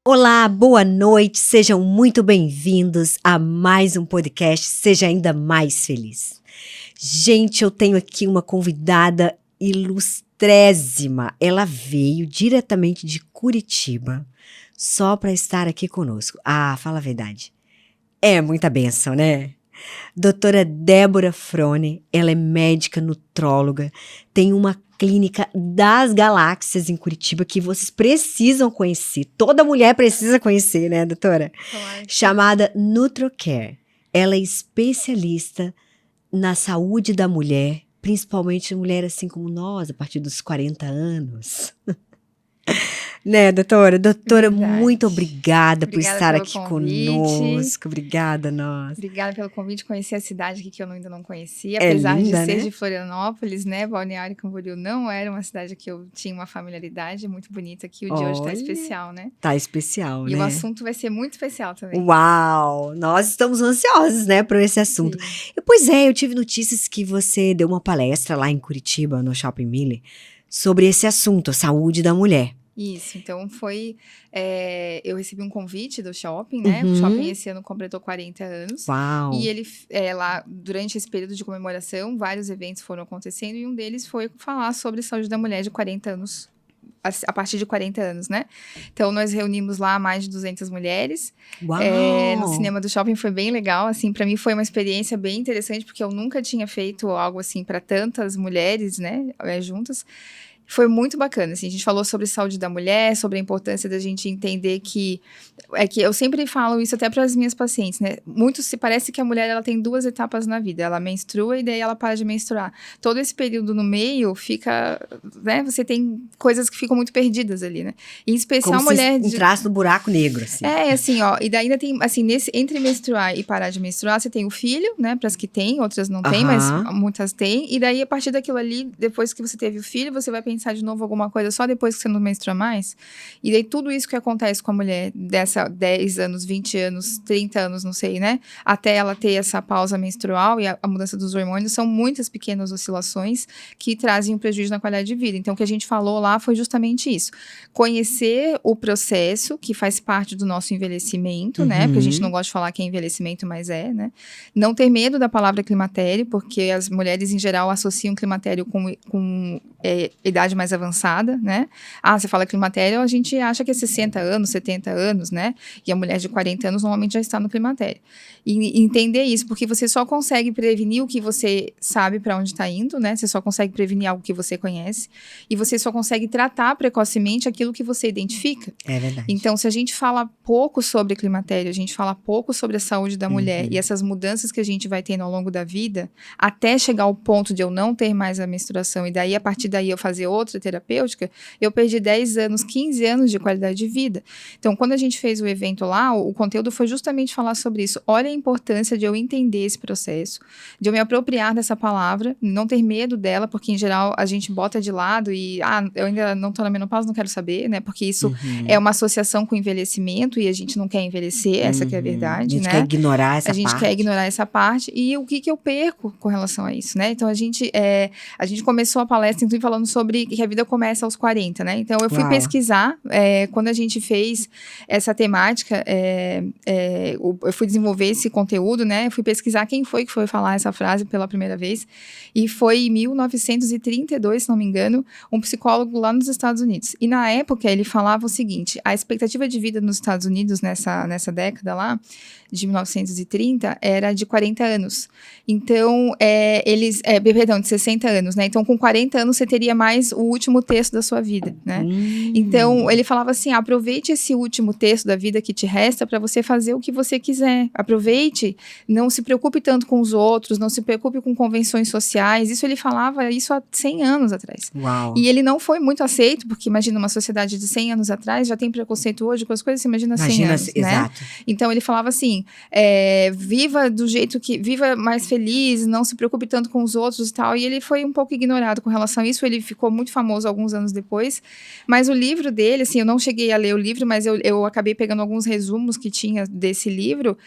Olá, boa noite, sejam muito bem-vindos a mais um podcast Seja Ainda Mais Feliz. Gente, eu tenho aqui uma convidada ilustrésima. Ela veio diretamente de Curitiba só para estar aqui conosco. Ah, fala a verdade. É muita bênção, né? Doutora Débora Frone, ela é médica nutróloga, tem uma clínica das galáxias em Curitiba que vocês precisam conhecer. Toda mulher precisa conhecer, né, doutora? Claro. Chamada NutroCare. Ela é especialista na saúde da mulher, principalmente mulher assim como nós, a partir dos 40 anos. Né, doutora? Doutora, Verdade. muito obrigada por Obrigada estar pelo aqui convite. conosco. Obrigada, nós. Obrigada pelo convite, conhecer a cidade aqui que eu ainda não conhecia. É Apesar linda, de ser né? de Florianópolis, né? Balneário Camboriú não era uma cidade que eu tinha uma familiaridade. Muito bonita aqui. O de hoje tá Olha, especial, né? tá especial, E o né? assunto vai ser muito especial também. Uau! Nós estamos ansiosos, né, por esse assunto. Sim. E, pois é, eu tive notícias que você deu uma palestra lá em Curitiba, no Shopping Miller, sobre esse assunto, a saúde da mulher. Isso, então eu recebi um convite do shopping, né? O shopping esse ano completou 40 anos. Uau! E ele, lá, durante esse período de comemoração, vários eventos foram acontecendo e um deles foi falar sobre saúde da mulher de 40 anos, a partir de 40 anos, né? Então, nós reunimos lá mais de 200 mulheres. Uau! No cinema do shopping foi bem legal, assim, para mim foi uma experiência bem interessante, porque eu nunca tinha feito algo assim para tantas mulheres, né, juntas. Foi muito bacana, assim, a gente falou sobre saúde da mulher, sobre a importância da gente entender que eu sempre falo isso até para as minhas pacientes, né? Muito se parece que a mulher ela tem duas etapas na vida, ela menstrua e daí ela para de menstruar. Todo esse período no meio fica, né? Você tem coisas que ficam muito perdidas ali, né? Em especial Como a mulher se entrasse no buraco negro, assim. assim, ó, e daí ainda tem, assim, entre menstruar e parar de menstruar, você tem o filho, né, para as que tem, outras não tem, mas muitas têm, e daí a partir daquilo ali, depois que você teve o filho, você vai pensar de novo alguma coisa só depois que você não menstrua mais, e daí tudo isso que acontece com a mulher, dessa 10 anos, 20 anos, 30 anos, não sei, né, até ela ter essa pausa menstrual e a mudança dos hormônios, são muitas pequenas oscilações que trazem um prejuízo na qualidade de vida. Então, o que a gente falou lá foi justamente isso, conhecer o processo que faz parte do nosso envelhecimento, né? Porque a gente não gosta de falar que é envelhecimento, mas né? Não ter medo da palavra climatério, porque as mulheres, em geral, associam climatério com idade mais avançada, né? Ah, você fala climatério, a gente acha que é 60 anos, 70 anos, né? E a mulher de 40 anos normalmente já está no climatério. E entender isso, porque você só consegue prevenir o que você sabe para onde está indo, né? Você só consegue prevenir algo que você conhece. E você só consegue tratar precocemente aquilo que você identifica. É verdade. Então, se a gente fala pouco sobre climatério, a gente fala pouco sobre a saúde da mulher e essas mudanças que a gente vai tendo ao longo da vida, até chegar ao ponto de eu não ter mais a menstruação e daí, a partir daí, eu fazer outra terapêutica, eu perdi 10 anos, 15 anos de qualidade de vida. Então, quando a gente fez o evento lá, o conteúdo foi justamente falar sobre isso. Olha a importância de eu entender esse processo, de eu me apropriar dessa palavra, não ter medo dela, porque, em geral, a gente bota de lado e, eu ainda não tô na menopausa, não quero saber, né? Porque isso é uma associação com o envelhecimento e a gente não quer envelhecer, essa que é a verdade, A gente né? quer ignorar essa parte. A gente quer ignorar essa parte e o que eu perco com relação a isso, né? Então, a gente começou a palestra então, falando sobre que a vida começa aos 40, né? Então, eu fui pesquisar, quando a gente fez essa temática, eu fui desenvolver esse conteúdo, né? Eu fui pesquisar quem foi que foi falar essa frase pela primeira vez e foi em 1932, se não me engano, um psicólogo lá nos Estados Unidos. E na época, ele falava o seguinte, a expectativa de vida nos Estados Unidos nessa década lá, de 1930, era de 40 anos. Então, de 60 anos, né? Então, com 40 anos, você teria mais o último terço da sua vida, né? Então, ele falava assim, aproveite esse último terço da vida que te resta para você fazer o que você quiser. Aproveite, não se preocupe tanto com os outros, não se preocupe com convenções sociais. Isso ele falava isso há 100 anos atrás. Uau. E ele não foi muito aceito, porque imagina uma sociedade de 100 anos atrás, já tem preconceito hoje com as coisas, imagina 100 anos, né? Exato. Então, ele falava assim, viva do jeito que... Viva mais feliz, não se preocupe tanto com os outros e tal. E ele foi um pouco ignorado com relação a isso. Ele ficou muito famoso alguns anos depois. Mas o livro dele, assim, eu não cheguei a ler o livro, mas eu acabei pegando alguns resumos que tinha desse livro,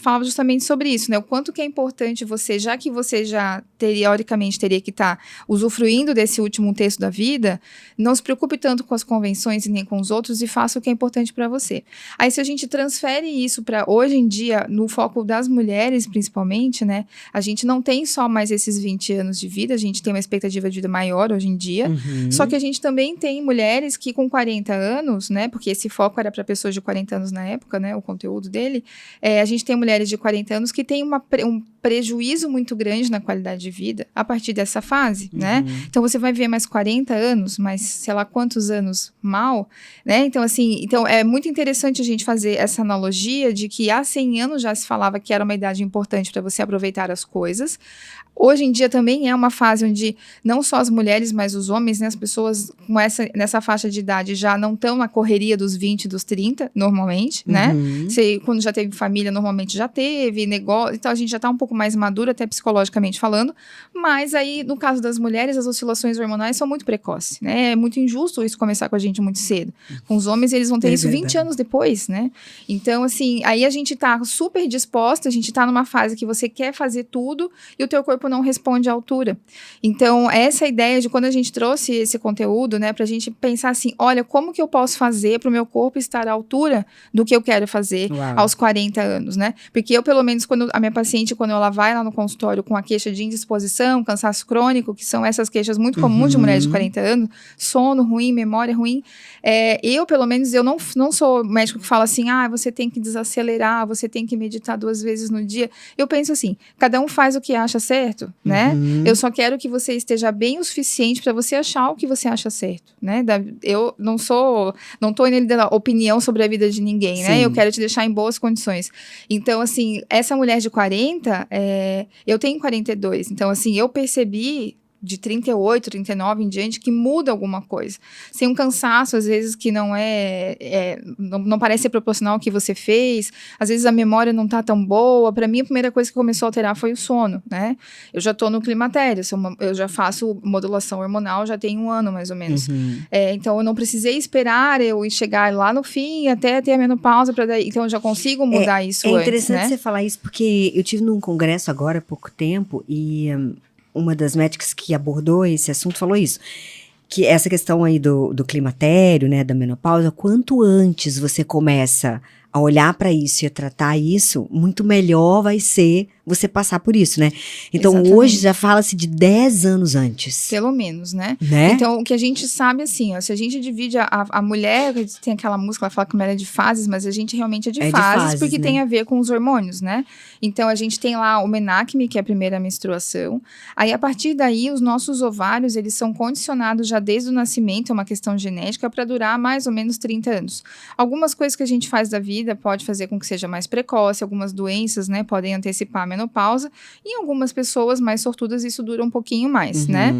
falava justamente sobre isso, né? O quanto que é importante você, já que você já teoricamente teria que estar usufruindo desse último terço da vida, não se preocupe tanto com as convenções e nem com os outros e faça o que é importante para você. Aí se a gente transfere isso para hoje em dia, no foco das mulheres principalmente, né? A gente não tem só mais esses 20 anos de vida, a gente tem uma expectativa de vida maior hoje em dia, só que a gente também tem mulheres que com 40 anos, né? Porque esse foco era para pessoas de 40 anos na época, né? O conteúdo dele, a gente tem mulheres de 40 anos que têm um prejuízo muito grande na qualidade de vida a partir dessa fase, né? Então você vai ver mais 40 anos, mais sei lá quantos anos mal, né? Então assim, é muito interessante a gente fazer essa analogia de que há 100 anos já se falava que era uma idade importante para você aproveitar as coisas. Hoje em dia também é uma fase onde não só as mulheres, mas os homens, né, as pessoas nessa faixa de idade já não estão na correria dos 20, dos 30, normalmente, né? Quando já teve família, normalmente já teve negócio, então a gente já está um pouco mais madura, até psicologicamente falando, mas aí, no caso das mulheres, as oscilações hormonais são muito precoces, né? É muito injusto isso começar com a gente muito cedo. Com os homens, eles vão ter isso 20 anos depois, né? Então, assim, aí a gente tá super disposta, a gente tá numa fase que você quer fazer tudo e o teu corpo não responde à altura. Então, essa ideia de quando a gente trouxe esse conteúdo, né, pra gente pensar assim, olha, como que eu posso fazer pro meu corpo estar à altura do que eu quero fazer aos 40 anos, né? Porque eu, pelo menos, a minha paciente, quando ela vai lá no consultório com a queixa de indisposição, cansaço crônico, que são essas queixas muito comuns de mulheres de 40 anos, sono ruim, memória ruim, eu, pelo menos, eu não sou médico que fala assim, você tem que desacelerar, você tem que meditar 2 vezes no dia. Eu penso assim, cada um faz o que acha certo, né? Eu só quero que você esteja bem o suficiente para você achar o que você acha certo, né? Eu não tô indo dar opinião sobre a vida de ninguém, né? Eu quero te deixar em boas condições. Então, assim, essa mulher de 40, eu tenho 42, então, assim, eu percebi de 38, 39 em diante, que muda alguma coisa. Tem um cansaço, às vezes, que não não parece ser proporcional ao que você fez, às vezes a memória não tá tão boa. Para mim, a primeira coisa que começou a alterar foi o sono, né? Eu já tô no climatério, eu já faço modulação hormonal, já tem 1 ano, mais ou menos. Então, eu não precisei esperar eu chegar lá no fim, até ter a menopausa, então eu já consigo mudar isso antes, né? É interessante você falar isso, porque eu tive num congresso agora, há pouco tempo, e uma das médicas que abordou esse assunto falou isso, que essa questão aí do climatério, né, da menopausa, quanto antes você começa a olhar para isso e a tratar isso, muito melhor vai ser você passar por isso, né? Então, exatamente. Hoje já fala-se de 10 anos antes. Pelo menos, né? Então, o que a gente sabe, assim, se a gente divide a mulher, tem aquela música, ela fala que a mulher é de fases, mas a gente realmente é de fases, porque, né, tem a ver com os hormônios, né? Então, a gente tem lá o menacme, que é a primeira menstruação. Aí, a partir daí, os nossos ovários, eles são condicionados já desde o nascimento, é uma questão genética, para durar mais ou menos 30 anos. Algumas coisas que a gente faz da vida pode fazer com que seja mais precoce, algumas doenças, né, podem antecipar a menopausa, e em algumas pessoas mais sortudas isso dura um pouquinho mais, né?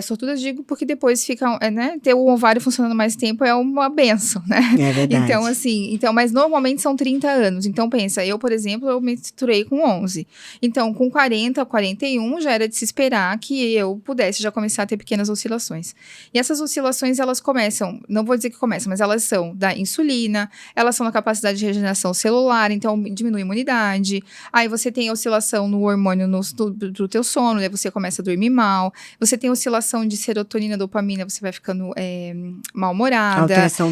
Sortudas digo porque depois fica, né, ter o ovário funcionando mais tempo é uma benção, né? É verdade. Então, assim, mas normalmente são 30 anos. Então, pensa, eu, por exemplo, eu menstruei com 11. Então, com 40, 41, já era de se esperar que eu pudesse já começar a ter pequenas oscilações. E essas oscilações, elas começam, não vou dizer que começam, mas elas são da insulina, elas são da capacidade de regeneração celular, então diminui a imunidade. Aí você tem oscilação no hormônio do teu sono, aí você começa a dormir mal. Você tem oscilação de serotonina, dopamina, você vai ficando mal-humorada. Alteração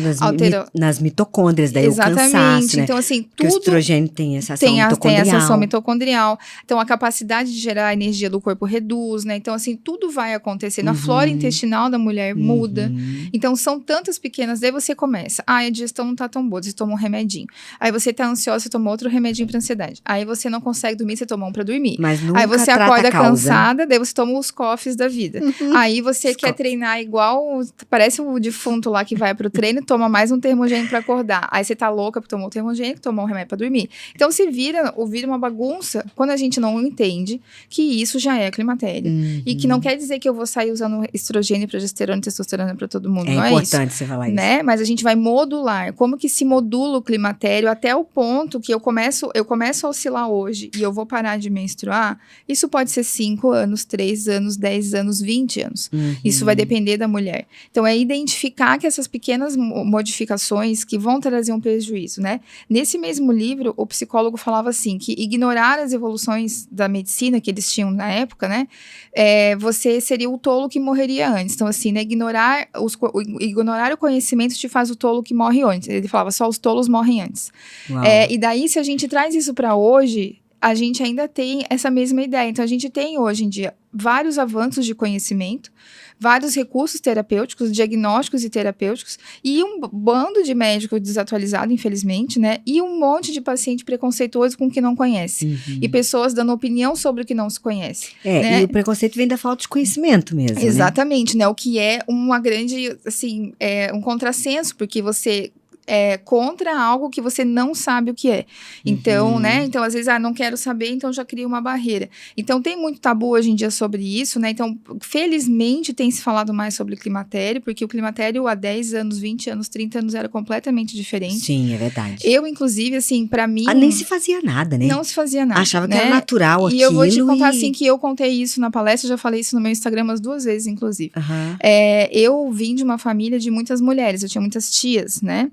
nas mitocôndrias, daí exatamente. O cansaço, né? Então, assim, tudo... Porque o estrogênio tem essa ação mitocondrial. Tem essa ação mitocondrial. Então, a capacidade de gerar energia do corpo reduz, né? Então, assim, tudo vai acontecendo. A flora intestinal da mulher muda. Então, são tantas pequenas, daí você começa. A digestão não tá tão boa, você toma um remedinho. Aí você tá ansiosa, você toma outro remedinho pra ansiedade. Aí você não consegue dormir, você toma um pra dormir. Mas nunca aí você acorda cansada, daí você toma os cofres da vida. Aí você quer treinar igual, parece o defunto lá que vai pro treino, toma mais um termogênico pra acordar. Aí você tá louca porque tomou o termogênico, tomou um remédio pra dormir. Então se vira uma bagunça quando a gente não entende que isso já é climatério. E que não quer dizer que eu vou sair usando estrogênio, progesterona e testosterona pra todo mundo. É não importante isso, você falar né? isso. Mas a gente vai modular. Como que se modula o climatério climatério até o ponto que eu começo a oscilar hoje e eu vou parar de menstruar, isso pode ser 5 anos, 3 anos, 10 anos, 20 anos. Isso vai depender da mulher. Então, é identificar que essas pequenas modificações que vão trazer um prejuízo, né? Nesse mesmo livro, o psicólogo falava assim, que ignorar as evoluções da medicina que eles tinham na época, né? Você seria o tolo que morreria antes. Então, assim, né? Ignorar o conhecimento te faz o tolo que morre antes. Ele falava, só os tolos morrem antes. E daí, se a gente traz isso para hoje, a gente ainda tem essa mesma ideia. Então, a gente tem hoje em dia vários avanços de conhecimento, vários recursos terapêuticos, diagnósticos e terapêuticos, e um bando de médico desatualizado, infelizmente, né? E um monte de paciente preconceituoso com o que não conhece. E pessoas dando opinião sobre o que não se conhece. Né? E o preconceito vem da falta de conhecimento mesmo, exatamente, né? O que é uma grande, assim, um contrassenso, porque você contra algo que você não sabe o que é. Então, né? Então, às vezes, não quero saber, então já cria uma barreira. Então, tem muito tabu hoje em dia sobre isso, né? Então, felizmente, tem se falado mais sobre o climatério, porque o climatério há 10 anos, 20 anos, 30 anos era completamente diferente. Sim, é verdade. Eu, inclusive, assim, pra mim... nem se fazia nada, né? Não se fazia nada. Achava que era natural aquilo. E eu vou te contar, assim, que eu contei isso na palestra, já falei isso no meu Instagram umas 2 vezes, inclusive. Eu vim de uma família de muitas mulheres, eu tinha muitas tias, né?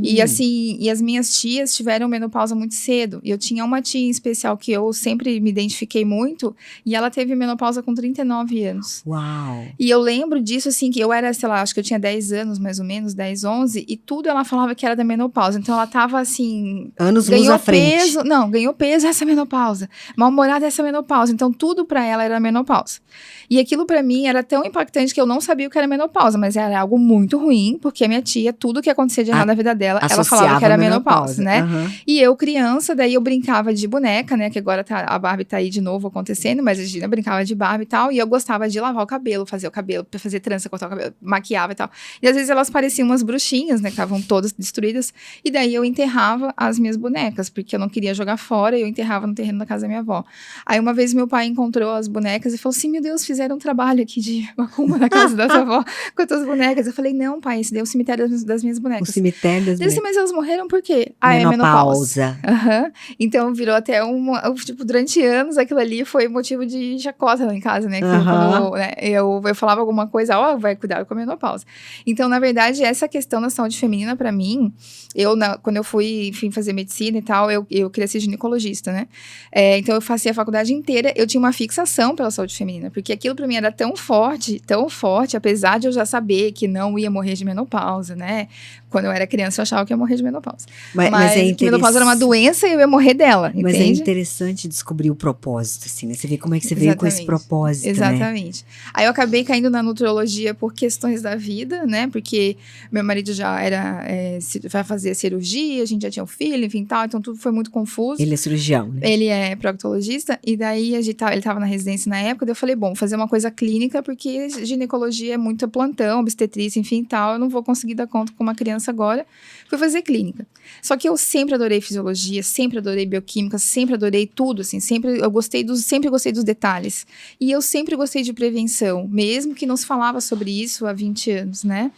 E assim, as minhas tias tiveram menopausa muito cedo. E eu tinha uma tia em especial que eu sempre me identifiquei muito, e ela teve menopausa com 39 anos. Uau! E eu lembro disso, assim, que eu era, sei lá, acho que eu tinha 10 anos, mais ou menos, 10, 11, e tudo ela falava que era da menopausa. Então ela tava, assim... Anos-luz à frente. Ganhou peso essa menopausa. Mal-humorada essa menopausa. Então tudo pra ela era menopausa. E aquilo pra mim era tão impactante que eu não sabia o que era menopausa, mas era algo muito ruim, porque a minha tia, tudo que acontecia de errado na vida dela, ela falava que era menopausa, né? E eu, criança, daí eu brincava de boneca, né? Que agora a Barbie tá aí de novo acontecendo, mas a Gina brincava de Barbie e tal, e eu gostava de lavar o cabelo, fazer trança, cortar o cabelo, maquiava e tal. E às vezes elas pareciam umas bruxinhas, né? Que estavam todas destruídas, e daí eu enterrava as minhas bonecas, porque eu não queria jogar fora, e eu enterrava no terreno da casa da minha avó. Aí uma vez meu pai encontrou as bonecas e falou assim, meu Deus, fizeram um trabalho aqui de macumba na casa da sua avó com as tuas bonecas. Eu falei, não, pai, esse daí é o cemitério das minhas bonecas. O cemitério das bonecas. Mas elas morreram por quê? Menopausa. É menopausa. Então virou até tipo, durante anos aquilo ali foi motivo de chacota lá em casa, né? Quando, né, eu falava alguma coisa, vai cuidar com a menopausa. Então, na verdade, essa questão da saúde feminina, pra mim, quando eu fui, enfim, fazer medicina e tal, eu queria ser ginecologista, né? Então, eu fazia a faculdade inteira, eu tinha uma fixação pela saúde feminina, porque aquilo pra mim era tão forte, apesar de eu já saber que não ia morrer de menopausa, né? Quando eu era criança, eu achava que ia morrer de menopausa. Mas menopausa era uma doença e eu ia morrer dela, entende? Mas é interessante descobrir o propósito, assim, né? Você vê como é que você veio com esse propósito, Exatamente. Né? Aí eu acabei caindo na nutrologia por questões da vida, né? Porque meu marido já vai fazer cirurgia, a gente já tinha um filho, enfim, tal. Então, tudo foi muito confuso. Ele é cirurgião, né? Ele é proctologista. E daí, ele estava na residência na época. Daí eu falei, bom, fazer uma coisa clínica, porque ginecologia é muito plantão, obstetrícia, enfim, tal. Eu não vou conseguir dar conta com uma criança agora. Fui fazer clínica. Só que eu sempre adorei fisiologia, sempre adorei bioquímica, sempre adorei tudo, assim, sempre gostei dos detalhes. E eu sempre gostei de prevenção, mesmo que não se falava sobre isso há 20 anos, né?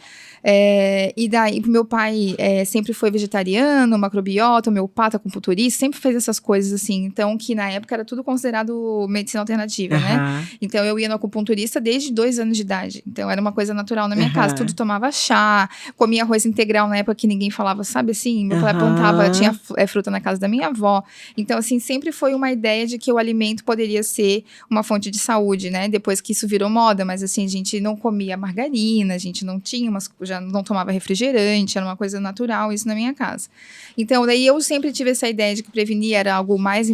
E daí, meu pai sempre foi vegetariano, macrobiota, homeopata, acupunturista, sempre fez essas coisas assim, então que na época era tudo considerado medicina alternativa, né? Então eu ia no acupunturista desde 2 anos de idade, então era uma coisa natural na minha casa, tudo tomava chá, comia arroz integral na época que ninguém falava, sabe assim, meu pai plantava, tinha fruta na casa da minha avó, então assim, sempre foi uma ideia de que o alimento poderia ser uma fonte de saúde, né? Depois que isso virou moda, mas assim, a gente não comia margarina, a gente não tinha já não tomava refrigerante, era uma coisa natural isso na minha casa. Então, daí eu sempre tive essa ideia de que prevenir era algo mais...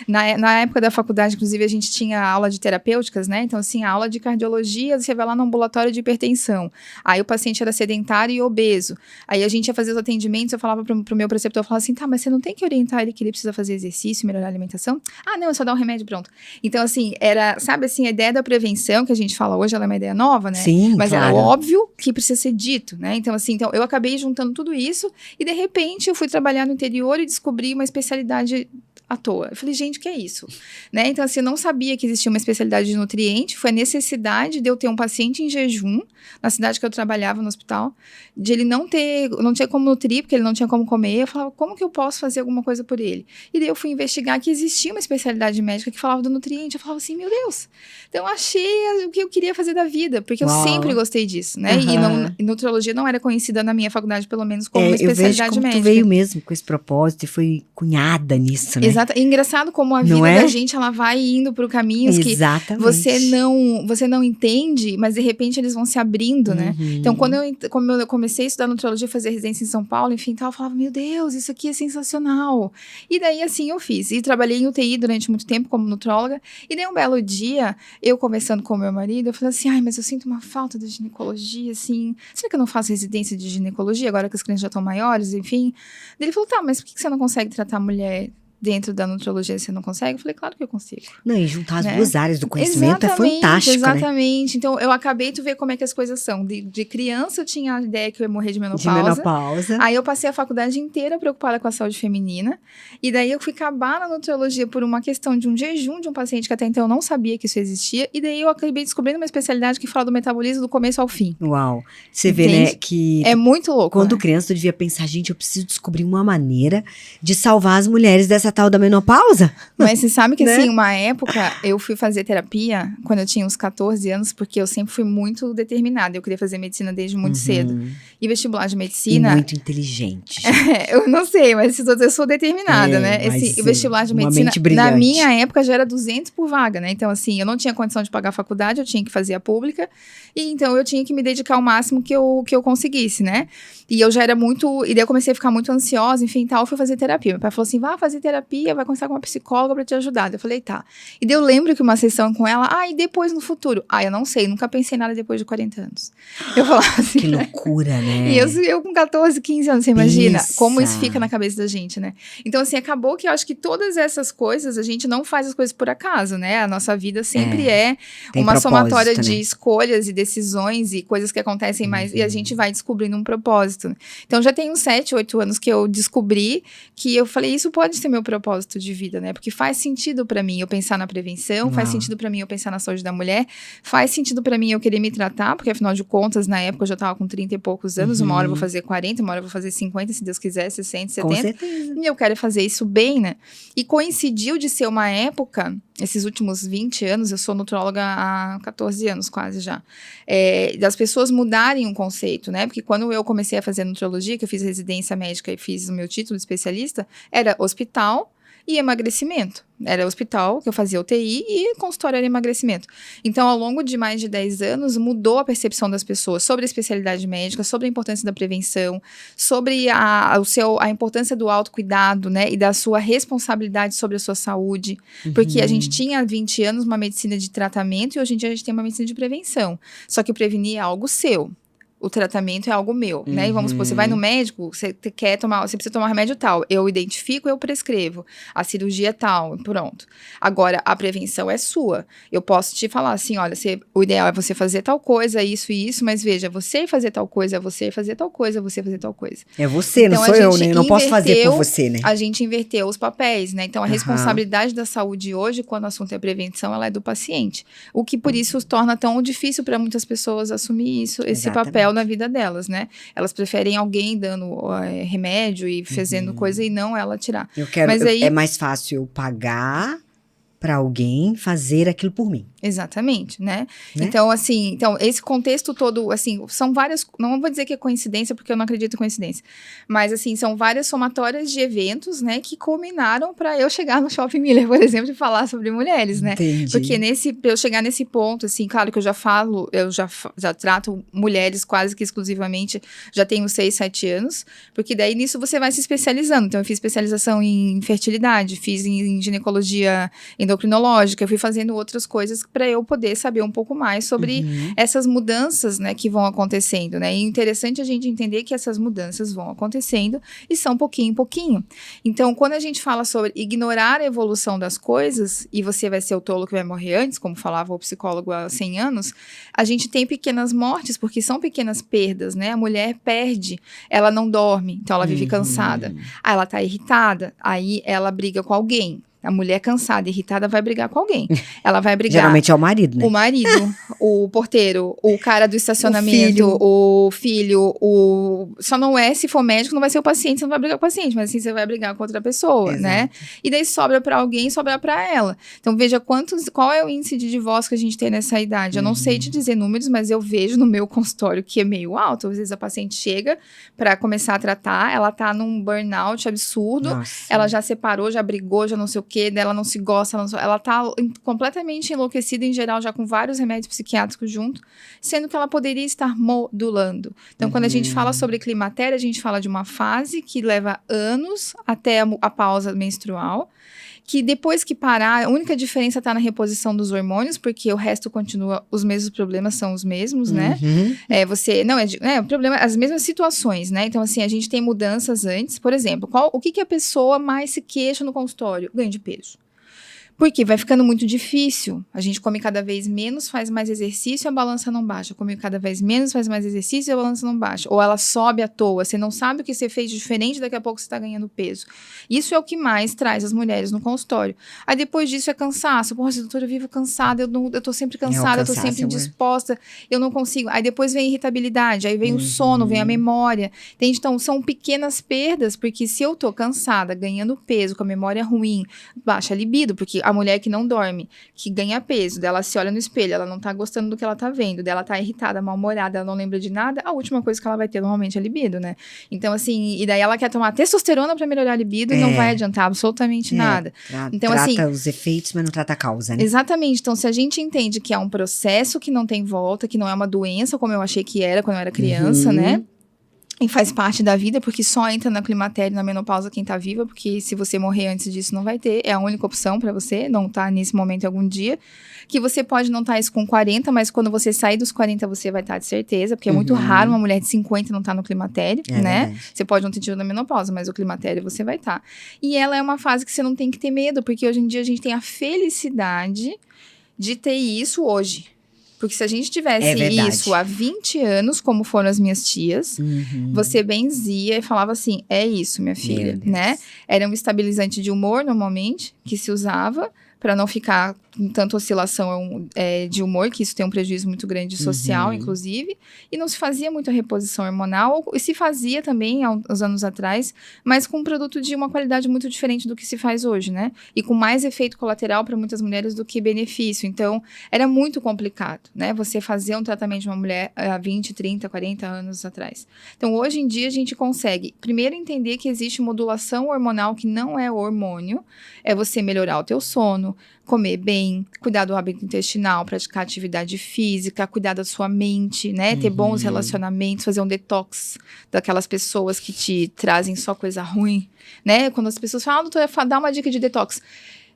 Na época da faculdade, inclusive, a gente tinha aula de terapêuticas, né? Então, assim, a aula de cardiologia, você vai lá no ambulatório de hipertensão. Aí o paciente era sedentário e obeso. Aí a gente ia fazer os atendimentos, eu falava pro meu preceptor, eu falava assim, tá, mas você não tem que orientar ele que ele precisa fazer exercício, melhorar a alimentação? Ah, não, é só dar um remédio, pronto. Então, assim, sabe assim, a ideia da prevenção que a gente fala hoje, ela é uma ideia nova, né? Sim, mas claro. É óbvio que precisa ser dito, né? Então, assim, eu acabei juntando tudo isso e, de repente, eu fui trabalhar no interior e descobri uma especialidade à toa. Eu falei, gente, o que é isso? Né? Então, assim, eu não sabia que existia uma especialidade de nutriente, foi a necessidade de eu ter um paciente em jejum, na cidade que eu trabalhava no hospital, de ele não tinha como nutrir, porque ele não tinha como comer. Eu falava, como que eu posso fazer alguma coisa por ele? E daí eu fui investigar que existia uma especialidade médica que falava do nutriente. Eu falava assim, meu Deus, então eu achei o que eu queria fazer da vida, porque eu sempre gostei disso, né? E nutrologia não era conhecida na minha faculdade, pelo menos, como uma especialidade médica. Tu veio mesmo com esse propósito e foi cunhada nisso, né? Exato. E engraçado como a vida da gente, ela vai indo por caminhos que você não entende, mas de repente eles vão se abrindo, né? Então, quando eu comecei a estudar nutrologia, fazer residência em São Paulo, enfim, tal, eu falava, meu Deus, isso aqui é sensacional. E daí, assim, eu fiz. E trabalhei em UTI durante muito tempo como nutróloga. E daí, um belo dia, eu conversando com o meu marido, eu falei assim, ai, mas eu sinto uma falta de ginecologia, assim. Será que eu não faço residência de ginecologia agora que as crianças já estão maiores, enfim? Daí ele falou, tá, mas por que você não consegue tratar a mulher dentro da nutrologia, você não consegue? Eu falei, claro que eu consigo. Não, e juntar as duas áreas do conhecimento é fantástico, exatamente. Né? Então, eu acabei de ver como é que as coisas são. De criança, eu tinha a ideia que eu ia morrer de menopausa. Aí, eu passei a faculdade inteira preocupada com a saúde feminina. E daí, eu fui acabar na nutrologia por uma questão de um jejum de um paciente que até então eu não sabia que isso existia. E daí, eu acabei descobrindo uma especialidade que fala do metabolismo do começo ao fim. Uau! Você vê, né, que... É muito louco, quando criança, tu devia pensar, gente, eu preciso descobrir uma maneira de salvar as mulheres dessa tal da menopausa. Mas você sabe que, assim, uma época, eu fui fazer terapia quando eu tinha uns 14 anos, porque eu sempre fui muito determinada. Eu queria fazer medicina desde muito cedo. E vestibular de medicina... E muito inteligente. Eu não sei, mas eu sou determinada, né? Esse vestibular de medicina, na minha época, já era 200 por vaga, né? Então, assim, eu não tinha condição de pagar a faculdade, eu tinha que fazer a pública. E então, eu tinha que me dedicar ao máximo que eu conseguisse, né? E eu já era muito... E daí eu comecei a ficar muito ansiosa, enfim, tal. Eu fui fazer terapia. Meu pai falou assim, vá fazer terapia, vai conversar com uma psicóloga pra te ajudar. Eu falei, tá. E daí eu lembro que uma sessão com ela, e depois no futuro? Eu não sei, nunca pensei nada depois de 40 anos. Eu falava assim... Que loucura, né? E eu com 14, 15 anos, você imagina como isso fica na cabeça da gente, né? Então, assim, acabou que eu acho que todas essas coisas, a gente não faz as coisas por acaso, né? A nossa vida sempre é uma somatória de escolhas e decisões e coisas que acontecem mais, e a gente vai descobrindo um propósito. Então, já tem uns 7, 8 anos que eu descobri que eu falei, isso pode ser meu propósito de vida, né? Porque faz sentido pra mim eu pensar na prevenção, faz sentido pra mim eu pensar na saúde da mulher, faz sentido pra mim eu querer me tratar, porque afinal de contas, na época eu já tava com 30 e poucos anos, uma hora eu vou fazer 40, uma hora eu vou fazer 50, se Deus quiser, 60, 70. Com certeza. E eu quero fazer isso bem, né? E coincidiu de ser uma época, esses últimos 20 anos, eu sou nutróloga há 14 anos quase já, das pessoas mudarem um conceito, né? Porque quando eu comecei a fazer nutrologia, que eu fiz residência médica e fiz o meu título de especialista, era hospital e emagrecimento. Era hospital, que eu fazia UTI, e consultório era emagrecimento. Então, ao longo de mais de 10 anos, mudou a percepção das pessoas sobre a especialidade médica, sobre a importância da prevenção, sobre a importância do autocuidado, né? E da sua responsabilidade sobre a sua saúde. Porque a gente tinha há 20 anos uma medicina de tratamento, e hoje em dia a gente tem uma medicina de prevenção. Só que prevenir é algo seu. O tratamento é algo meu, né? E vamos supor, você vai no médico, você precisa tomar um remédio tal. Eu identifico, eu prescrevo. A cirurgia é tal, pronto. Agora, a prevenção é sua. Eu posso te falar assim, olha, o ideal é você fazer tal coisa, isso e isso, mas veja, você fazer tal coisa, você fazer tal coisa, você fazer tal coisa. É você, então, não sou eu, né? Eu não posso fazer por você, né? A gente inverteu os papéis, né? Então, a responsabilidade da saúde hoje, quando o assunto é prevenção, ela é do paciente. O que, por isso, torna tão difícil para muitas pessoas assumir esse papel na vida delas, né? Elas preferem alguém dando remédio e fazendo coisa e não ela tirar. É mais fácil eu pagar para alguém fazer aquilo por mim. Exatamente, né? Então, assim, esse contexto todo, assim, são várias, não vou dizer que é coincidência, porque eu não acredito em coincidência, mas, assim, são várias somatórias de eventos, né, que culminaram para eu chegar no Shopping Miller, por exemplo, e falar sobre mulheres, né? Entendi. Porque pra eu chegar nesse ponto, assim, claro que eu já trato mulheres quase que exclusivamente, já tenho 6, 7 anos, porque daí nisso você vai se especializando. Então, eu fiz especialização em fertilidade, fiz em ginecologia endocrinológica, endocrinológica, eu fui fazendo outras coisas para eu poder saber um pouco mais sobre essas mudanças, né, que vão acontecendo, né? E é interessante a gente entender que essas mudanças vão acontecendo e são pouquinho em pouquinho. Então, quando a gente fala sobre ignorar a evolução das coisas, e você vai ser o tolo que vai morrer antes, como falava o psicólogo há 100 anos, a gente tem pequenas mortes, porque são pequenas perdas, né? A mulher perde, ela não dorme, então ela vive cansada. Aí ela tá irritada, aí ela briga com alguém. A mulher cansada, irritada, vai brigar com alguém. Ela vai brigar. Geralmente é o marido, né? O marido, o porteiro, o cara do estacionamento, o filho. Só não é, se for médico, não vai ser o paciente, você não vai brigar com o paciente, mas assim você vai brigar com outra pessoa, né? E daí sobra pra alguém, sobra pra ela. Então veja qual é o índice de divórcio que a gente tem nessa idade. Eu não sei te dizer números, mas eu vejo no meu consultório que é meio alto. Às vezes a paciente chega pra começar a tratar, ela tá num burnout absurdo, ela já separou, já brigou, já não sei o quê, dela não se gosta, ela tá completamente enlouquecida em geral, já com vários remédios psiquiátricos junto, sendo que ela poderia estar modulando. Então, quando a gente fala sobre climatério, a gente fala de uma fase que leva anos até a pausa menstrual, que depois que parar, a única diferença está na reposição dos hormônios, porque o resto continua, os mesmos problemas são os mesmos, né? O problema, as mesmas situações, né? Então, assim, a gente tem mudanças antes, por exemplo, o que a pessoa mais se queixa no consultório? Ganho de peso. Porque vai ficando muito difícil. A gente come cada vez menos, faz mais exercício e a balança não baixa. Come cada vez menos, faz mais exercício e a balança não baixa. Ou ela sobe à toa. Você não sabe o que você fez de diferente, daqui a pouco você está ganhando peso. Isso é o que mais traz as mulheres no consultório. Aí depois disso é cansaço. Porra, doutora, eu vivo cansada, eu tô sempre cansada, eu tô sempre indisposta, eu não consigo. Aí depois vem a irritabilidade, aí vem o sono, vem a memória. Entende? Então, são pequenas perdas, porque se eu tô cansada, ganhando peso, com a memória ruim, baixa a libido, porque a mulher que não dorme, que ganha peso, dela se olha no espelho, ela não tá gostando do que ela tá vendo, dela tá irritada, mal-humorada, ela não lembra de nada, a última coisa que ela vai ter normalmente é a libido, né? Então, assim, e daí ela quer tomar testosterona pra melhorar a libido e não vai adiantar absolutamente nada. Então, trata assim, os efeitos, mas não trata a causa, né? Exatamente. Então, se a gente entende que é um processo que não tem volta, que não é uma doença, como eu achei que era quando eu era criança, né? E faz parte da vida, porque só entra na climatério, na menopausa, quem tá viva, porque se você morrer antes disso, não vai ter. É a única opção pra você, não tá nesse momento algum dia. Que você pode não estar isso com 40, mas quando você sair dos 40, você vai estar de certeza, porque é muito raro uma mulher de 50 não estar no climatério, né? Verdade. Você pode não ter tido na menopausa, mas o climatério você vai estar. E ela é uma fase que você não tem que ter medo, porque hoje em dia a gente tem a felicidade de ter isso hoje. Porque se a gente tivesse isso há 20 anos, como foram as minhas tias, você benzia e falava assim, é isso, minha filha, né? Era um estabilizante de humor, normalmente, que se usava para não ficar com tanta oscilação de humor, que isso tem um prejuízo muito grande social, inclusive, e não se fazia muita reposição hormonal, e se fazia também, há uns anos atrás, mas com um produto de uma qualidade muito diferente do que se faz hoje, né? E com mais efeito colateral para muitas mulheres do que benefício. Então, era muito complicado, né? Você fazer um tratamento de uma mulher há 20, 30, 40 anos atrás. Então, hoje em dia, a gente consegue, primeiro, entender que existe modulação hormonal que não é hormônio, é você melhorar o teu sono, comer bem, cuidar do hábito intestinal, praticar atividade física, cuidar da sua mente, né? Ter bons relacionamentos, fazer um detox daquelas pessoas que te trazem só coisa ruim, né? Quando as pessoas falam, doutora, dá uma dica de detox.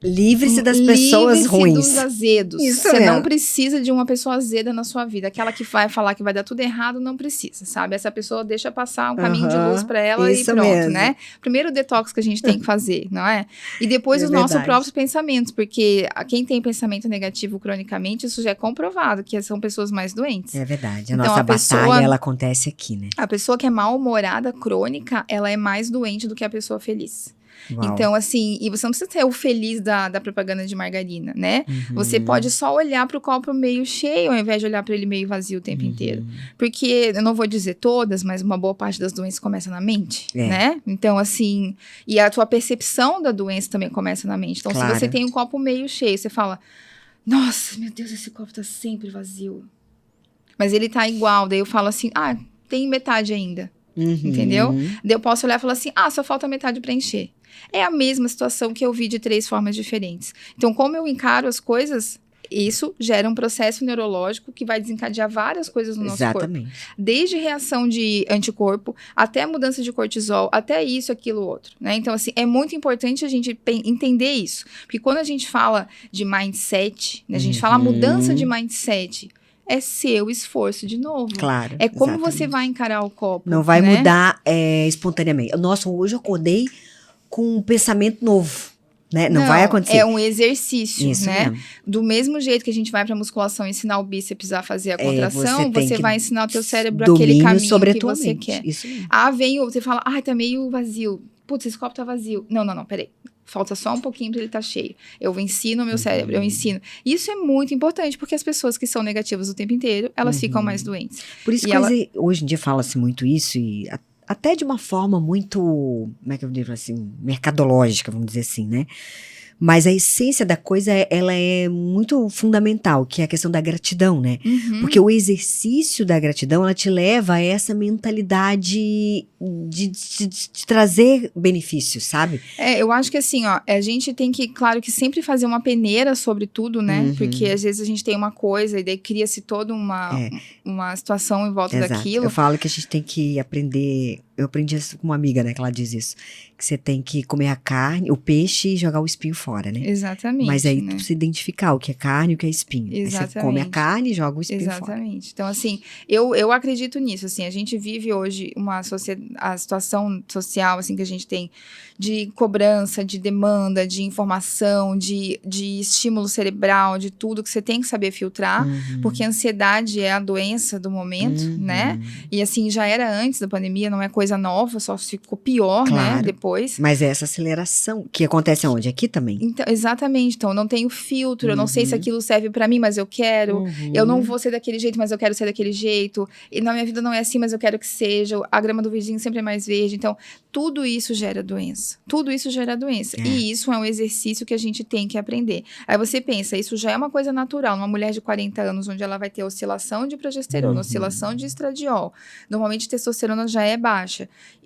Livre-se das pessoas ruins. Livre-se dos azedos. Você não precisa de uma pessoa azeda na sua vida. Aquela que vai falar que vai dar tudo errado, não precisa, sabe? Essa pessoa deixa passar um caminho de luz pra ela e pronto, né? Primeiro o detox que a gente tem que fazer, não é? E depois os nossos próprios pensamentos, porque quem tem pensamento negativo cronicamente, isso já é comprovado, que são pessoas mais doentes. É verdade. A nossa batalha, ela acontece aqui, né? A pessoa que é mal-humorada crônica, ela é mais doente do que a pessoa feliz. Uau. Então, assim, e você não precisa ter o feliz da propaganda de margarina, né? Você pode só olhar para o copo meio cheio, ao invés de olhar para ele meio vazio o tempo inteiro. Porque, eu não vou dizer todas, mas uma boa parte das doenças começa na mente, né? Então, assim, e a tua percepção da doença também começa na mente. Então, se você tem um copo meio cheio, você fala, nossa, meu Deus, esse copo tá sempre vazio. Mas ele tá igual, daí eu falo assim, tem metade ainda. Entendeu? Daí eu posso olhar e falar assim, só falta metade pra encher. É a mesma situação que eu vi de 3 formas diferentes. Então, como eu encaro as coisas, Isso gera um processo neurológico que vai desencadear várias coisas no nosso corpo. Desde reação de anticorpo, até mudança de cortisol, até isso, aquilo, outro, né? Então, assim, é muito importante a gente entender isso. Porque quando a gente fala de mindset, né, a gente fala mudança de mindset, é seu esforço de novo. Claro. É como você vai encarar o copo. Não vai mudar espontaneamente. Nossa, hoje eu acordei com um pensamento novo. Né? Não vai acontecer. É um exercício, isso né? Mesmo. Do mesmo jeito que a gente vai pra musculação ensinar o bíceps a fazer a contração, você vai ensinar o teu cérebro aquele caminho que você quer. Isso mesmo. Você fala, tá meio vazio. Putz, esse copo tá vazio. Não, peraí. Falta só um pouquinho pra ele estar cheio. Eu ensino o meu cérebro, eu ensino. Isso é muito importante, porque as pessoas que são negativas o tempo inteiro, elas ficam mais doentes. Por isso que hoje em dia fala-se muito isso, e até de uma forma muito, como é que eu digo assim, mercadológica, vamos dizer assim, né? Mas a essência da coisa, ela é muito fundamental, que é a questão da gratidão, né? Porque o exercício da gratidão, ela te leva a essa mentalidade de trazer benefícios, sabe? Eu acho que assim, a gente tem que, claro, que sempre fazer uma peneira sobre tudo, né? Porque às vezes a gente tem uma coisa e daí cria-se toda uma situação em volta daquilo. Eu falo que a gente tem que aprender... Eu aprendi isso com uma amiga, né, que ela diz isso. Que você tem que comer a carne, o peixe e jogar o espinho fora, né? Exatamente. Mas aí tu precisa identificar o que é carne e o que é espinho. Exatamente. Aí você come a carne e joga o espinho fora. Exatamente. Então, assim, eu acredito nisso, assim, a gente vive hoje a situação social, assim, que a gente tem de cobrança, de demanda, de informação, de estímulo cerebral, de tudo que você tem que saber filtrar, porque a ansiedade é a doença do momento, né? E, assim, já era antes da pandemia, não é coisa nova, só ficou pior, né, depois. Mas é essa aceleração, que acontece onde? Aqui também. Então, exatamente, então eu não tenho filtro, eu não sei se aquilo serve pra mim, mas eu quero, eu não vou ser daquele jeito, mas eu quero ser daquele jeito, e na minha vida não é assim, mas eu quero que seja, a grama do vizinho sempre é mais verde, então tudo isso gera doença, e isso é um exercício que a gente tem que aprender. Aí você pensa, isso já é uma coisa natural, numa mulher de 40 anos, onde ela vai ter oscilação de progesterona, oscilação de estradiol, normalmente testosterona já é baixa.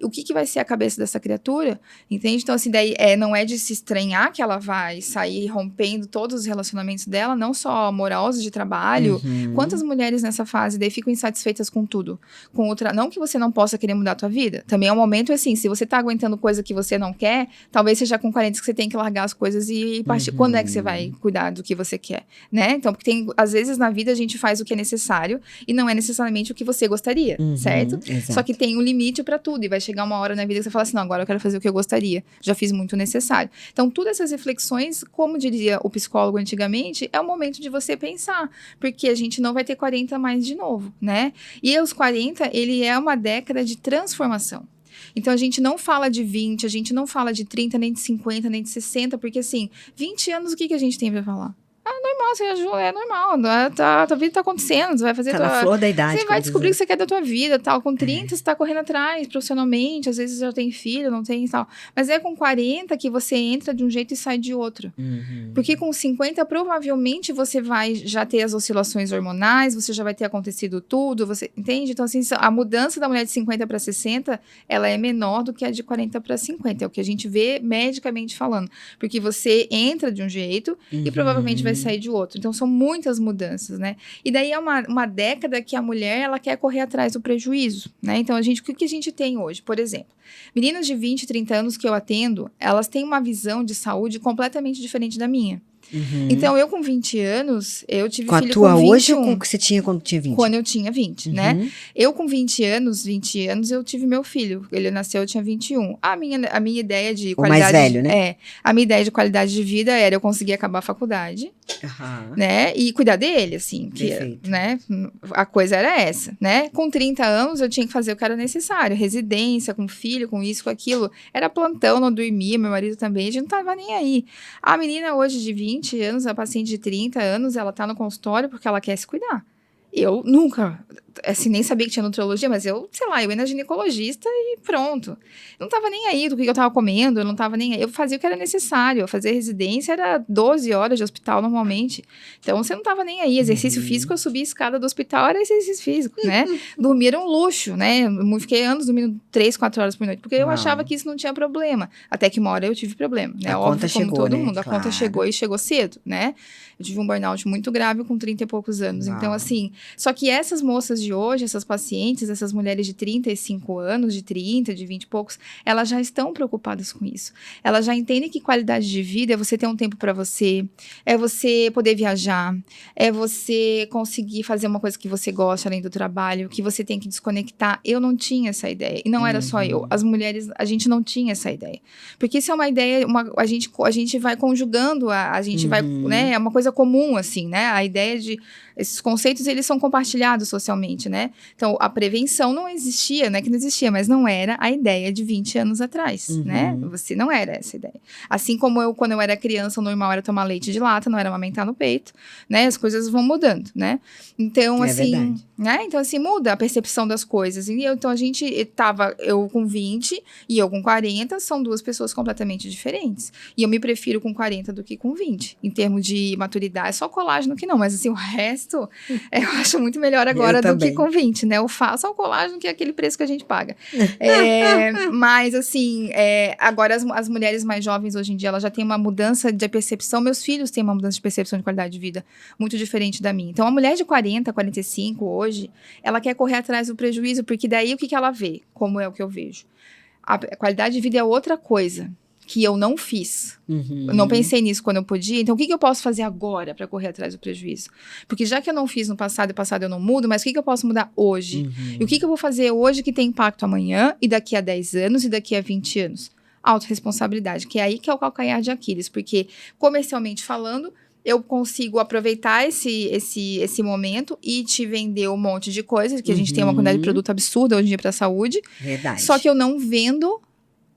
O que vai ser a cabeça dessa criatura? Entende? Então, assim, daí não é de se estranhar que ela vai sair rompendo todos os relacionamentos dela, não só amorosos de trabalho. Quantas mulheres nessa fase daí ficam insatisfeitas com tudo? Com outra, não que você não possa querer mudar a tua vida. Também é um momento, assim, se você tá aguentando coisa que você não quer, talvez seja com 40 que você tem que largar as coisas e partir. Quando é que você vai cuidar do que você quer? Né? Então, porque às vezes na vida a gente faz o que é necessário e não é necessariamente o que você gostaria, certo? Exato. Só que tem um limite pra tudo, e vai chegar uma hora na vida que você fala assim, não, agora eu quero fazer o que eu gostaria, já fiz muito necessário. Então, todas essas reflexões, como diria o psicólogo antigamente, é o momento de você pensar, porque a gente não vai ter 40 mais de novo, né? E os 40, ele é uma década de transformação. Então, a gente não fala de 20, a gente não fala de 30, nem de 50, nem de 60, porque assim, 20 anos, o que a gente tem pra falar? Normal, é normal, tua vida tá acontecendo, você vai fazer na flor da idade. Você vai descobrir o que você quer da tua vida, tal, com 30 você tá correndo atrás, profissionalmente, às vezes já tem filho, não tem e tal, mas é com 40 que você entra de um jeito e sai de outro, porque com 50 provavelmente você vai já ter as oscilações hormonais, você já vai ter acontecido tudo, você entende? Então assim, a mudança da mulher de 50 para 60, ela é menor do que a de 40 para 50, é o que a gente vê medicamente falando, porque você entra de um jeito e provavelmente vai sair de outro. Então, são muitas mudanças, né? E daí é uma década que a mulher, ela quer correr atrás do prejuízo, né? Então, o que a gente tem hoje? Por exemplo, meninas de 20, 30 anos que eu atendo, elas têm uma visão de saúde completamente diferente da minha. Então, eu com 20 anos, eu tive filho com 21. Com a tua hoje ou com o que você tinha quando tinha 20? Quando eu tinha 20, né? Eu com 20 anos, eu tive meu filho. Ele nasceu, eu tinha 21. A minha ideia de qualidade... O mais velho, né? A minha ideia de qualidade de vida era eu conseguir acabar a faculdade, né? E cuidar dele, assim. Né? A coisa era essa, né? Com 30 anos, eu tinha que fazer o que era necessário. Residência, com filho, com isso, com aquilo. Era plantão, não dormia, meu marido também. A gente não tava nem aí. A menina hoje de 20 anos, a paciente de 30 anos, ela tá no consultório porque ela quer se cuidar. Eu nunca assim, nem sabia que tinha nutrologia, mas eu ia na ginecologista e pronto. Eu não tava nem aí do que eu tava comendo, eu não tava nem aí. Eu fazia o que era necessário. Eu fazia residência, era 12 horas de hospital normalmente. Então, você não tava nem aí. Exercício físico, eu subia a escada do hospital, era exercício físico, né? Dormir era um luxo, né? Eu fiquei anos dormindo 3, 4 horas por noite, porque eu achava que isso não tinha problema. Até que uma hora eu tive problema, né? A Óbvio, conta como chegou, todo né? mundo. A conta chegou e chegou cedo, né? Eu tive um burnout muito grave com 30 e poucos anos. Então, assim, só que essas moças de hoje, essas pacientes, essas mulheres de 35 anos, de 30, de 20 e poucos, elas já estão preocupadas com isso. Elas já entendem que qualidade de vida é você ter um tempo para você, é você poder viajar, é você conseguir fazer uma coisa que você gosta além do trabalho, que você tem que desconectar. Eu não tinha essa ideia. E não era só eu. As mulheres, a gente não tinha essa ideia. Porque isso é uma ideia, a gente vai conjugando, a gente vai, né? É uma coisa comum, assim, né? A ideia de... Esses conceitos, eles são compartilhados socialmente, né? Então, a prevenção não existia, não é que não existia, mas não era a ideia de 20 anos atrás, né? Você não era essa ideia. Assim como quando eu era criança, o normal era tomar leite de lata, não era amamentar no peito, né? As coisas vão mudando, né? Então, assim... Né? Então, assim, muda a percepção das coisas. Então, eu com 20 e eu com 40, são duas pessoas completamente diferentes. E eu me prefiro com 40 do que com 20. Em termos de maturidade, só colágeno que não, mas assim, o resto eu acho muito melhor agora do que com 20, né? Só o colágeno que é aquele preço que a gente paga. Mas, assim, agora as mulheres mais jovens hoje em dia, elas já têm uma mudança de percepção. Meus filhos têm uma mudança de percepção de qualidade de vida muito diferente da minha. Então, a mulher de 40, 45 hoje, ela quer correr atrás do prejuízo, porque daí o que ela vê? Como é o que eu vejo? A qualidade de vida é outra coisa que eu não fiz. Eu não pensei nisso quando eu podia. Então, o que eu posso fazer agora para correr atrás do prejuízo? Porque já que eu não fiz no passado, e passado eu não mudo, mas o que eu posso mudar hoje? E o que eu vou fazer hoje que tem impacto amanhã, e daqui a 10 anos, e daqui a 20 anos? Autorresponsabilidade, que é aí que é o calcanhar de Aquiles. Porque, comercialmente falando, eu consigo aproveitar esse momento e te vender um monte de coisas, que a gente tem uma quantidade de produto absurda hoje em dia para a saúde. Verdade. Só que eu não vendo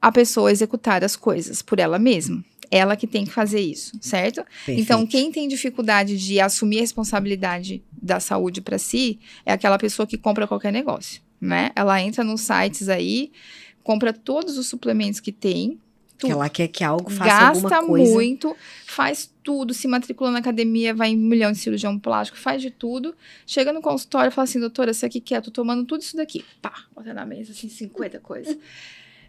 a pessoa executar as coisas por ela mesma. Ela que tem que fazer isso, certo? Perfeito. Então, quem tem dificuldade de assumir a responsabilidade da saúde para si, é aquela pessoa que compra qualquer negócio, né? Ela entra nos sites aí, compra todos os suplementos que tem, que ela quer que algo faça alguma coisa. Gasta muito, faz tudo, se matricula na academia, vai em 1 milhão de cirurgião plástico, faz de tudo. Chega no consultório e fala assim, doutora, você aqui quer? Tô tomando tudo isso daqui. Pá, bota na mesa, assim, 50 coisas.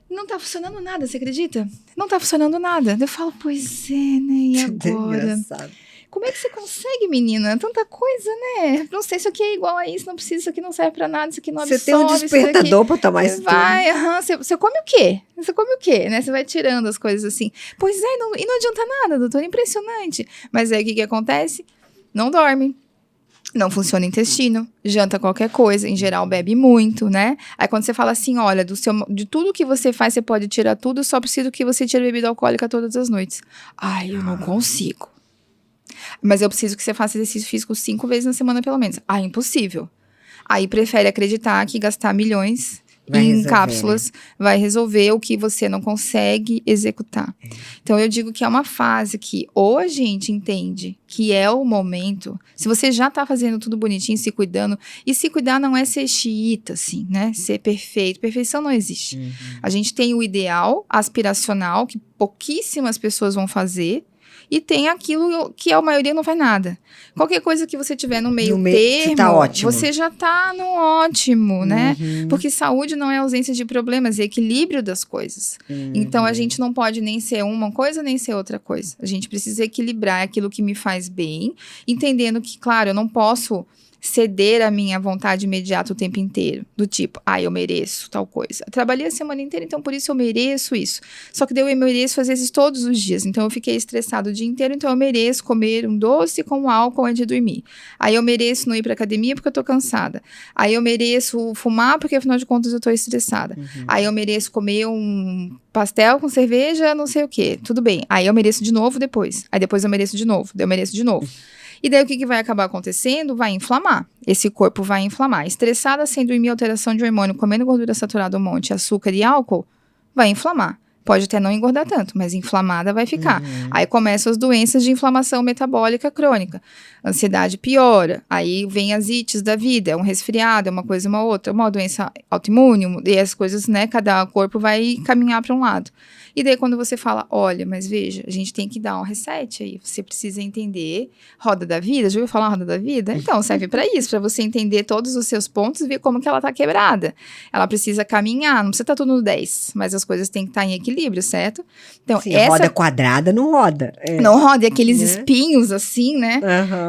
Não tá funcionando nada, você acredita? Não tá funcionando nada. Eu falo, pois é, né? E agora? Engraçado. Como é que você consegue, menina? Tanta coisa, né? Não sei, isso aqui é igual a isso, não precisa, isso aqui não serve pra nada, isso aqui não absorve. Você tem um despertador pra tomar isso tudo. Você come o quê? Você come o quê, né? Você vai tirando as coisas assim. Pois é, e não adianta nada, doutor, é impressionante. Mas aí, o que acontece? Não dorme. Não funciona o intestino, janta qualquer coisa, em geral bebe muito, né? Aí quando você fala assim, olha, de tudo que você faz, você pode tirar tudo, só preciso que você tire bebida alcoólica todas as noites. Ai, eu não consigo. Mas eu preciso que você faça exercício físico 5 vezes na semana, pelo menos. Ah, impossível. Aí prefere acreditar que gastar milhões em cápsulas vai resolver o que você não consegue executar. Então, eu digo que é uma fase que ou a gente entende que é o momento, se você já tá fazendo tudo bonitinho, se cuidando, e se cuidar não é ser xiita, assim, né? Ser perfeito. Perfeição não existe. A gente tem o ideal aspiracional, que pouquíssimas pessoas vão fazer, e tem aquilo que a maioria não faz nada. Qualquer coisa que você tiver no meio termo, tá ótimo. você já tá no ótimo, né? Porque saúde não é ausência de problemas, é equilíbrio das coisas. Então, a gente não pode nem ser uma coisa, nem ser outra coisa. A gente precisa equilibrar aquilo que me faz bem, entendendo que, claro, eu não posso ceder a minha vontade imediata o tempo inteiro. Do tipo, eu mereço tal coisa. Eu trabalhei a semana inteira, então por isso eu mereço isso. Só que daí eu mereço, às vezes, todos os dias. Então eu fiquei estressado o dia inteiro, então eu mereço comer um doce com álcool antes de dormir. Aí eu mereço não ir pra academia porque eu tô cansada. Aí eu mereço fumar porque, afinal de contas, eu tô estressada. Aí eu mereço comer um pastel com cerveja, não sei o quê. Tudo bem. Aí eu mereço de novo depois. Aí depois eu mereço de novo. Daí eu mereço de novo. E daí o que vai acabar acontecendo? Vai inflamar. Esse corpo vai inflamar. Estressada, sem dormir, alteração de hormônio, comendo gordura saturada um monte, açúcar e álcool, vai inflamar. Pode até não engordar tanto, mas inflamada vai ficar. Aí começam as doenças de inflamação metabólica crônica. Ansiedade piora. Aí vem as ites da vida. É um resfriado, é uma coisa, uma outra. Uma doença autoimune. E as coisas, né? Cada corpo vai caminhar para um lado. E daí quando você fala, olha, mas veja, a gente tem que dar um reset aí. Você precisa entender roda da vida. Já ouviu falar roda da vida? Então, serve para isso. Para você entender todos os seus pontos e ver como que ela tá quebrada. Ela precisa caminhar. Não precisa estar tudo no 10. Mas as coisas têm que estar em equilíbrio, certo? Então, sim, roda quadrada não roda. Não roda. E aqueles espinhos assim, né?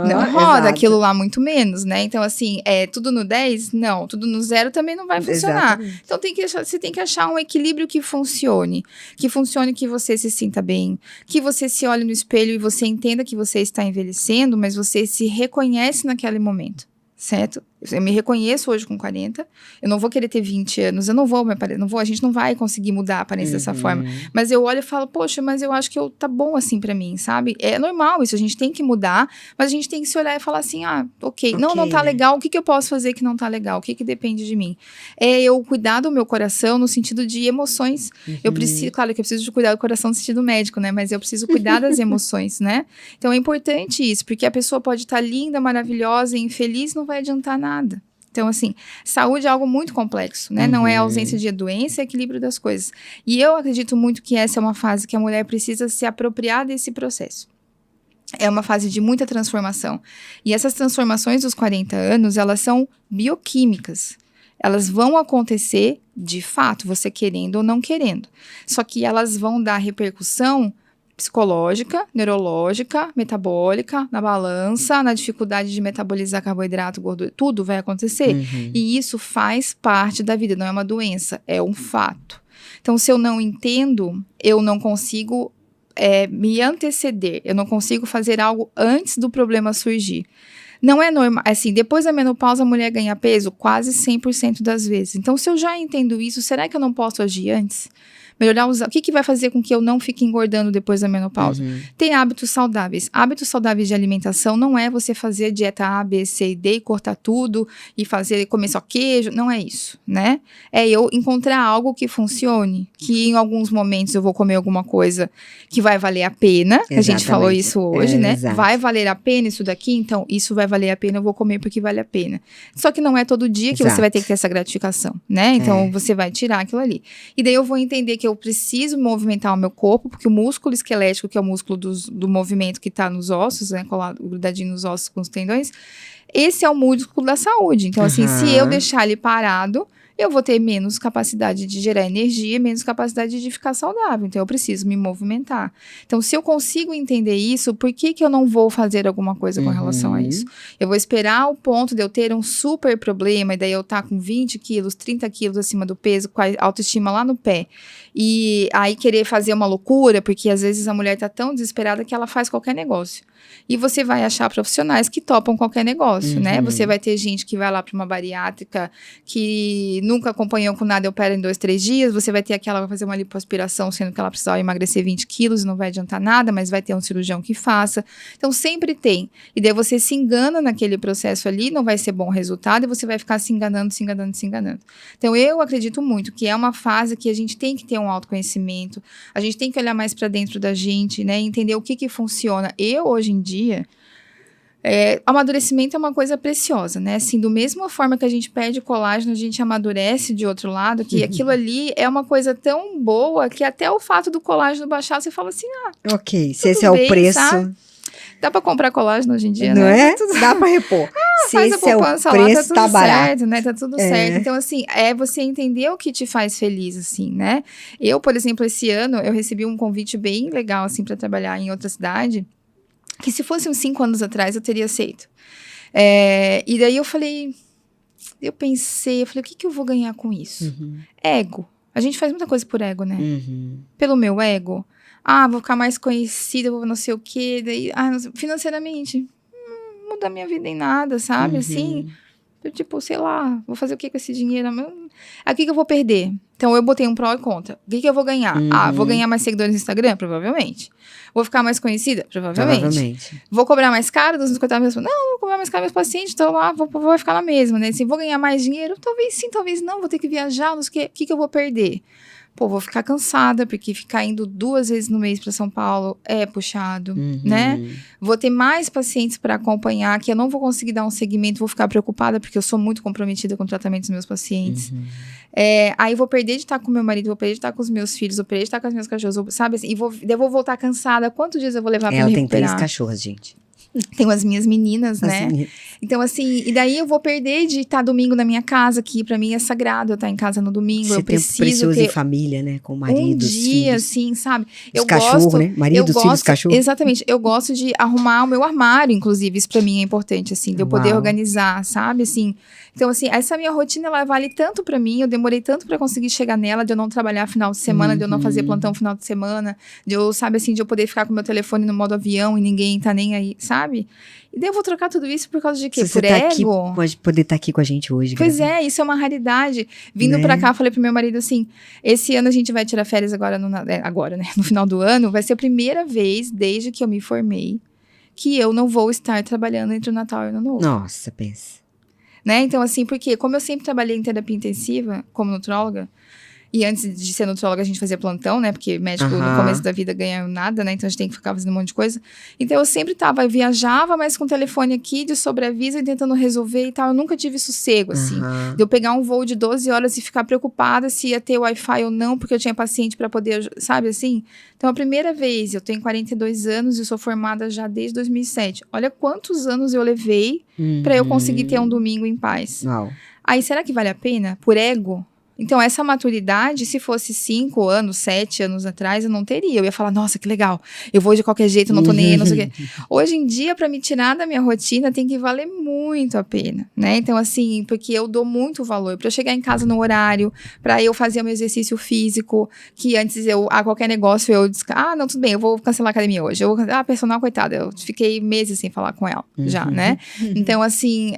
Não roda. Exato. Aquilo lá muito menos, né? Então, assim, tudo no 10? Não. Tudo no 0 também não vai funcionar. Exatamente. Então, você tem que achar um equilíbrio que funcione. Que funcione que você se sinta bem. Que você se olhe no espelho e você entenda que você está envelhecendo, mas você se reconhece naquele momento. Certo? Eu me reconheço hoje com 40, eu não vou querer ter 20 anos, a gente não vai conseguir mudar a aparência dessa forma. Mas eu olho e falo, poxa, mas eu acho que tá bom assim pra mim, sabe? É normal isso, a gente tem que mudar, mas a gente tem que se olhar e falar assim, ok, não tá legal, o que eu posso fazer que não tá legal? O que depende de mim? É eu cuidar do meu coração no sentido de emoções. Eu preciso, claro que eu preciso de cuidar do coração no sentido médico, né? Mas eu preciso cuidar das emoções, né? Então é importante isso, porque a pessoa pode estar linda, maravilhosa e infeliz, não vai adiantar nada. Então, assim, saúde é algo muito complexo, né? Não é ausência de doença, é equilíbrio das coisas. E eu acredito muito que essa é uma fase que a mulher precisa se apropriar desse processo. É uma fase de muita transformação. E essas transformações dos 40 anos, elas são bioquímicas. Elas vão acontecer, de fato, você querendo ou não querendo. Só que elas vão dar repercussão psicológica, neurológica, metabólica, na balança, na dificuldade de metabolizar carboidrato, gordura, tudo vai acontecer. E isso faz parte da vida, não é uma doença, é um fato. Então, se eu não entendo, eu não consigo me anteceder, eu não consigo fazer algo antes do problema surgir. Não é normal, assim, depois da menopausa a mulher ganha peso quase 100% das vezes. Então, se eu já entendo isso, será que eu não posso agir antes? Melhorar o que vai fazer com que eu não fique engordando depois da menopausa? Ter hábitos saudáveis. Hábitos saudáveis de alimentação não é você fazer dieta A, B, C e D e cortar tudo e comer só queijo. Não é isso, né? É eu encontrar algo que funcione. Que em alguns momentos eu vou comer alguma coisa que vai valer a pena. Exatamente. A gente falou isso hoje, né? Exato. Vai valer a pena isso daqui? Então, isso vai valer a pena, eu vou comer porque vale a pena. Só que não é todo dia que você vai ter que ter essa gratificação, né? Então, você vai tirar aquilo ali. E daí eu vou entender que eu preciso movimentar o meu corpo, porque o músculo esquelético, que é o músculo do movimento que está nos ossos, né, grudadinho nos ossos com os tendões, esse é o músculo da saúde. Então, assim, se eu deixar ele parado, eu vou ter menos capacidade de gerar energia, menos capacidade de ficar saudável. Então, eu preciso me movimentar. Então, se eu consigo entender isso, por que eu não vou fazer alguma coisa com relação a isso? Eu vou esperar o ponto de eu ter um super problema, e daí eu estar com 20 quilos, 30 quilos acima do peso, com a autoestima lá no pé. E aí querer fazer uma loucura, porque às vezes a mulher tá tão desesperada que ela faz qualquer negócio. E você vai achar profissionais que topam qualquer negócio, né? Você vai ter gente que vai lá para uma bariátrica que nunca acompanhou com nada e opera em 2, 3 dias. Você vai ter aquela que vai fazer uma lipoaspiração, sendo que ela precisava emagrecer 20 quilos e não vai adiantar nada, mas vai ter um cirurgião que faça. Então, sempre tem. E daí você se engana naquele processo ali, não vai ser bom resultado e você vai ficar se enganando. Então, eu acredito muito que é uma fase que a gente tem que ter um autoconhecimento, a gente tem que olhar mais para dentro da gente, né? Entender o que funciona. Eu, hoje em dia, amadurecimento é uma coisa preciosa, né? Assim, do mesma forma que a gente perde colágeno, a gente amadurece de outro lado, que aquilo ali é uma coisa tão boa que até o fato do colágeno baixar, você fala assim, ok, se esse é o preço... Sabe? Dá pra comprar colágeno hoje em dia, não né? É? Dá pra repor. Se faz esse é o preço, lá, tá tudo tá barato. certo, né? Tá tudo certo. Então, assim, é você entender o que te faz feliz, assim, né? Eu, por exemplo, esse ano, eu recebi um convite bem legal, assim, pra trabalhar em outra cidade, que se fosse uns 5 anos atrás, eu teria aceito. E daí eu pensei, o que eu vou ganhar com isso? Ego. A gente faz muita coisa por ego, né? Pelo meu ego. Vou ficar mais conhecida, vou não sei o quê. Daí, financeiramente, não muda a minha vida em nada, sabe? Assim, eu, tipo, sei lá, vou fazer o que com esse dinheiro? O que eu vou perder? Então, eu botei um pró e contra. O que eu vou ganhar? Vou ganhar mais seguidores no Instagram? Provavelmente. Vou ficar mais conhecida? Provavelmente. Vou cobrar mais caro dos 50 mil? Não, vou cobrar mais caro meus pacientes, então lá, vou ficar na mesma, né? Assim, vou ganhar mais dinheiro? Talvez sim, talvez não. Vou ter que viajar, não sei o que eu vou perder? pô, vou ficar cansada, porque ficar indo 2 vezes no mês para São Paulo é puxado, né? Vou ter mais pacientes para acompanhar, que eu não vou conseguir dar um segmento, vou ficar preocupada, porque eu sou muito comprometida com o tratamento dos meus pacientes. Aí vou perder de estar com meu marido, vou perder de estar com os meus filhos, vou perder de estar com os meus cachorros, sabe? Assim, eu vou voltar cansada. Quantos dias eu vou levar pra me recuperar? Ela tem 3 cachorras, gente. Tenho as minhas meninas, né? Então, assim, e daí eu vou perder de estar domingo na minha casa, que pra mim é sagrado eu estar em casa no domingo. Você eu preciso precioso ter em família, né? Com o marido, um os dia, filhos. assim, sabe? Os cachorros, né? Marido, os filhos, cachorro. Exatamente. Eu gosto de arrumar o meu armário, inclusive. Isso pra mim é importante, assim. De eu poder organizar, sabe? Assim, então, assim, essa minha rotina, ela vale tanto pra mim. Eu demorei tanto pra conseguir chegar nela, de eu não trabalhar final de semana, de eu não fazer plantão final de semana. De eu, sabe, assim, de eu poder ficar com meu telefone no modo avião e ninguém tá nem aí, sabe? E daí eu vou trocar tudo isso por causa de quê? Por ego? Aqui, pode poder estar aqui com a gente hoje. Pois é, isso é uma raridade. Vindo pra cá, falei pro meu marido assim, esse ano a gente vai tirar férias agora, né? No final do ano, vai ser a primeira vez, desde que eu me formei, que eu não vou estar trabalhando entre o Natal e o Ano Novo. Nossa, pensa. Né? Então, assim, porque como eu sempre trabalhei em terapia intensiva, como nutróloga, e antes de ser nutróloga, a gente fazia plantão, né? Porque médico no começo da vida ganha nada, né? Então a gente tem que ficar fazendo um monte de coisa. Então eu sempre eu viajava, mas com o telefone aqui de sobreaviso e tentando resolver e tal. Eu nunca tive sossego, assim. De eu pegar um voo de 12 horas e ficar preocupada se ia ter Wi-Fi ou não, porque eu tinha paciente pra poder, sabe assim? Então a primeira vez, eu tenho 42 anos e sou formada já desde 2007. Olha quantos anos eu levei pra eu conseguir ter um domingo em paz. Aí será que vale a pena? Por ego? Então, essa maturidade, se fosse 5 anos, 7 anos atrás, eu não teria. Eu ia falar, nossa, que legal, eu vou de qualquer jeito, não tô nem aí, não sei o quê. Hoje em dia, pra me tirar da minha rotina, tem que valer muito a pena, né? Então, assim, porque eu dou muito valor. Pra eu chegar em casa no horário, pra eu fazer o meu exercício físico, que antes qualquer negócio, não, tudo bem, eu vou cancelar a academia hoje. Personal, coitada, eu fiquei meses sem falar com ela, já, né? Então, assim,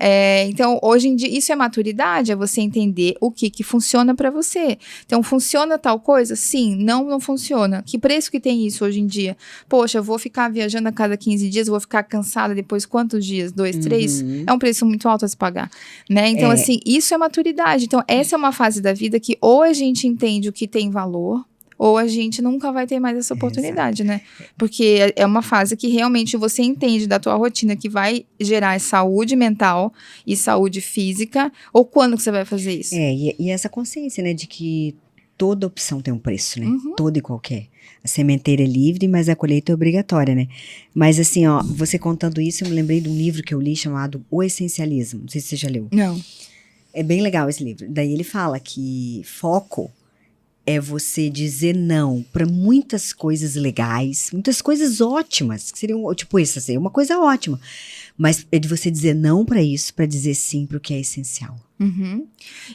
então, hoje em dia, isso é maturidade, é você entender o que funciona para você. Então, funciona tal coisa? Sim, não funciona. Que preço que tem isso hoje em dia? Poxa, eu vou ficar viajando a cada 15 dias, vou ficar cansada depois quantos dias? 2, 3? É um preço muito alto a se pagar, né? Então, assim, isso é maturidade. Então, essa é uma fase da vida que ou a gente entende o que tem valor, ou a gente nunca vai ter mais essa oportunidade, né? Porque é uma fase que realmente você entende da tua rotina que vai gerar saúde mental e saúde física, ou quando que você vai fazer isso? E essa consciência, né, de que toda opção tem um preço, né? Toda e qualquer. A sementeira é livre, mas a colheita é obrigatória, né? Mas assim, ó, você contando isso, eu me lembrei de um livro que eu li chamado O Essencialismo. Não sei se você já leu. Não. É bem legal esse livro. Daí ele fala que foco é você dizer não para muitas coisas legais, muitas coisas ótimas, que seriam, tipo isso, assim, uma coisa ótima. Mas é de você dizer não para isso, para dizer sim para o que é essencial.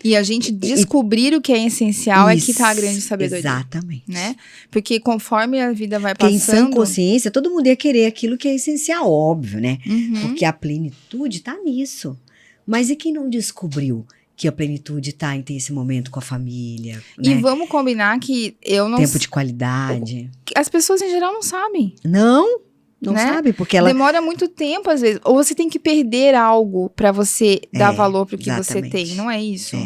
E a gente descobrir o que é essencial é que tá a grande sabedoria. Exatamente. Né? Porque conforme a vida vai passando... Porque em sã consciência, todo mundo ia querer aquilo que é essencial, óbvio, né? Porque a plenitude tá nisso. Mas e quem não descobriu que a plenitude está em ter esse momento com a família, né? E vamos combinar que eu não... Tempo de qualidade. As pessoas em geral não sabem. Não sabe, porque ela... Demora muito tempo, às vezes. Ou você tem que perder algo para você dar valor pro que você tem. Não é isso?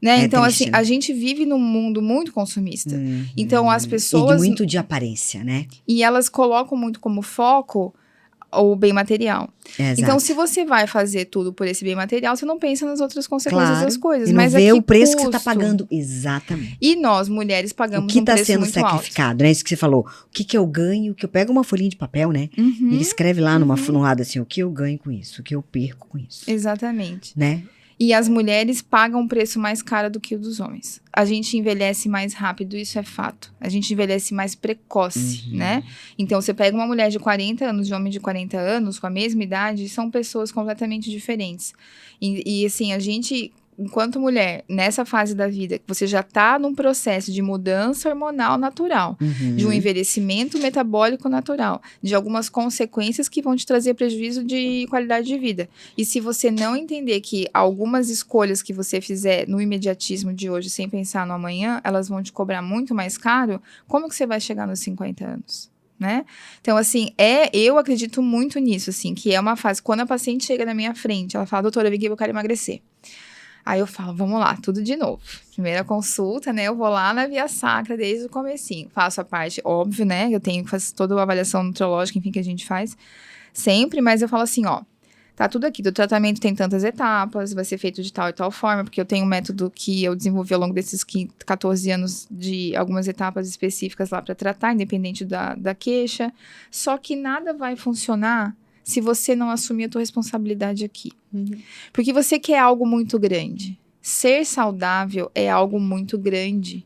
Né? Então, triste, assim, né? A gente vive num mundo muito consumista. Então, as pessoas... E muito de aparência, né? E elas colocam muito como foco o bem material. Então, se você vai fazer tudo por esse bem material, você não pensa nas outras consequências das coisas. E não mas vê é o preço que você está pagando. Exatamente. E nós, mulheres, pagamos o que um preço está sendo muito sacrificado, alto. né? Isso que você falou. O que eu ganho, que eu pego uma folhinha de papel, né? E escreve lá num lado assim, o que eu ganho com isso, o que eu perco com isso. Exatamente. Né? E as mulheres pagam um preço mais caro do que o dos homens. A gente envelhece mais rápido, isso é fato. A gente envelhece mais precoce, né? Então, você pega uma mulher de 40 anos e um homem de 40 anos, com a mesma idade, são pessoas completamente diferentes. E assim, a gente... Enquanto mulher, nessa fase da vida, você já está num processo de mudança hormonal natural, de um envelhecimento metabólico natural, de algumas consequências que vão te trazer prejuízo de qualidade de vida. E se você não entender que algumas escolhas que você fizer no imediatismo de hoje, sem pensar no amanhã, elas vão te cobrar muito mais caro, como que você vai chegar nos 50 anos? Né? Então, assim, eu acredito muito nisso, assim, que é uma fase, quando a paciente chega na minha frente, ela fala, doutora, eu quero emagrecer. Aí eu falo, vamos lá, tudo de novo. Primeira consulta, né? Eu vou lá na via sacra desde o comecinho. Faço a parte, óbvio, né? Eu tenho que fazer toda a avaliação nutrológica, enfim, que a gente faz sempre. Mas eu falo assim, ó, tá tudo aqui. Do tratamento tem tantas etapas, vai ser feito de tal e tal forma. Porque eu tenho um método que eu desenvolvi ao longo desses 14 anos de algumas etapas específicas lá para tratar, independente da queixa. Só que nada vai funcionar se você não assumir a tua responsabilidade aqui. Porque você quer algo muito grande. Ser saudável é algo muito grande.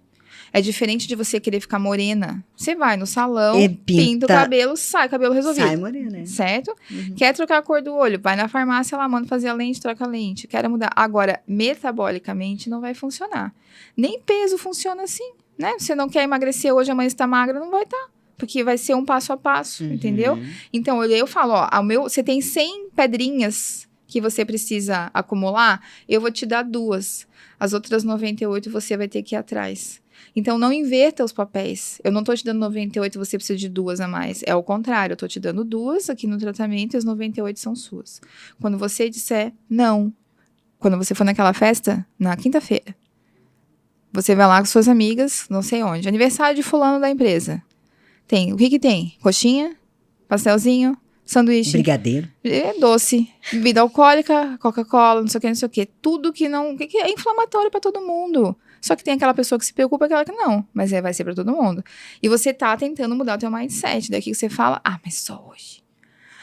É diferente de você querer ficar morena. Você vai no salão, pinta o cabelo, sai, cabelo resolvido. Sai morena. Certo? Quer trocar a cor do olho? Vai na farmácia lá, manda fazer a lente, troca a lente. Quer mudar. Agora, metabolicamente, não vai funcionar. Nem peso funciona assim, né? Você não quer emagrecer hoje, amanhã você tá magra, não vai estar. Porque vai ser um passo a passo, entendeu? Então, eu falo, ó, você tem 100 pedrinhas que você precisa acumular, eu vou te dar 2. As outras 98 você vai ter que ir atrás. Então, não inverta os papéis. Eu não tô te dando 98 e você precisa de 2 a mais. É o contrário, eu tô te dando 2 aqui no tratamento e as 98 são suas. Quando você disser não, quando você for naquela festa, na quinta-feira, você vai lá com suas amigas, não sei onde, aniversário de fulano da empresa. Tem, o que tem? Coxinha, pastelzinho, sanduíche. Brigadeiro. Doce, bebida alcoólica, Coca-Cola, não sei o que. Tudo que não... que é inflamatório pra todo mundo. Só que tem aquela pessoa que se preocupa e aquela que não. Mas vai ser pra todo mundo. E você tá tentando mudar o teu mindset. Daqui que você fala, mas só hoje.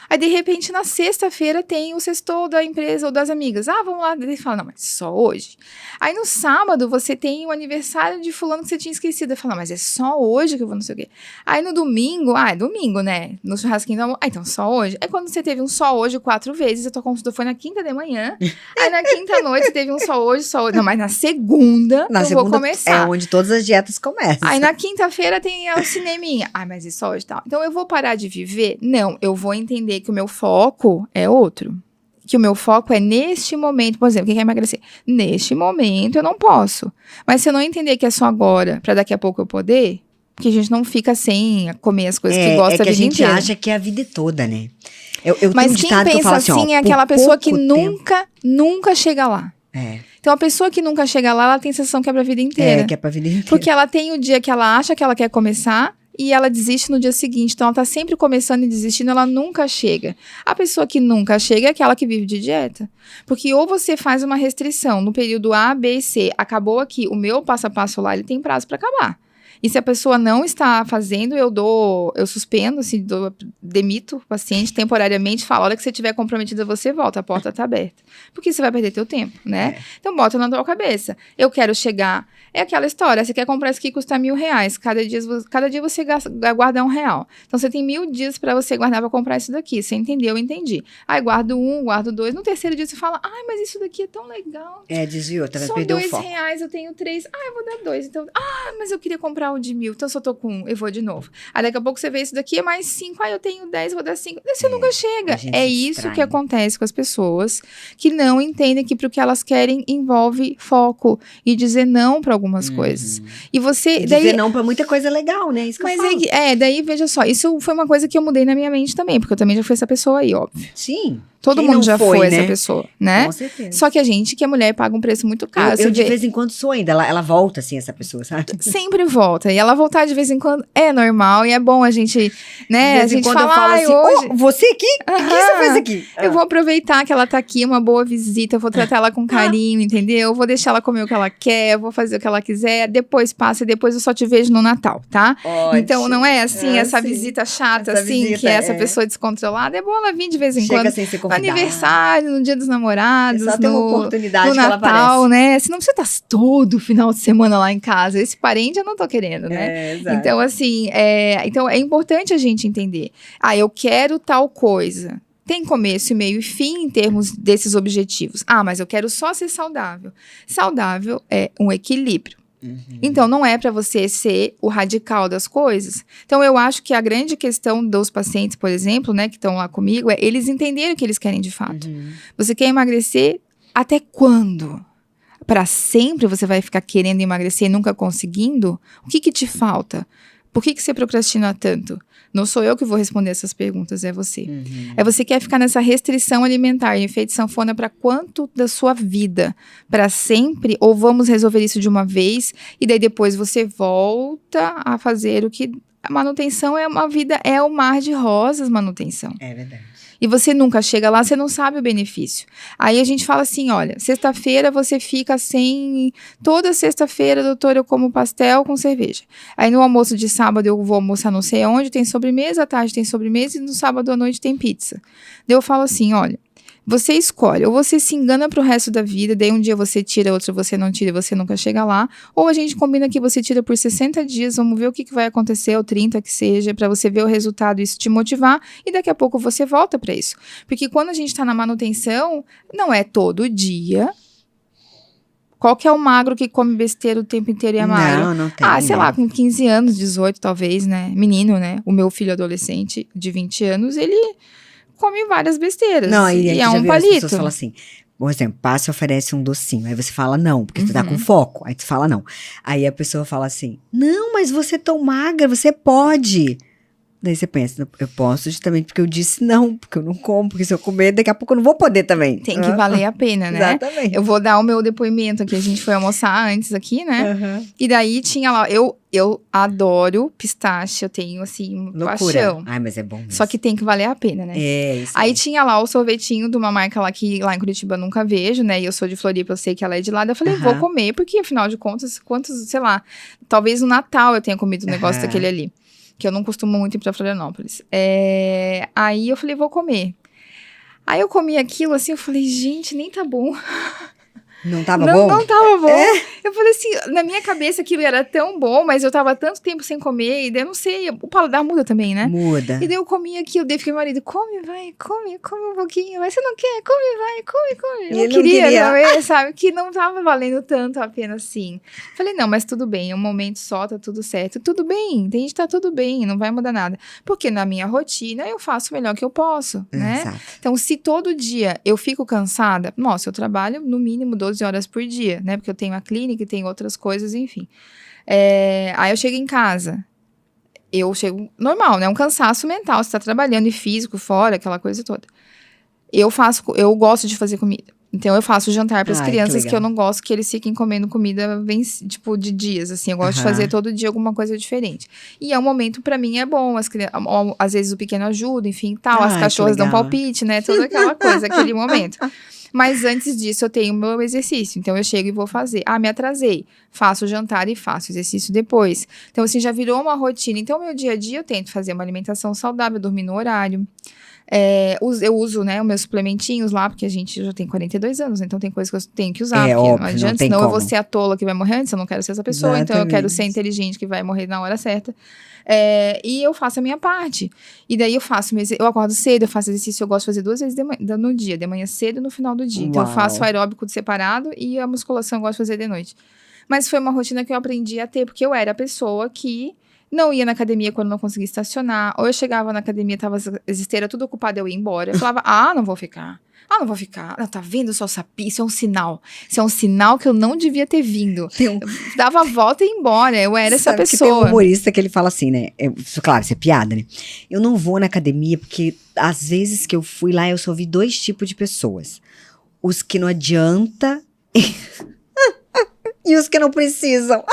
Aí, de repente, na sexta-feira tem o sextou da empresa ou das amigas. Vamos lá. Ele fala, não, mas só hoje. Aí, no sábado, você tem o aniversário de fulano que você tinha esquecido. Ele fala, mas é só hoje que eu vou não sei o quê. Aí, no domingo, é domingo, né? No churrasquinho do amor. Então, só hoje. Aí, quando você teve um só hoje 4 vezes, a tua consulta foi na quinta de manhã. Aí, na quinta-noite, você teve um só hoje. Não, mas na segunda, vou começar. É onde todas as dietas começam. Aí, na quinta-feira, tem o cineminha. Mas isso só hoje, tal. Então, eu vou parar de viver? Não, eu vou entender que o meu foco é outro. Que o meu foco é neste momento. Por exemplo, quem quer emagrecer? Neste momento eu não posso. Mas se eu não entender que é só agora, pra daqui a pouco eu poder, porque a gente não fica sem comer as coisas que gosta a vida inteira. É que a gente acha que é a vida toda, né? Mas quem pensa assim é aquela pessoa que nunca chega lá. Então, a pessoa que nunca chega lá, ela tem sensação que é pra vida inteira. Que é pra vida inteira. Porque ela tem o dia que ela acha que ela quer começar e ela desiste no dia seguinte. Então, ela tá sempre começando e desistindo, ela nunca chega. A pessoa que nunca chega é aquela que vive de dieta. Porque ou você faz uma restrição no período A, B e C, acabou aqui, o meu passo a passo lá, ele tem prazo para acabar. E se a pessoa não está fazendo, eu suspendo, assim, demito o paciente temporariamente, falo, a hora que você estiver comprometida, você volta, a porta está aberta. Porque você vai perder teu tempo, né? Então, bota na tua cabeça. Eu quero chegar... É aquela história, você quer comprar isso aqui que custa R$1.000. Cada dia você guarda R$1. Então, você tem 1.000 dias para você guardar para comprar isso daqui. Você entendeu? Eu entendi. Aí, guardo 1, guardo 2. No terceiro dia, você fala, mas isso daqui é tão legal. Desviou, tá? Só Perdeu o foco. R$2, eu tenho 3. Eu vou dar 2. Então, mas eu queria comprar o de 1.000. Então, se eu tô com 1, eu vou de novo. Aí, daqui a pouco, você vê isso daqui, é mais 5. Eu tenho 10, vou dar 5. Você nunca chega. É isso que acontece com as pessoas que não entendem que pro que elas querem envolve foco e dizer não para algumas coisas. E você... dizer não pra muita coisa legal, né? Isso que eu falo. Daí, veja só, isso foi uma coisa que eu mudei na minha mente também, porque eu também já fui essa pessoa aí, óbvio. Sim. Todo mundo já foi essa pessoa, né? Com certeza. Só que a gente, que é mulher, paga um preço muito caro. Eu de vez em quando sou ainda. Ela volta, assim, essa pessoa, sabe? Sempre volta. E ela voltar de vez em quando é normal. E é bom a gente, né? De vez em quando eu falo assim, hoje... você aqui? O que você faz aqui? Eu vou aproveitar que ela tá aqui, uma boa visita. Eu vou tratar ela com carinho, entendeu? Eu vou deixar ela comer o que ela quer. Eu vou fazer o que ela quiser. Depois passa e depois eu só te vejo no Natal, tá? Ótimo. Então, não é assim, essa visita chata, essa assim, visita, que é essa pessoa descontrolada. É bom ela vir de vez em quando. Sem ser convidada. Aniversário, no Dia dos Namorados, só tem uma oportunidade no que ela Natal, né? Senão você tá todo final de semana lá em casa. Esse parente eu não tô querendo, né? Exato. Então, assim, então é importante a gente entender. Eu quero tal coisa. Tem começo, meio e fim em termos desses objetivos. Mas eu quero só ser saudável. Saudável é um equilíbrio. Então, não é para você ser o radical das coisas. Então, eu acho que a grande questão dos pacientes, por exemplo, né, que estão lá comigo, é eles entenderem o que eles querem de fato. Você quer emagrecer até quando? Para sempre você vai ficar querendo emagrecer e nunca conseguindo? O que te falta? Por que você procrastina tanto? Não sou eu que vou responder essas perguntas, é você. É você que quer ficar nessa restrição alimentar, efeito sanfona para quanto da sua vida? Para sempre? Ou vamos resolver isso de uma vez e daí depois você volta a fazer o que... A manutenção é uma vida, é o mar de rosas, manutenção. É verdade. E você nunca chega lá, você não sabe o benefício. Aí a gente fala assim, olha, sexta-feira você fica sem... Toda sexta-feira, doutora, eu como pastel com cerveja. Aí no almoço de sábado eu vou almoçar não sei onde, tem sobremesa, à tarde tem sobremesa e no sábado à noite tem pizza. Daí eu falo assim, olha, você escolhe, ou você se engana pro resto da vida, daí um dia você tira, outro você não tira e você nunca chega lá, ou a gente combina que você tira por 60 dias, vamos ver o que vai acontecer, ou 30 que seja, pra você ver o resultado e isso te motivar, e daqui a pouco você volta pra isso. Porque quando a gente tá na manutenção, não é todo dia. Qual que é o magro que come besteira o tempo inteiro e é magro? Não tem. Sei lá, com 15 anos, 18 talvez, né? Menino, né? O meu filho adolescente de 20 anos, ele... come várias besteiras. Não, e é um palito. As pessoas falam assim, por exemplo, passa e oferece um docinho. Aí você fala não, porque você tá com foco. Aí tu fala não. Aí a pessoa fala assim, não, mas você é tão magra, você pode. Daí você pensa, eu posso justamente porque eu disse não, porque eu não como, porque se eu comer, daqui a pouco eu não vou poder também. Tem que valer a pena, né? Exatamente. Eu vou dar o meu depoimento aqui, a gente foi almoçar antes aqui, né? E daí tinha lá, eu adoro pistache, eu tenho, assim, paixão. Ai, mas é bom mesmo. Só que tem que valer a pena, né? Isso. Aí tinha lá o sorvetinho de uma marca lá que lá em Curitiba eu nunca vejo, né? E eu sou de Floripa, eu sei que ela é de lá. Eu falei, vou comer, porque afinal de contas, quantos, sei lá, talvez no Natal eu tenha comido um negócio daquele ali. Que eu não costumo muito ir pra Florianópolis. Aí eu falei, vou comer. Aí eu comi aquilo assim, eu falei, gente, nem tá bom. Não tava bom? Não tava bom. Eu falei assim, na minha cabeça aquilo era tão bom, mas eu tava tanto tempo sem comer, e daí eu não sei, o paladar muda também, né? Muda. E daí eu comi aquilo, daí fiquei meu marido, come, vai, come um pouquinho, mas você não quer, come, vai, come. Eu não queria. Sabe, que não tava valendo tanto a pena assim. Falei, não, mas tudo bem, é um momento só, tá tudo certo. Tudo bem, tem gente tá tudo bem, não vai mudar nada. Porque na minha rotina eu faço o melhor que eu posso, né? Exato. Então, se todo dia eu fico cansada, nossa, eu trabalho no mínimo 12 horas por dia, né? Porque eu tenho a clínica e tenho outras coisas, enfim. Aí eu chego em casa, eu chego normal, né? Um cansaço mental, você tá trabalhando e físico fora, aquela coisa toda. Eu gosto de fazer comida. Então, eu faço jantar para as crianças que eu não gosto que eles fiquem comendo comida, tipo, de dias, assim. Eu gosto de fazer todo dia alguma coisa diferente. E é um momento, para mim, é bom. Às vezes o pequeno ajuda, enfim, tal. As cachorras dão palpite, né? Toda aquela coisa, aquele momento. Mas antes disso, eu tenho o meu exercício. Então, eu chego e vou fazer. Me atrasei. Faço o jantar e faço exercício depois. Então, assim, já virou uma rotina. Então, meu dia a dia, eu tento fazer uma alimentação saudável, dormir no horário. Eu uso, né, os meus suplementinhos lá, porque a gente já tem 42 anos, então tem coisas que eu tenho que usar, porque óbvio, não adianta, senão eu vou ser a tola que vai morrer antes, eu não quero ser essa pessoa. Exatamente. Então eu quero ser inteligente que vai morrer na hora certa. E eu faço a minha parte. E daí eu acordo cedo, eu faço exercício, eu gosto de fazer 2 vezes no dia, de manhã cedo e no final do dia. Uau. Então eu faço o aeróbico separado e a musculação eu gosto de fazer de noite. Mas foi uma rotina que eu aprendi a ter, porque eu era a pessoa que não ia na academia quando não conseguia estacionar. Ou eu chegava na academia, tava as esteiras tudo ocupada, eu ia embora. Eu falava, não vou ficar. Não vou ficar. Tá vendo, só sapi? Isso é um sinal. Isso é um sinal que eu não devia ter vindo. Eu dava a volta e ia embora. Eu era essa pessoa. Que tem um humorista que ele fala assim, né? Claro, isso é piada, né? Eu não vou na academia porque às vezes que eu fui lá, eu só vi 2 tipos de pessoas. Os que não adianta e os que não precisam.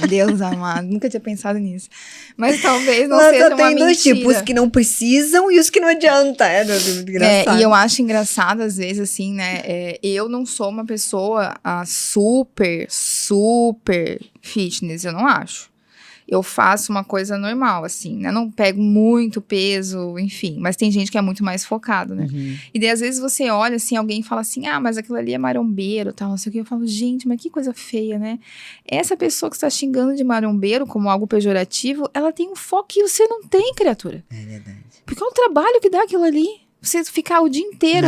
Deus amado, nunca tinha pensado nisso. Mas talvez não seja uma mentira. Tem 2 tipos, os que não precisam e os que não adianta. Muito engraçado. E eu acho engraçado, às vezes, assim, né? Eu não sou uma pessoa super fitness, eu não acho. Eu faço uma coisa normal, assim, né? Não pego muito peso, enfim. Mas tem gente que é muito mais focado, né? E daí, às vezes, você olha, assim, alguém fala assim, mas aquilo ali é marombeiro, tal, não sei o que. Eu falo, gente, mas que coisa feia, né? Essa pessoa que está xingando de marombeiro como algo pejorativo, ela tem um foco que você não tem, criatura. É verdade. Porque é o trabalho que dá aquilo ali. você ficar o dia inteiro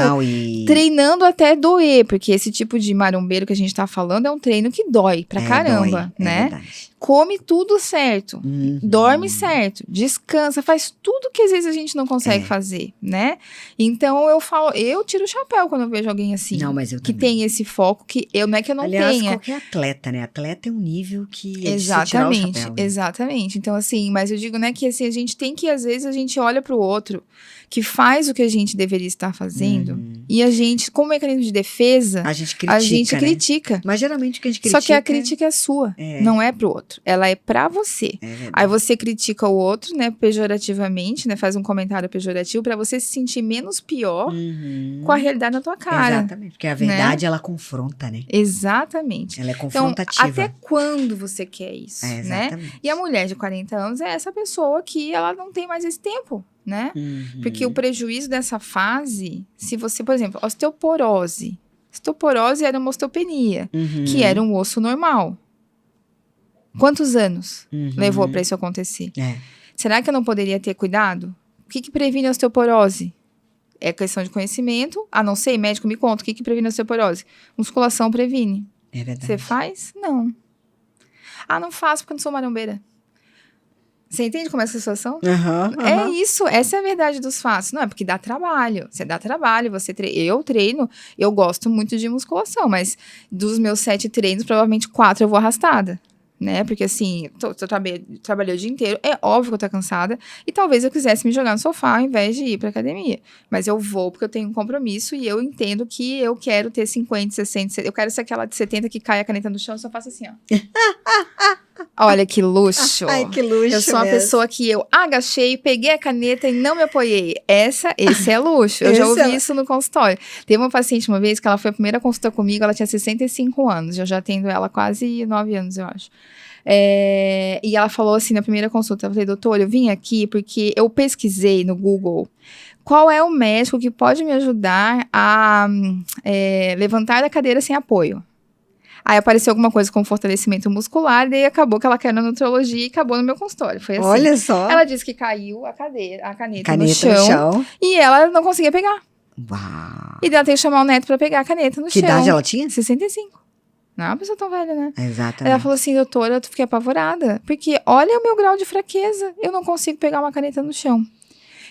treinando até doer, porque esse tipo de marombeiro que a gente tá falando é um treino que dói pra caramba, né? Verdade. Come tudo certo, dorme certo, descansa, faz tudo que às vezes a gente não consegue fazer, né? Então eu tiro o chapéu quando eu vejo alguém assim, que tem esse foco, que não é que eu não tenha. Qualquer atleta, né? Atleta é um nível que exatamente, tirar o chapéu, né? Exatamente. Então assim, mas eu digo, né, que assim, a gente tem que, às vezes, a gente olha pro outro, que faz o que a gente deveria estar fazendo, e a gente, como mecanismo de defesa, a gente critica. Né? Mas geralmente o que a gente critica... Só que a crítica é sua, não é pro outro. Ela é pra você. Aí você critica o outro, né, pejorativamente, né, faz um comentário pejorativo pra você se sentir menos pior com a realidade na tua cara. Exatamente, porque a verdade, ela confronta, né? Exatamente. Ela é confrontativa. Então, até quando você quer isso, né? E a mulher de 40 anos é essa pessoa que ela não tem mais esse tempo, né? Porque o prejuízo dessa fase, se você, por exemplo, osteoporose. Osteoporose era uma osteopenia, que era um osso normal. Quantos anos levou para isso acontecer? Será que eu não poderia ter cuidado? O que previne a osteoporose? É questão de conhecimento. Ah, não sei, médico me conta. O que previne a osteoporose? Musculação previne. É verdade. Você faz? Não. Ah, não faço porque eu não sou marombeira. Você entende como é essa situação? É isso, essa é a verdade dos fatos. Não é porque dá trabalho. Você dá trabalho, eu treino, eu gosto muito de musculação, mas dos meus 7 treinos, provavelmente 4 eu vou arrastada. Né? Porque assim, trabalhei o dia inteiro, é óbvio que eu tô cansada, e talvez eu quisesse me jogar no sofá ao invés de ir pra academia. Mas eu vou porque eu tenho um compromisso e eu entendo que eu quero ter 50, 60, 70, eu quero ser aquela de 70 que cai a caneta no chão e só faço assim, ó. Olha que luxo. Ai, que luxo. Eu sou uma pessoa que eu agachei, peguei a caneta e não me apoiei. Esse é luxo. Eu já ouvi isso no consultório. Teve uma paciente uma vez que ela foi a primeira consulta comigo, ela tinha 65 anos. Eu já atendo ela há quase 9 anos, eu acho. E ela falou assim na primeira consulta, eu falei, doutor, eu vim aqui porque eu pesquisei no Google qual é o médico que pode me ajudar a levantar da cadeira sem apoio. Aí apareceu alguma coisa com fortalecimento muscular, e daí acabou que ela quer na nutrologia e acabou no meu consultório. Foi assim. Olha só. Ela disse que caiu a caneta no chão e ela não conseguia pegar. Uau. E daí ela tem que chamar o neto pra pegar a caneta no chão. Que idade ela tinha? 65. Não é uma pessoa tão velha, né? Exatamente. Ela falou assim, doutora, eu fiquei apavorada, porque olha o meu grau de fraqueza, eu não consigo pegar uma caneta no chão.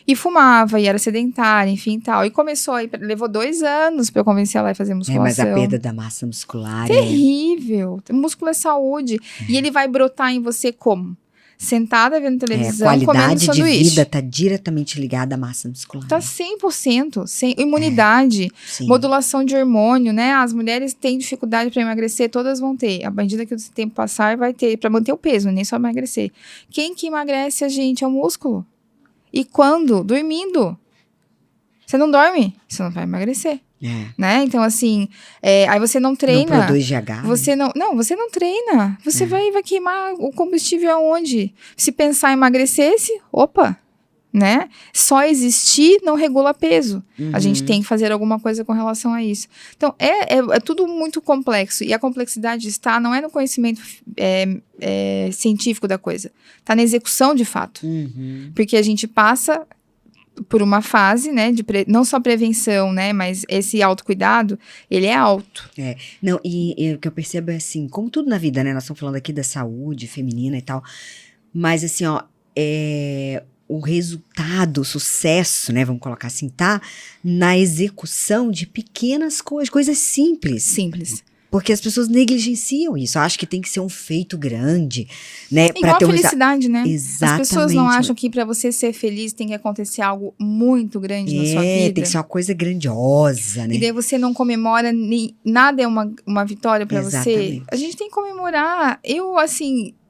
E fumava, e era sedentária, enfim, tal. E começou aí, levou 2 anos pra eu convencer ela a fazer musculação. Mas a perda da massa muscular terrível. Músculo é saúde. E ele vai brotar em você como? Sentada vendo televisão, comendo sanduíche. A qualidade de vida tá diretamente ligada à massa muscular. Tá 100%. Imunidade, modulação de hormônio, né? As mulheres têm dificuldade para emagrecer, todas vão ter. À medida que o tempo passar, vai ter. Para manter o peso, nem só emagrecer. Quem que emagrece a gente é o músculo. E quando? Dormindo. Você não dorme, você não vai emagrecer. Né? Então, assim, aí você não treina. Não produz GH. Você não treina. Você vai queimar o combustível aonde? Se pensar em emagrecesse, opa, né? Só existir não regula peso. A gente tem que fazer alguma coisa com relação a isso. Então, é tudo muito complexo. E a complexidade está, não é no conhecimento científico da coisa. Está na execução de fato. Porque a gente passa por uma fase, né, de não só prevenção, né, mas esse autocuidado, ele é alto. Não, e o que eu percebo é assim, como tudo na vida, né, nós estamos falando aqui da saúde feminina e tal, mas assim, ó, o resultado, o sucesso, né, vamos colocar assim, tá na execução de pequenas coisas simples. Simples. Porque as pessoas negligenciam isso. Acho que tem que ser um feito grande, né? Igual a felicidade, né? Exatamente. As pessoas não acham que para você ser feliz tem que acontecer algo muito grande na sua vida. Tem que ser uma coisa grandiosa, né? E daí você não comemora, nada é uma vitória para você. A gente tem que comemorar.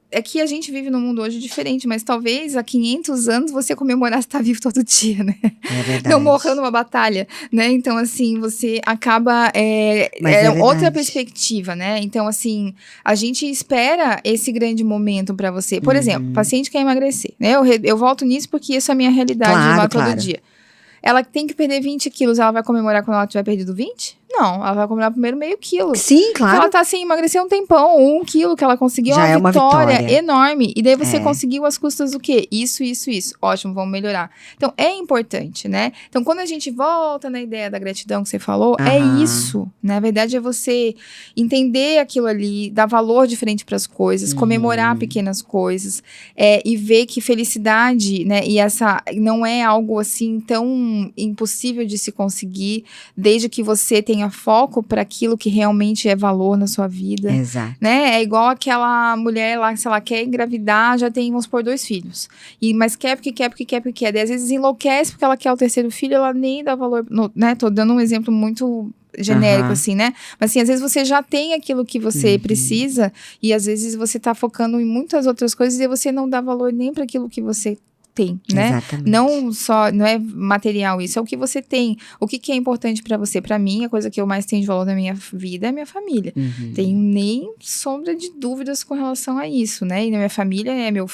É que a gente vive num mundo hoje diferente, mas talvez há 500 anos você comemorasse estar vivo todo dia, né? É verdade. Não morrendo numa batalha, né? Então, assim, você acaba... outra perspectiva, né? Então, assim, a gente espera esse grande momento pra você. Por exemplo, o paciente quer emagrecer, né? Eu volto nisso porque isso é a minha realidade lá todo dia. Ela tem que perder 20 quilos, ela vai comemorar quando ela tiver perdido 20? Não, ela vai comemorar primeiro meio quilo. Sim, claro. Se ela tá assim, emagreceu um tempão, 1 quilo que ela conseguiu, Já é uma vitória vitória enorme. E daí você conseguiu as custas do quê? Isso. Ótimo, vamos melhorar. Então, é importante, né? Então, quando a gente volta na ideia da gratidão que você falou, é isso. Na verdade, é você entender aquilo ali, dar valor diferente para as coisas, comemorar pequenas coisas, e ver que felicidade, né? E essa não é algo assim tão impossível de se conseguir, desde que você tenha foco para aquilo que realmente é valor na sua vida. Exato. Né? É igual aquela mulher lá, se ela quer engravidar, já tem, vamos supor, 2 filhos. Mas quer. Daí, às vezes enlouquece porque ela quer o 3º filho, ela nem dá valor, né? Tô dando um exemplo muito genérico, assim, né? Mas assim, às vezes você já tem aquilo que você precisa e às vezes você tá focando em muitas outras coisas e você não dá valor nem para aquilo que você tem, né? Exatamente. Não é material isso, é o que você tem. O que é importante pra você? Pra mim, a coisa que eu mais tenho de valor na minha vida é a minha família. Tenho nem sombra de dúvidas com relação a isso, né? E na minha família é meus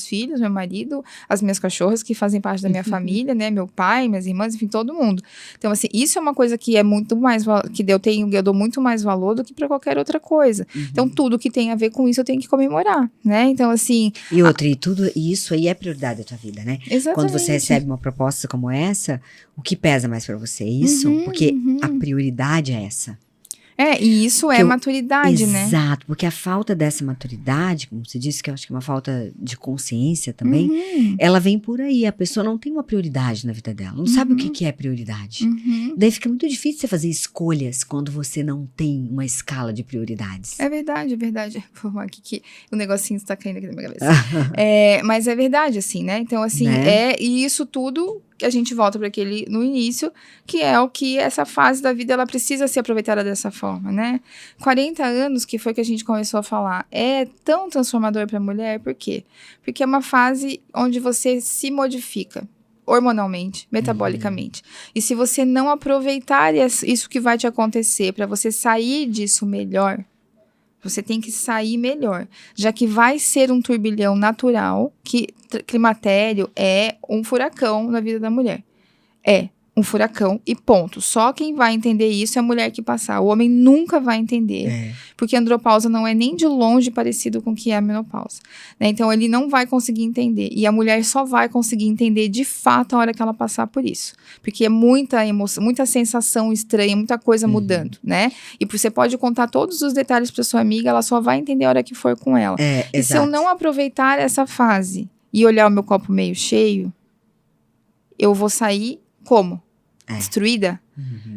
filhos, meu marido, as minhas cachorras que fazem parte da minha família, né? Meu pai, minhas irmãs, enfim, todo mundo. Então, assim, isso é uma coisa que é muito mais, que eu dou muito mais valor do que pra qualquer outra coisa. Então, tudo que tem a ver com isso eu tenho que comemorar, né? Então, assim... E tudo isso aí é prioridade da tua vida, né? Exatamente. Quando você recebe uma proposta como essa, o que pesa mais pra você? Isso? Porque a prioridade é essa. E isso é maturidade, né? Exato, porque a falta dessa maturidade, como você disse, que eu acho que é uma falta de consciência também, ela vem por aí. A pessoa não tem uma prioridade na vida dela, não sabe o que é prioridade. Daí fica muito difícil você fazer escolhas quando você não tem uma escala de prioridades. É verdade. Vou falar aqui que o negocinho está caindo aqui na minha cabeça. Mas é verdade, assim, né? Então, assim, né? E isso tudo... que a gente volta para aquele no início, que é o que essa fase da vida ela precisa ser aproveitada dessa forma, né? 40 anos, que foi que a gente começou a falar, é tão transformador para a mulher, por quê? Porque é uma fase onde você se modifica hormonalmente, metabolicamente. E se você não aproveitar isso que vai te acontecer para você sair disso melhor, você tem que sair melhor, já que vai ser um turbilhão natural, que climatério é um furacão na vida da mulher. É um furacão e ponto. Só quem vai entender isso é a mulher que passar. O homem nunca vai entender, porque a andropausa não é nem de longe parecido com o que é a menopausa. Né? Então, ele não vai conseguir entender. E a mulher só vai conseguir entender de fato a hora que ela passar por isso. Porque é muita emoção, muita sensação estranha, muita coisa mudando, né? E você pode contar todos os detalhes para sua amiga, ela só vai entender a hora que for com ela. E se eu não aproveitar essa fase e olhar o meu copo meio cheio, eu vou sair como? Destruída?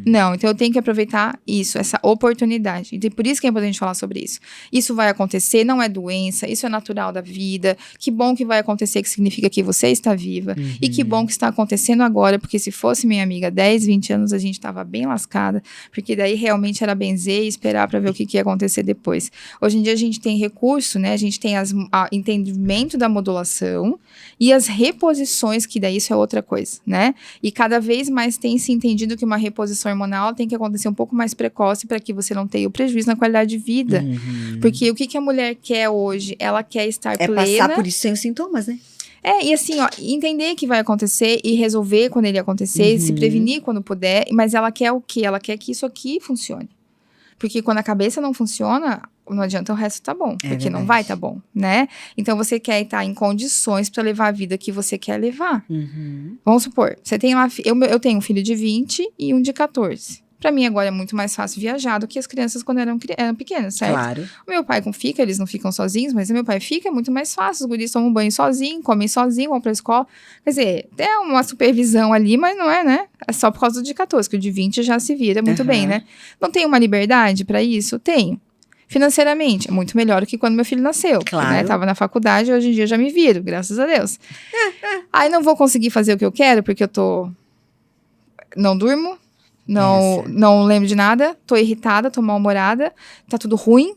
Não, então eu tenho que aproveitar isso, essa oportunidade. Então, por isso que é importante falar sobre isso. Isso vai acontecer, não é doença, isso é natural da vida. Que bom que vai acontecer, que significa que você está viva. E que bom que está acontecendo agora, porque se fosse minha amiga 10, 20 anos, a gente estava bem lascada, porque daí realmente era benzer e esperar para ver o que ia acontecer depois. Hoje em dia a gente tem recurso, né? A gente tem entendimento da modulação e as reposições, que daí isso é outra coisa, né? E cada vez mais tem se entendido que uma reposição hormonal tem que acontecer um pouco mais precoce para que você não tenha o prejuízo na qualidade de vida. Porque o que a mulher quer hoje? Ela quer estar plena. É passar por isso sem os sintomas, né? E assim, ó, entender que vai acontecer e resolver quando ele acontecer, se prevenir quando puder, mas ela quer o quê? Ela quer que isso aqui funcione. Porque quando a cabeça não funciona, não adianta o resto tá bom, porque não vai tá bom, né? Então, você quer estar em condições para levar a vida que você quer levar. Vamos supor, você tem lá, eu tenho um filho de 20 e um de 14. Pra mim, agora é muito mais fácil viajar do que as crianças quando eram pequenas, certo? Claro. O meu pai fica, eles não ficam sozinhos, mas o meu pai fica, é muito mais fácil. Os guris tomam banho sozinho, comem sozinho, vão pra escola. Quer dizer, tem uma supervisão ali, mas não é, né? É só por causa do de 14, que o de 20 já se vira muito bem, né? Não tem uma liberdade pra isso? Tenho. Financeiramente, é muito melhor do que quando meu filho nasceu. Claro. Né? Tava na faculdade, hoje em dia eu já me viro, graças a Deus. Aí não vou conseguir fazer o que eu quero, porque eu não durmo. Não lembro de nada, tô irritada, tô mal-humorada, tá tudo ruim,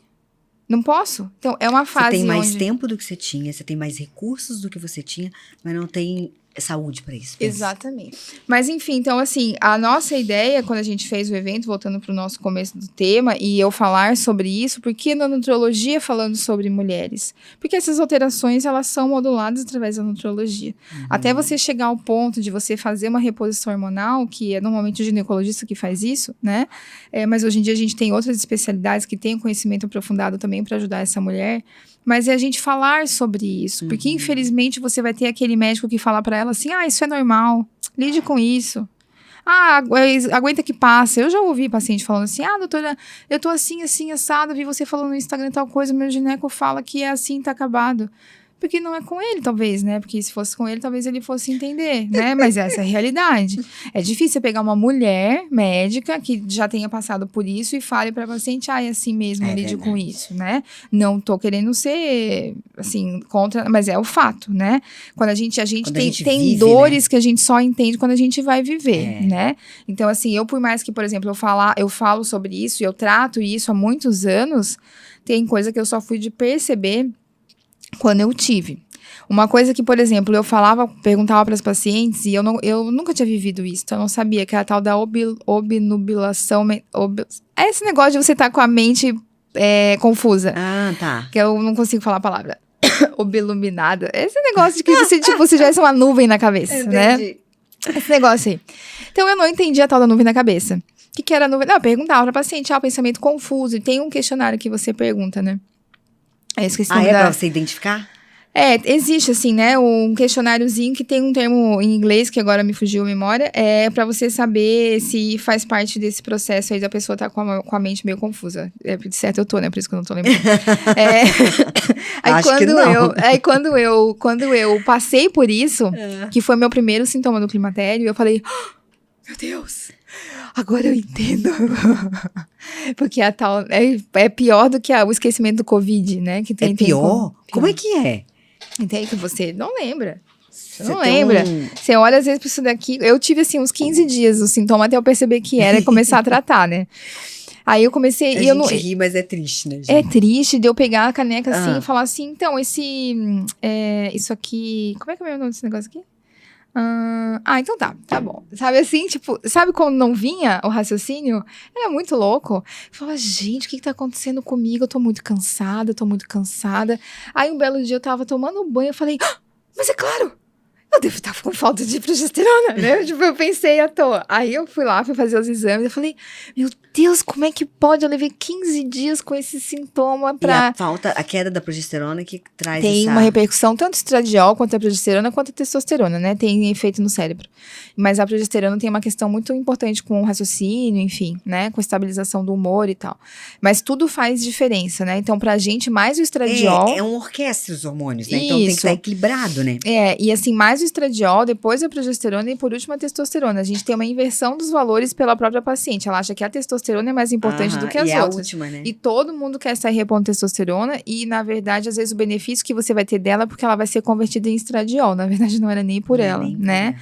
não posso. Então, é uma fase Você tem mais tempo do que você tinha, você tem mais recursos do que você tinha, mas não tem saúde para isso. Exatamente. Mas enfim, então assim, a nossa ideia quando a gente fez o evento, voltando para o nosso começo do tema, e eu falar sobre isso, porque na nutrologia falando sobre mulheres? Porque essas alterações, elas são moduladas através da nutrologia. Até você chegar ao ponto de você fazer uma reposição hormonal, que é normalmente o ginecologista que faz isso, né? Mas hoje em dia a gente tem outras especialidades que têm conhecimento aprofundado também para ajudar essa mulher. Mas é a gente falar sobre isso. Porque, infelizmente, você vai ter aquele médico que fala pra ela assim, isso é normal, lide com isso. Aguenta que passa. Eu já ouvi paciente falando assim, doutora, eu tô assim, assado, vi você falando no Instagram tal coisa, meu gineco fala que é assim, tá acabado. Porque não é com ele, talvez, né? Porque se fosse com ele, talvez ele fosse entender, né? Mas essa é a realidade. É difícil você pegar uma mulher médica que já tenha passado por isso e fale para paciente, é assim mesmo, lide com isso, né? Não tô querendo ser, assim, contra, mas é o fato, né? Quando a gente tem vive, dores, né? Que a gente só entende quando a gente vai viver, né? Então, assim, eu por mais que, por exemplo, eu falo sobre isso e eu trato isso há muitos anos, tem coisa que eu só fui de perceber quando eu tive. Uma coisa que, por exemplo, eu perguntava para as pacientes, e eu nunca tinha vivido isso, então eu não sabia, que era a tal da obnubilação. É esse negócio de você estar com a mente confusa. Tá. Que eu não consigo falar a palavra. Obiluminada. Esse negócio de que você, você tivesse uma nuvem na cabeça, né? Esse negócio aí. Então, eu não entendi a tal da nuvem na cabeça. O que era a nuvem? Não, eu perguntava para a paciente, o pensamento confuso. E tem um questionário que você pergunta, né? Esqueci o nome pra você identificar? Existe, assim, né, um questionáriozinho que tem um termo em inglês, que agora me fugiu a memória, pra você saber se faz parte desse processo aí da pessoa tá com a mente meio confusa. De certo eu tô, né, por isso que eu não tô lembrando. Acho que não. Quando eu passei por isso, que foi meu primeiro sintoma do climatério, eu falei, meu Deus, agora eu entendo. Porque a tal é pior do que o esquecimento do Covid, né? Que tem, pior? Como é que é? Entende que você não lembra. Você não lembra. Você olha às vezes pra isso daqui. Eu tive assim uns 15 dias o sintoma até eu perceber que era e começar a tratar, né? Aí eu comecei... A gente ri, mas é triste, né, gente? É triste de eu pegar a caneca assim e falar assim, então, isso aqui... Como é que é o nome desse negócio aqui? Então tá bom. Sabe assim, tipo, sabe quando não vinha o raciocínio? Era muito louco. Eu falava, gente, o que tá acontecendo comigo? Eu tô muito cansada. Aí um belo dia eu tava tomando banho, eu falei, mas é claro, eu devo estar com falta de progesterona, né? Tipo, eu pensei à toa. Aí eu fui fazer os exames, eu falei, meu Deus, como é que pode? Eu levei 15 dias com esse sintoma pra... E a queda da progesterona que traz Tem uma repercussão, tanto estradiol quanto a progesterona, quanto a testosterona, né? Tem efeito no cérebro. Mas a progesterona tem uma questão muito importante com o raciocínio, enfim, né? Com a estabilização do humor e tal. Mas tudo faz diferença, né? Então, pra gente, mais o estradiol... É uma orquestra os hormônios, né? Então tem que estar equilibrado, né? E assim, mais o estradiol, depois a progesterona e por último a testosterona. A gente tem uma inversão dos valores pela própria paciente. Ela acha que a testosterona é mais importante do que as outras. A última, né? E todo mundo quer sair repondo testosterona e, na verdade, às vezes o benefício que você vai ter dela é porque ela vai ser convertida em estradiol. Na verdade, não era nem por ela, né?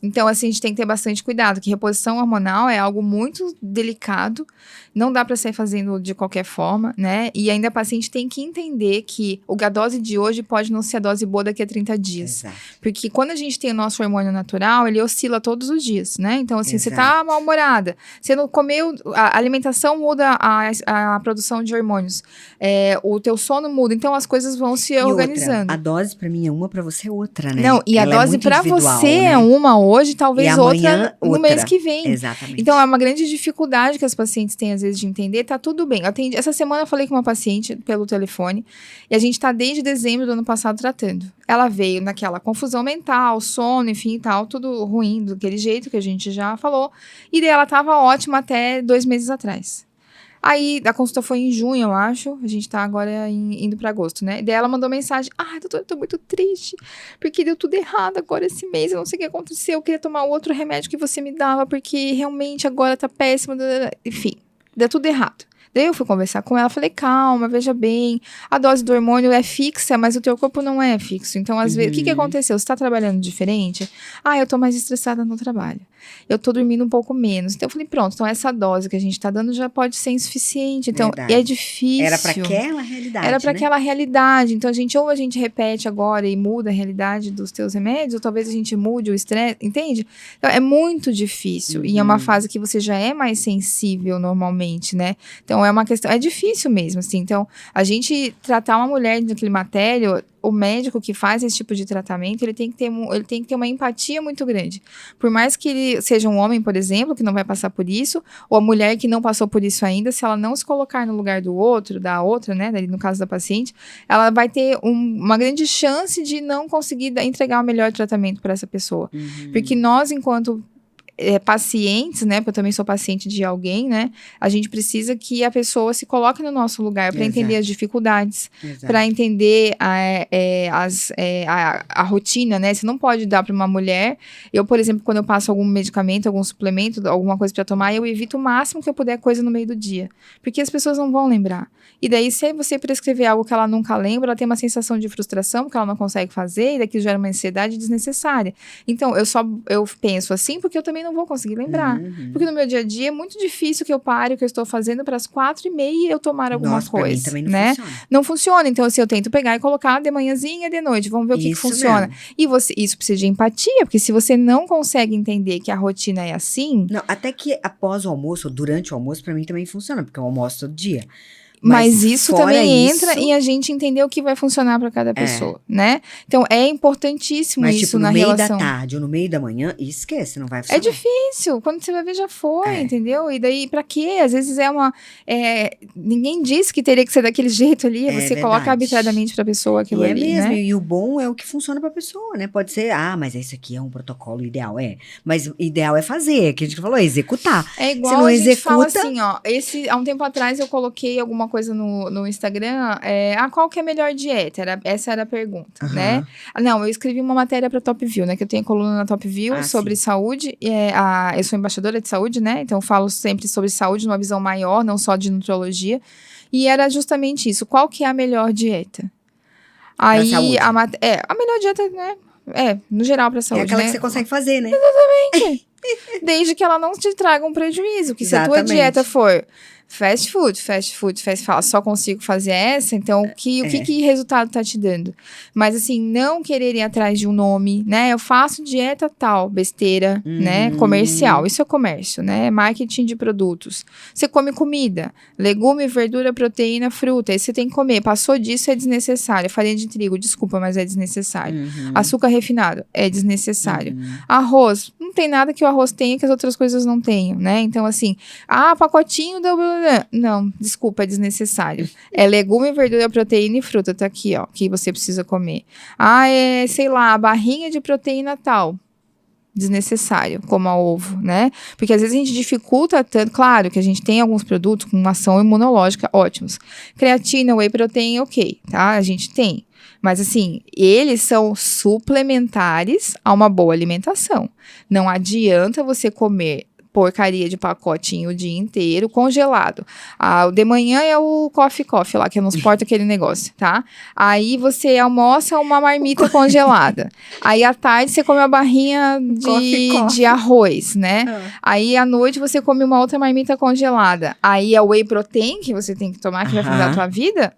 Então, assim, a gente tem que ter bastante cuidado, que reposição hormonal é algo muito delicado, não dá pra sair fazendo de qualquer forma, né? E ainda a paciente tem que entender que a dose de hoje pode não ser a dose boa daqui a 30 dias. Exato. Porque quando a gente tem o nosso hormônio natural, ele oscila todos os dias, né? Então, assim, você tá mal-humorada, você não comeu, a alimentação muda a produção de hormônios, o teu sono muda, então as coisas vão se organizando. Outra, a dose pra mim é uma, pra você é outra, né? Não, e ela a dose pra você né? é uma hoje, talvez e outra no mês que vem. Exatamente. Então, é uma grande dificuldade que as pacientes têm, às vezes, de entender. Tá tudo bem. Essa semana eu falei com uma paciente pelo telefone e a gente tá desde dezembro do ano passado tratando. Ela veio naquela confusão mental, sono, enfim e tal, tudo ruim daquele jeito que a gente já falou. E daí ela tava ótima até 2 meses atrás. Aí, a consulta foi em junho, eu acho. A gente tá agora indo pra agosto, né? Daí ela mandou mensagem. Doutora, eu tô muito triste. Porque deu tudo errado agora esse mês. Eu não sei o que aconteceu. Eu queria tomar outro remédio que você me dava. Porque realmente agora tá péssimo. Enfim, deu tudo errado. Daí eu fui conversar com ela, falei, calma, veja bem, a dose do hormônio é fixa, mas o teu corpo não é fixo. Então, às vezes, o que aconteceu? Você tá trabalhando diferente? Eu tô mais estressada no trabalho. eu tô dormindo um pouco menos. Então eu falei, pronto, então essa dose que a gente tá dando já pode ser insuficiente. Então, é difícil. Era pra aquela realidade, Era pra né? aquela realidade. Então, ou a gente repete agora e muda a realidade dos teus remédios, ou talvez a gente mude o estresse, entende? Então, é muito difícil. E é uma fase que você já é mais sensível normalmente, né? Então, é uma questão... É difícil mesmo, assim. Então, a gente tratar uma mulher no climatério... O médico que faz esse tipo de tratamento, ele tem que ter uma empatia muito grande. Por mais que ele seja um homem, por exemplo, que não vai passar por isso, ou a mulher que não passou por isso ainda, se ela não se colocar no lugar do outro, da outra, né, no caso da paciente, ela vai ter uma grande chance de não conseguir entregar o melhor tratamento para essa pessoa. Porque nós, enquanto pacientes, né, porque eu também sou paciente de alguém, né, a gente precisa que a pessoa se coloque no nosso lugar para entender as dificuldades, para entender a rotina, né, você não pode dar para uma mulher, eu, por exemplo, quando eu passo algum medicamento, algum suplemento, alguma coisa para tomar, eu evito o máximo que eu puder coisa no meio do dia, porque as pessoas não vão lembrar, e daí se você prescrever algo que ela nunca lembra, ela tem uma sensação de frustração, porque ela não consegue fazer, e daqui gera uma ansiedade desnecessária, então eu penso assim, porque eu também não vou conseguir lembrar. Porque no meu dia a dia é muito difícil que eu pare o que eu estou fazendo para as 4h30 eu tomar alguma coisa. Pra mim também não funciona. Não funciona. Então, assim, eu tento pegar e colocar de manhãzinha e de noite. Vamos ver o que funciona. E isso precisa de empatia, porque se você não consegue entender que a rotina é assim... Não, até que após o almoço, ou durante o almoço, pra mim também funciona, porque eu almoço todo dia. Mas isso também entra em a gente entender o que vai funcionar para cada pessoa, né? Então, é importantíssimo isso na relação. Mas, tipo, no meio da tarde ou no meio da manhã, esquece, não vai funcionar. É difícil. Quando você vai ver, já foi, entendeu? E daí, pra quê? Às vezes ninguém disse que teria que ser daquele jeito ali. Você coloca arbitrariamente pra pessoa aquilo ali, mesmo, né? E o bom é o que funciona pra pessoa, né? Pode ser, mas esse aqui é um protocolo ideal, Mas o ideal é fazer, que a gente falou, é executar. É igual se não a gente executa... fala assim, ó. Há um tempo atrás eu coloquei alguma coisa no Instagram, qual que é a melhor dieta? Essa era a pergunta, né? Não, eu escrevi uma matéria pra Top View, né? Que eu tenho coluna na Top View sobre saúde. Eu sou embaixadora de saúde, né? Então eu falo sempre sobre saúde numa visão maior, não só de nutrologia. E era justamente isso. Qual que é a melhor dieta? Aí, a melhor dieta, né? No geral pra saúde, é aquela né? que você consegue fazer, né? Exatamente. Desde que ela não te traga um prejuízo. Que se a tua dieta for fast food, só consigo fazer essa, então o que resultado tá te dando? Mas assim, não querer ir atrás de um nome, né? Eu faço dieta tal, besteira, né? Comercial, isso é comércio, né? Marketing de produtos. Você come comida, legume, verdura, proteína, fruta, aí você tem que comer. Passou disso, é desnecessário. Farinha de trigo, desculpa, mas é desnecessário. Açúcar refinado, é desnecessário. Arroz, não tem nada que o arroz tenha que as outras coisas não tenham, né? Então assim, pacotinho do... Não, desculpa, é desnecessário. É legume, verdura, proteína e fruta, tá aqui, ó, que você precisa comer. Sei lá, barrinha de proteína tal. Desnecessário, como a ovo, né? Porque às vezes a gente dificulta tanto, claro que a gente tem alguns produtos com ação imunológica ótimos. Creatina, whey protein, ok, tá? A gente tem. Mas assim, eles são suplementares a uma boa alimentação. Não adianta você comer porcaria de pacotinho o dia inteiro, congelado. O de manhã é o coffee lá, que nos porta aquele negócio, tá? Aí você almoça uma marmita congelada. Aí à tarde você come uma barrinha de arroz, né? Aí à noite você come uma outra marmita congelada. Aí é o whey protein que você tem que tomar, que vai fazer a tua vida?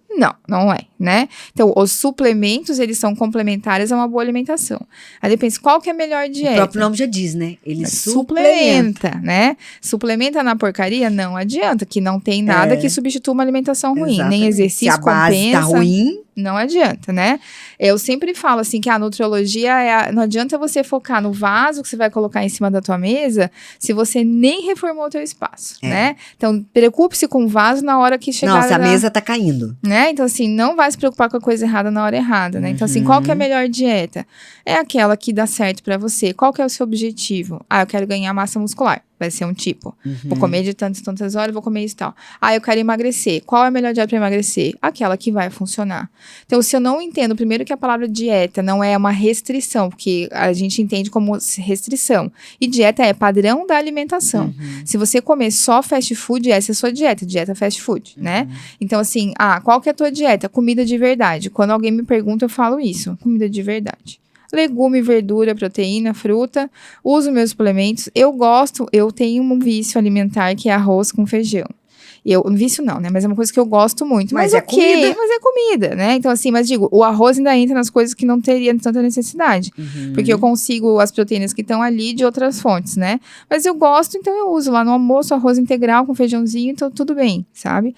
Não é, né? Então, os suplementos, eles são complementares a uma boa alimentação. Aí depois, qual que é a melhor dieta? O próprio nome já diz, né? Ele suplementa, né? Suplementa na porcaria? Não adianta, que não tem nada que substitua uma alimentação ruim. Exatamente. Nem exercício, se a base compensa. Tá ruim... Não adianta, né? Eu sempre falo assim que a nutrologia não adianta você focar no vaso que você vai colocar em cima da tua mesa se você nem reformou o teu espaço, né? Então, preocupe-se com o vaso na hora que chegar... Não, se a mesa tá caindo. Né? Então, assim, não vai se preocupar com a coisa errada na hora errada, né? Então, assim, qual que é a melhor dieta? É aquela que dá certo pra você. Qual que é o seu objetivo? Eu quero ganhar massa muscular. Vai ser um tipo. Vou comer de tantas horas, vou comer isso e tal. Eu quero emagrecer. Qual é a melhor dieta pra emagrecer? Aquela que vai funcionar. Então, se eu não entendo, primeiro que a palavra dieta não é uma restrição, porque a gente entende como restrição. E dieta é padrão da alimentação. Se você comer só fast food, essa é a sua dieta fast food, né? Então, assim, qual que é a tua dieta? Comida de verdade. Quando alguém me pergunta, eu falo isso. Comida de verdade. legume, verdura, proteína, fruta, uso meus suplementos. Eu tenho um vício alimentar que é arroz com feijão. Vício não, né? Mas é uma coisa que eu gosto muito. Mas é comida. Mas é comida, né? Então, assim, mas digo, o arroz ainda entra nas coisas que não teria tanta necessidade. Porque eu consigo as proteínas que estão ali de outras fontes, né? Mas eu gosto, então eu uso lá no almoço arroz integral com feijãozinho, então tudo bem, sabe?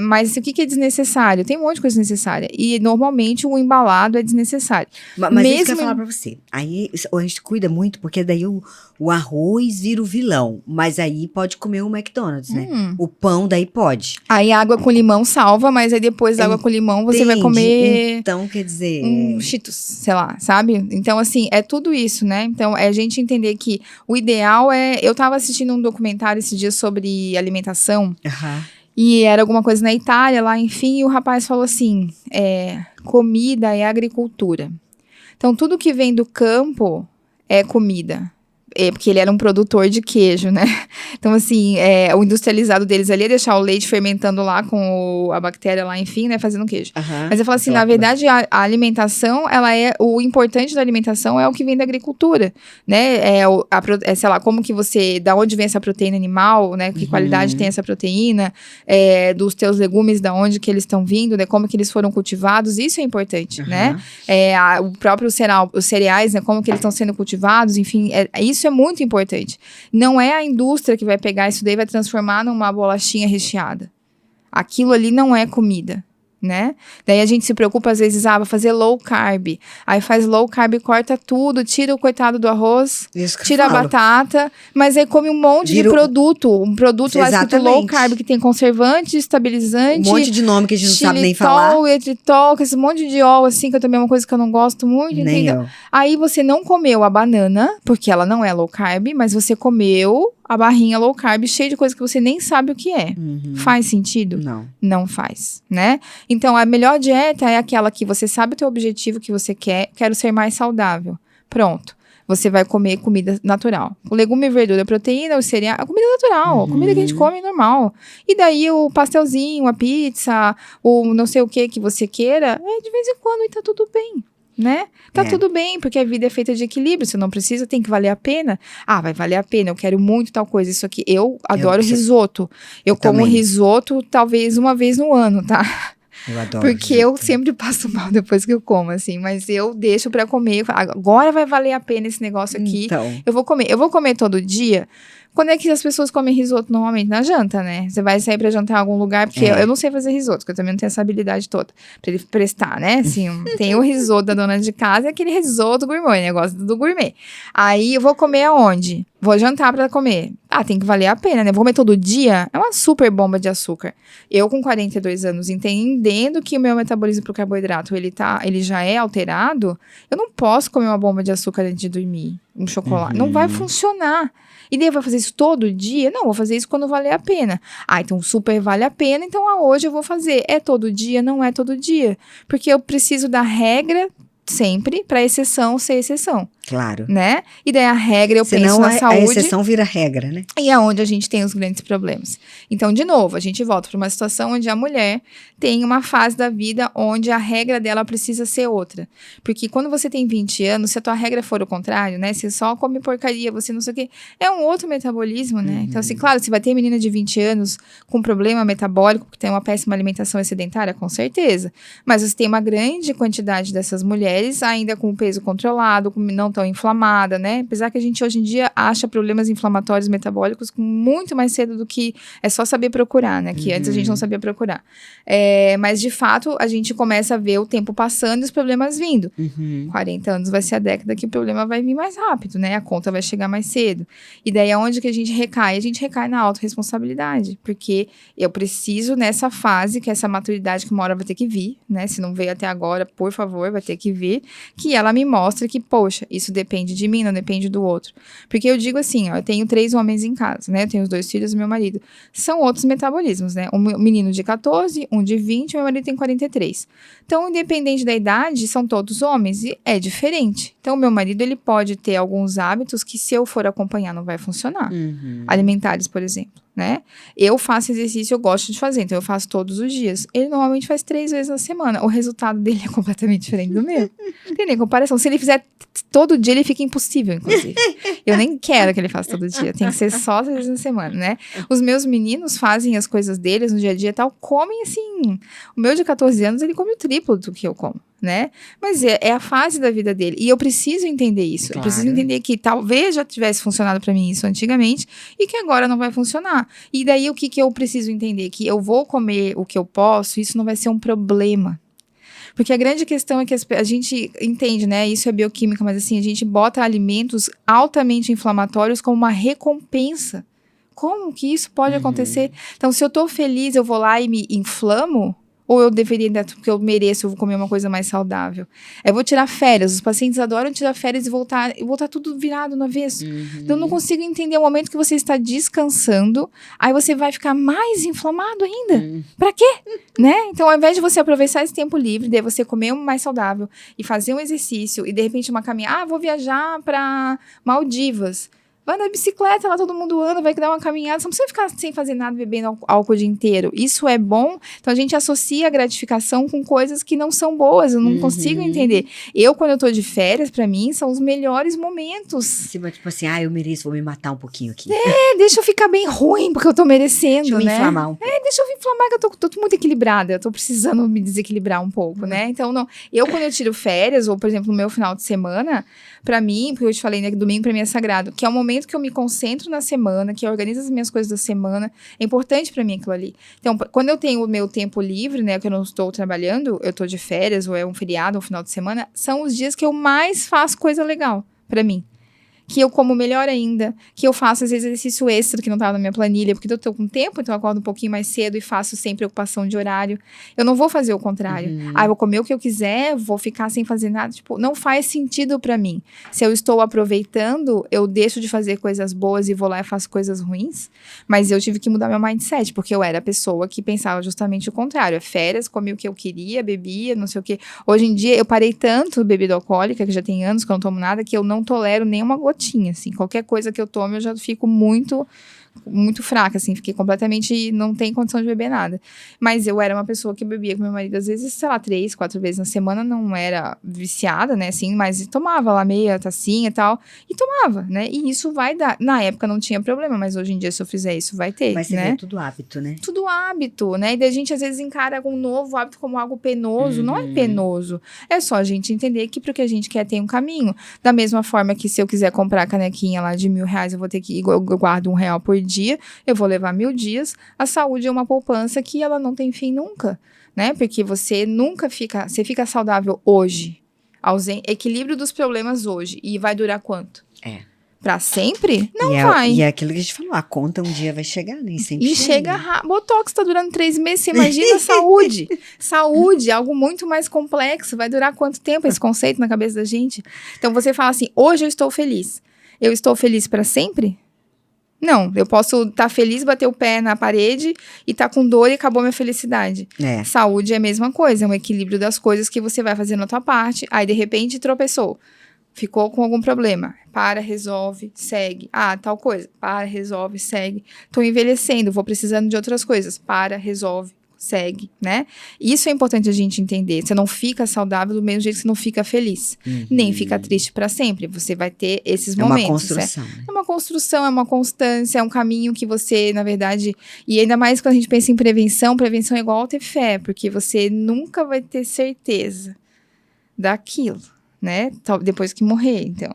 Mas o que é desnecessário? Tem um monte de coisa desnecessária. E normalmente o embalado é desnecessário. Mas isso que eu ia falar pra você. Aí a gente cuida muito, porque daí o arroz vira o vilão. Mas aí pode comer o McDonald's, né? O pão daí pode. Aí água com limão salva, mas aí depois da água com limão você vai comer... Então, quer dizer... Cheetos, sei lá, sabe? Então, assim, é tudo isso, né? Então, é a gente entender que o ideal é... Eu tava assistindo um documentário esse dia sobre alimentação. E era alguma coisa na Itália, lá, enfim. E o rapaz falou assim, comida é agricultura. Então, tudo que vem do campo é comida. Porque ele era um produtor de queijo, né? Então, assim, o industrializado deles ali é deixar o leite fermentando lá com a bactéria lá, enfim, né? Fazendo queijo. Mas eu falo assim, na verdade, a alimentação, o importante da alimentação é o que vem da agricultura, né? Sei lá, como que da onde vem essa proteína animal, né? Que qualidade tem essa proteína, dos teus legumes, da onde que eles estão vindo, né? Como que eles foram cultivados, isso é importante, né? O próprio os cereais, né? Como que eles estão sendo cultivados, enfim, isso é muito importante. Não é a indústria que vai pegar isso daí e vai transformar numa bolachinha recheada. Aquilo ali não é comida, né? Daí a gente se preocupa às vezes, vai fazer low carb. Aí faz low carb, corta tudo, tira o coitado do arroz, tira a batata, mas aí come um monte de produto. Um produto lá escrito low carb, que tem conservante, estabilizante. Um monte de nome que a gente não sabe nem falar. Eritritol, esse monte de ol, assim, que também é uma coisa que eu não gosto muito. Nem eu. Aí você não comeu a banana, porque ela não é low carb, mas você comeu a barrinha low carb cheia de coisa que você nem sabe o que é. Faz sentido? Não. Não faz, né? Então, a melhor dieta é aquela que você sabe o teu objetivo que você quer. Quero ser mais saudável. Pronto. Você vai comer comida natural. O legume, verdura, proteína, o cereal, a comida natural. A comida que a gente come normal. E daí o pastelzinho, a pizza, o não sei o que você queira, de vez em quando e tá tudo bem. Né? Tá tudo bem, porque a vida é feita de equilíbrio. Se não precisa, tem que valer a pena. Vai valer a pena, eu quero muito tal coisa. Isso aqui, eu adoro risoto. Eu como também. Risoto talvez uma vez no ano, tá? Eu adoro. Porque eu sempre passo mal depois que eu como, assim. Mas eu deixo pra comer. Agora vai valer a pena esse negócio aqui. Então. Eu vou comer todo dia. Quando é que as pessoas comem risoto normalmente? Na janta, né? Você vai sair pra jantar em algum lugar, porque eu não sei fazer risoto, porque eu também não tenho essa habilidade toda pra ele prestar, né? Assim, tem o risoto da dona de casa e aquele risoto gourmet, negócio do gourmet. Aí eu vou comer aonde? Vou jantar pra comer. Tem que valer a pena, né? Vou comer todo dia? É uma super bomba de açúcar. Eu, com 42 anos, entendendo que o meu metabolismo pro carboidrato, ele já é alterado, eu não posso comer uma bomba de açúcar antes de dormir. Um chocolate. Não vai funcionar. E daí eu vou fazer isso todo dia? Não, vou fazer isso quando valer a pena. Então super vale a pena, então hoje eu vou fazer. É todo dia? Não é todo dia. Porque eu preciso da regra sempre para exceção ser exceção. Claro. Né? E daí a regra, eu penso na saúde. A exceção vira regra, né? E é onde a gente tem os grandes problemas. Então, de novo, a gente volta para uma situação onde a mulher tem uma fase da vida onde a regra dela precisa ser outra. Porque quando você tem 20 anos, se a tua regra for o contrário, né? Você só come porcaria, você não sei o quê. É um outro metabolismo, né? Então, assim, claro, você vai ter menina de 20 anos com problema metabólico, que tem uma péssima alimentação e sedentária, com certeza. Mas você tem uma grande quantidade dessas mulheres ainda com o peso controlado, com não tão inflamada, né? Apesar que a gente hoje em dia acha problemas inflamatórios metabólicos muito mais cedo do que é só saber procurar, né? Que antes a gente não sabia procurar. Mas de fato a gente começa a ver o tempo passando e os problemas vindo. 40 anos vai ser a década que o problema vai vir mais rápido, né? A conta vai chegar mais cedo. E daí aonde que a gente recai? A gente recai na autorresponsabilidade, porque eu preciso nessa fase, que é essa maturidade que uma hora vai ter que vir, né? Se não veio até agora, por favor, vai ter que vir, que ela me mostre que, poxa, isso depende de mim, não depende do outro. Porque eu digo assim, eu tenho 3 homens em casa, né? Eu tenho os 2 filhos e meu marido. São outros metabolismos, né? Um menino de 14, um de 20, e meu marido tem 43. Então, independente da idade, são todos homens e é diferente. Então, meu marido, ele pode ter alguns hábitos que se eu for acompanhar não vai funcionar. Alimentares, por exemplo. né? Eu faço exercício, eu gosto de fazer, então eu faço todos os dias. Ele normalmente faz 3 vezes na semana. O resultado dele é completamente diferente do meu. Não tem nem comparação. Se ele fizer todo dia, ele fica impossível, inclusive. Eu nem quero que ele faça todo dia. Tem que ser só 3 vezes na semana, né? Os meus meninos fazem as coisas deles no dia a dia e tal, comem assim. O meu de 14 anos, ele come o triplo do que eu como, né? Mas é a fase da vida dele. E eu preciso entender isso. Claro. Eu preciso entender que talvez já tivesse funcionado pra mim isso antigamente e que agora não vai funcionar. E daí o que eu preciso entender? Que eu vou comer o que eu posso, isso não vai ser um problema. Porque a grande questão é que a gente entende, né? Isso é bioquímica, mas assim, a gente bota alimentos altamente inflamatórios como uma recompensa. Como que isso pode acontecer? Então, se eu tô feliz, eu vou lá e me inflamo? Ou eu deveria, porque eu mereço, eu vou comer uma coisa mais saudável? Eu vou tirar férias. Os pacientes adoram tirar férias e voltar tudo virado no avesso. Então, eu não consigo entender o momento que você está descansando, aí você vai ficar mais inflamado ainda. Pra quê? Né? Então, ao invés de você aproveitar esse tempo livre, daí você comer mais saudável e fazer um exercício e, de repente, uma caminhada. Vou viajar pra Maldivas. Vai na bicicleta, lá todo mundo anda, vai dar uma caminhada. Você não precisa ficar sem fazer nada, bebendo álcool o dia inteiro. Isso é bom. Então, a gente associa a gratificação com coisas que não são boas. Eu não consigo entender. Quando eu tô de férias, pra mim, são os melhores momentos. Sim, mas tipo assim, eu mereço, vou me matar um pouquinho aqui. Deixa eu ficar bem ruim, porque eu tô merecendo, deixa eu me inflamar um pouco. Deixa eu me inflamar, que eu tô muito equilibrada. Eu tô precisando me desequilibrar um pouco, né? Então, não. Quando eu tiro férias, ou, por exemplo, no meu final de semana, pra mim, porque eu te falei, né, que domingo pra mim é sagrado, que é o momento que eu me concentro na semana, que eu organizo as minhas coisas da semana, é importante pra mim aquilo ali. Então, quando eu tenho o meu tempo livre, né, que eu não estou trabalhando, eu tô de férias, ou é um feriado, ou um final de semana, são os dias que eu mais faço coisa legal pra mim. Que eu como melhor ainda, que eu faço às vezes exercício extra que não estava na minha planilha, porque eu tô com tempo, então eu acordo um pouquinho mais cedo e faço sem preocupação de horário. Eu não vou fazer o contrário. Eu vou comer o que eu quiser, vou ficar sem fazer nada, tipo, não faz sentido pra mim. Se eu estou aproveitando, eu deixo de fazer coisas boas e vou lá e faço coisas ruins, mas eu tive que mudar meu mindset, porque eu era a pessoa que pensava justamente o contrário. Férias, comia o que eu queria, bebia, não sei o quê. Hoje em dia, eu parei tanto bebida alcoólica, que já tem anos que eu não tomo nada, que eu não tolero nenhuma gotinha, assim, qualquer coisa que eu tome, eu já fico muito fraca, assim, fiquei completamente, não tem condição de beber nada. Mas eu era uma pessoa que bebia com meu marido, às vezes, sei lá, 3, 4 vezes na semana, não era viciada, né, assim, mas tomava lá meia tacinha e tal, e tomava, né, e isso vai dar, na época não tinha problema, mas hoje em dia, se eu fizer isso, vai ter, mas né. Mas é tudo hábito, né? Tudo hábito, né, e daí a gente, às vezes, encara um novo hábito como algo penoso, não é penoso, é só a gente entender que pro que a gente quer tem um caminho, da mesma forma que se eu quiser comprar a canequinha lá de R$1.000, eu vou ter que, eu guardo R$1 por dia, eu vou levar 1000 dias, a saúde é uma poupança que ela não tem fim nunca, né, porque você nunca fica, você fica saudável hoje, equilíbrio dos problemas hoje, e vai durar quanto? Pra sempre? Não vai. E é aquilo que a gente falou, a conta um dia vai chegar, nem sempre e chega rápido. Botox tá durando 3 meses, você imagina saúde. Saúde, algo muito mais complexo, vai durar quanto tempo esse conceito na cabeça da gente? Então você fala assim, hoje eu estou feliz. Eu estou feliz pra sempre? Não, eu posso estar feliz, bater o pé na parede e estar com dor e acabou minha felicidade. Saúde é a mesma coisa, é um equilíbrio das coisas que você vai fazer na tua parte, aí de repente tropeçou, ficou com algum problema, para, resolve, segue. Tal coisa, para, resolve, segue. Tô envelhecendo, vou precisando de outras coisas, para, resolve, segue, né? Isso é importante a gente entender. Você não fica saudável do mesmo jeito que você não fica feliz. Nem fica triste para sempre. Você vai ter esses momentos. É uma construção. É uma construção, é uma constância, é um caminho que você, na verdade... E ainda mais quando a gente pensa em prevenção, prevenção é igual ao ter fé, porque você nunca vai ter certeza daquilo, né? Depois que morrer, então.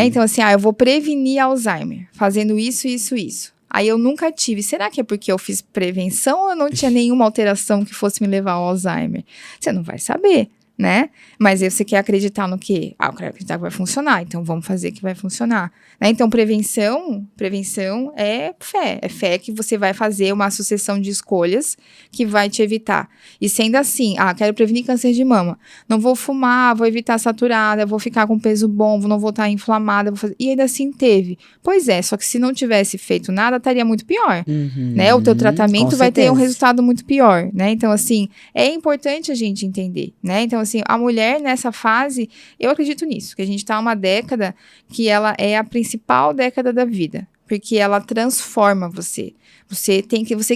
Então, assim, eu vou prevenir Alzheimer, fazendo isso, isso, isso. Aí eu nunca tive. Será que é porque eu fiz prevenção ou eu não tinha nenhuma alteração que fosse me levar ao Alzheimer? Você não vai saber, né? Mas aí você quer acreditar no quê? Eu quero acreditar que vai funcionar, então vamos fazer que vai funcionar. Né? Então, prevenção é fé. É fé que você vai fazer uma sucessão de escolhas que vai te evitar. E sendo assim, quero prevenir câncer de mama. Não vou fumar, vou evitar saturada, vou ficar com peso bom, não vou estar inflamada. E ainda assim teve. Pois é, só que se não tivesse feito nada, estaria muito pior. Né? O teu tratamento vai ter um resultado muito pior. Né? Então, assim, é importante a gente entender. Né? Então, assim, a mulher nessa fase, eu acredito nisso, que a gente está uma década que ela é a principal década da vida. Porque ela transforma você. Você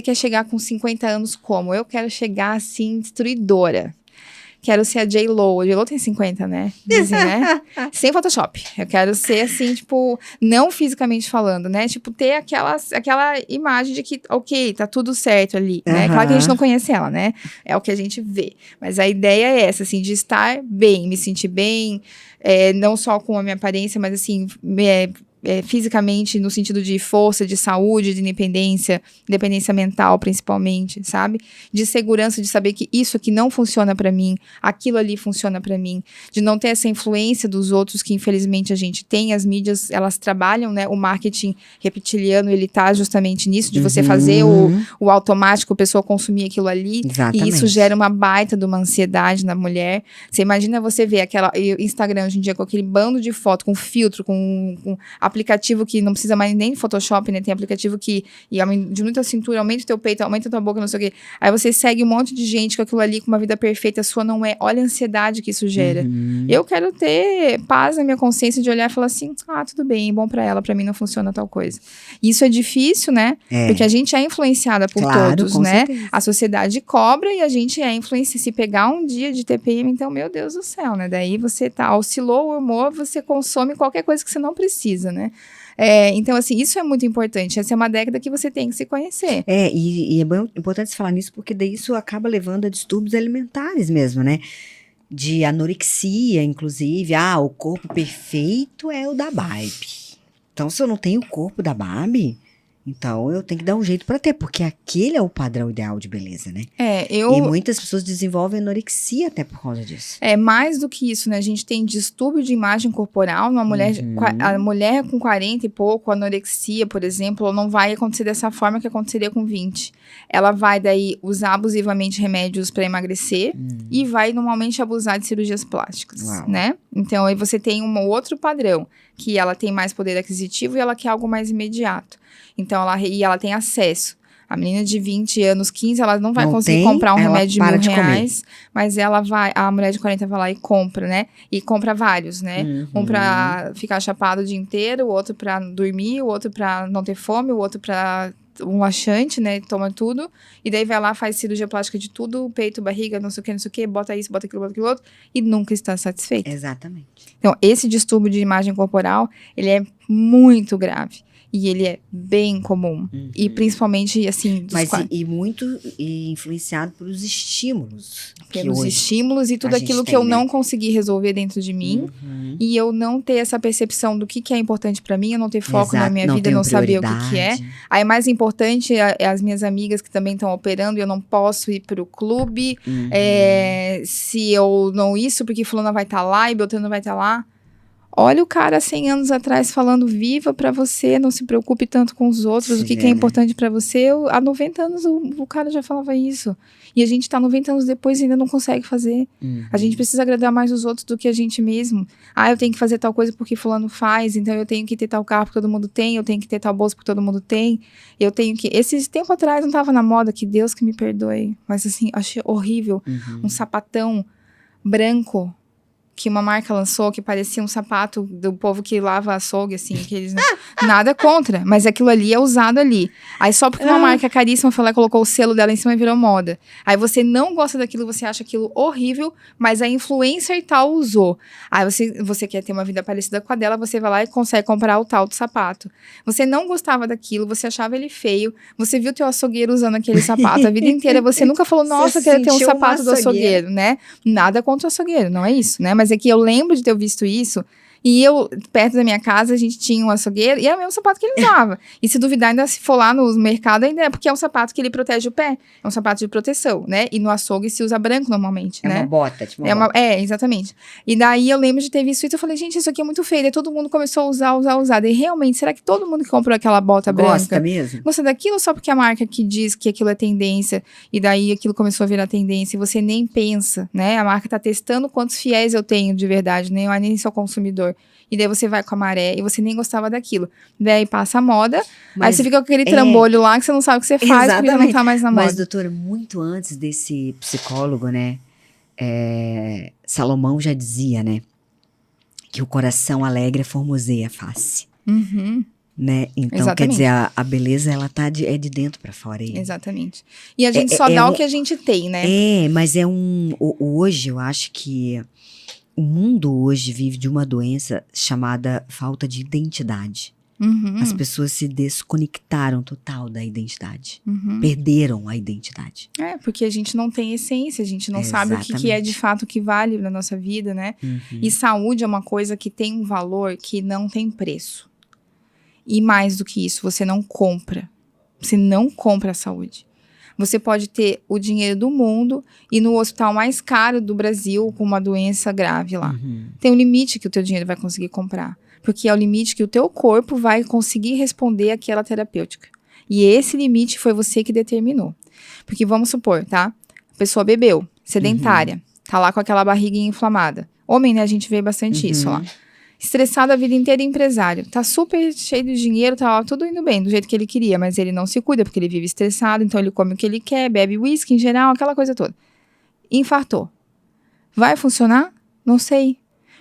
quer chegar com 50 anos como? Eu quero chegar assim, destruidora. Quero ser a J.Lo. A J.Lo tem 50, né? Dizem, né? Sem Photoshop. Eu quero ser assim, tipo, não fisicamente falando, né? Tipo, ter aquela imagem de que, ok, tá tudo certo ali, né? Claro que a gente não conhece ela, né? É o que a gente vê. Mas a ideia é essa, assim, de estar bem, me sentir bem, não só com a minha aparência, mas assim, fisicamente, no sentido de força, de saúde, de independência mental, principalmente, sabe? De segurança, de saber que isso aqui não funciona pra mim, aquilo ali funciona pra mim, de não ter essa influência dos outros que, infelizmente, a gente tem. As mídias, elas trabalham, né? O marketing reptiliano, ele tá justamente nisso, de você fazer o automático, a pessoa consumir aquilo ali. Exatamente. E isso gera uma baita de uma ansiedade na mulher. Você imagina você ver aquela Instagram hoje em dia com aquele bando de foto, com filtro, com aplicativo que não precisa mais nem Photoshop, né? Tem aplicativo que diminui a cintura, aumenta o teu peito, aumenta a tua boca, não sei o quê. Aí você segue um monte de gente com aquilo ali, com uma vida perfeita, a sua não é. Olha a ansiedade que isso gera. Eu quero ter paz na minha consciência de olhar e falar assim, tudo bem, bom pra ela, pra mim não funciona tal coisa. Isso é difícil, né? Porque a gente é influenciada por todos, né? Certeza. A sociedade cobra e a gente é influenciada. Se pegar um dia de TPM, então, meu Deus do céu, né? Daí você oscilou o humor, você consome qualquer coisa que você não precisa, né? Então, assim, isso é muito importante. Essa é uma década que você tem que se conhecer. E é bem importante você falar nisso, porque daí isso acaba levando a distúrbios alimentares mesmo, né? De anorexia, inclusive. O corpo perfeito é o da Barbie. Então, se eu não tenho o corpo da Barbie, então eu tenho que dar um jeito pra ter, porque aquele é o padrão ideal de beleza, né? E muitas pessoas desenvolvem anorexia até por causa disso. Mais do que isso, né? A gente tem distúrbio de imagem corporal numa mulher, a mulher com 40 e pouco, anorexia, por exemplo, não vai acontecer dessa forma que aconteceria com 20. Ela vai daí usar abusivamente remédios para emagrecer e vai normalmente abusar de cirurgias plásticas, né? Então aí você tem um outro padrão, que ela tem mais poder aquisitivo e ela quer algo mais imediato. Então, ela tem acesso. A menina de 20 anos, 15, ela não vai conseguir comprar um remédio de R$1.000, mas a mulher de 40 vai lá e compra, né? E compra vários, né? Um pra ficar chapado o dia inteiro, o outro pra dormir, o outro pra não ter fome, o outro pra um laxante, né? Toma tudo. E daí vai lá, faz cirurgia plástica de tudo, peito, barriga, não sei o que, bota isso, bota aquilo outro, e nunca está satisfeita. Exatamente. Então, esse distúrbio de imagem corporal, ele é muito grave. E ele é bem comum. E principalmente, assim... muito influenciado pelos estímulos. Pelos estímulos e tudo aquilo que eu não consegui resolver dentro de mim. E eu não ter essa percepção do que é importante pra mim. Eu não ter foco na minha vida, não saber o que é. Aí, mais importante, as minhas amigas que também estão operando, e eu não posso ir pro clube. Se eu não isso, porque fulana vai estar lá e Beltrano vai estar lá. Olha o cara 100 anos atrás falando, viva pra você, não se preocupe tanto com os outros, o que é importante pra você. Há 90 anos o cara já falava isso. E a gente tá 90 anos depois e ainda não consegue fazer. A gente precisa agradar mais os outros do que a gente mesmo. Eu tenho que fazer tal coisa porque fulano faz, então eu tenho que ter tal carro porque todo mundo tem, eu tenho que ter tal bolsa porque todo mundo tem. Eu tenho que... Esse tempo atrás não tava na moda, que Deus que me perdoe. Mas assim, achei horrível. Um sapatão branco que uma marca lançou, que parecia um sapato do povo que lava açougue, assim, que eles... Nada contra, mas aquilo ali é usado ali. Aí só porque uma marca caríssima foi lá e colocou o selo dela em cima e virou moda. Aí você não gosta daquilo, você acha aquilo horrível, mas a influencer tal usou. Aí você quer ter uma vida parecida com a dela, você vai lá e consegue comprar o tal do sapato. Você não gostava daquilo, você achava ele feio, você viu teu açougueiro usando aquele sapato a vida inteira, você nunca falou, nossa, eu queria ter um sapato do açougueiro, né? Nada contra o açougueiro, não é isso, né? Mas é que eu lembro de ter visto isso, e eu, perto da minha casa, a gente tinha um açougueiro, e era o mesmo sapato que ele usava. E se duvidar, ainda se for lá no mercado, ainda é porque é um sapato que ele protege o pé. É um sapato de proteção, né? E no açougue se usa branco normalmente, né? Uma bota, tipo uma bota. Exatamente. E daí eu lembro de ter visto isso, eu falei, gente, isso aqui é muito feio. Daí todo mundo começou a usar. E realmente, será que todo mundo que comprou aquela bota branca... Gosta mesmo? Gosta daquilo só porque a marca que diz que aquilo é tendência, e daí aquilo começou a virar tendência, e você nem pensa, né? A marca tá testando quantos fiéis eu tenho de verdade, né? Eu nem sou consumidor. E daí você vai com a maré e você nem gostava daquilo. Daí passa a moda, aí você fica com aquele trambolho lá que você não sabe o que você faz, porque não tá mais na moda. Mas, doutora, muito antes desse psicólogo, né, Salomão já dizia, né, que o coração alegre formoseia a face. Né? Então, Exatamente. quer dizer, a beleza, ela tá é de dentro pra fora. Aí. Exatamente. E a gente só dá o que a gente tem, né? Mas hoje, eu acho que o mundo hoje vive de uma doença chamada falta de identidade. As pessoas se desconectaram total da identidade. Perderam a identidade. Porque a gente não tem essência, a gente não sabe o que é de fato que vale na nossa vida, né? E saúde é uma coisa que tem um valor que não tem preço. E mais do que isso, você não compra. Você não compra a saúde. Você pode ter o dinheiro do mundo e no hospital mais caro do Brasil com uma doença grave lá. Tem um limite que o teu dinheiro vai conseguir comprar. Porque é o limite que o teu corpo vai conseguir responder àquela terapêutica. E esse limite foi você que determinou. Porque vamos supor, tá? A pessoa bebeu, sedentária, tá lá com aquela barriguinha inflamada. Homem, né? A gente vê bastante isso lá. Estressado a vida inteira, empresário. Tá super cheio de dinheiro, tá tudo indo bem, do jeito que ele queria. Mas ele não se cuida, porque ele vive estressado. Então ele come o que ele quer, bebe uísque em geral, aquela coisa toda. Infartou. Vai funcionar? Não sei.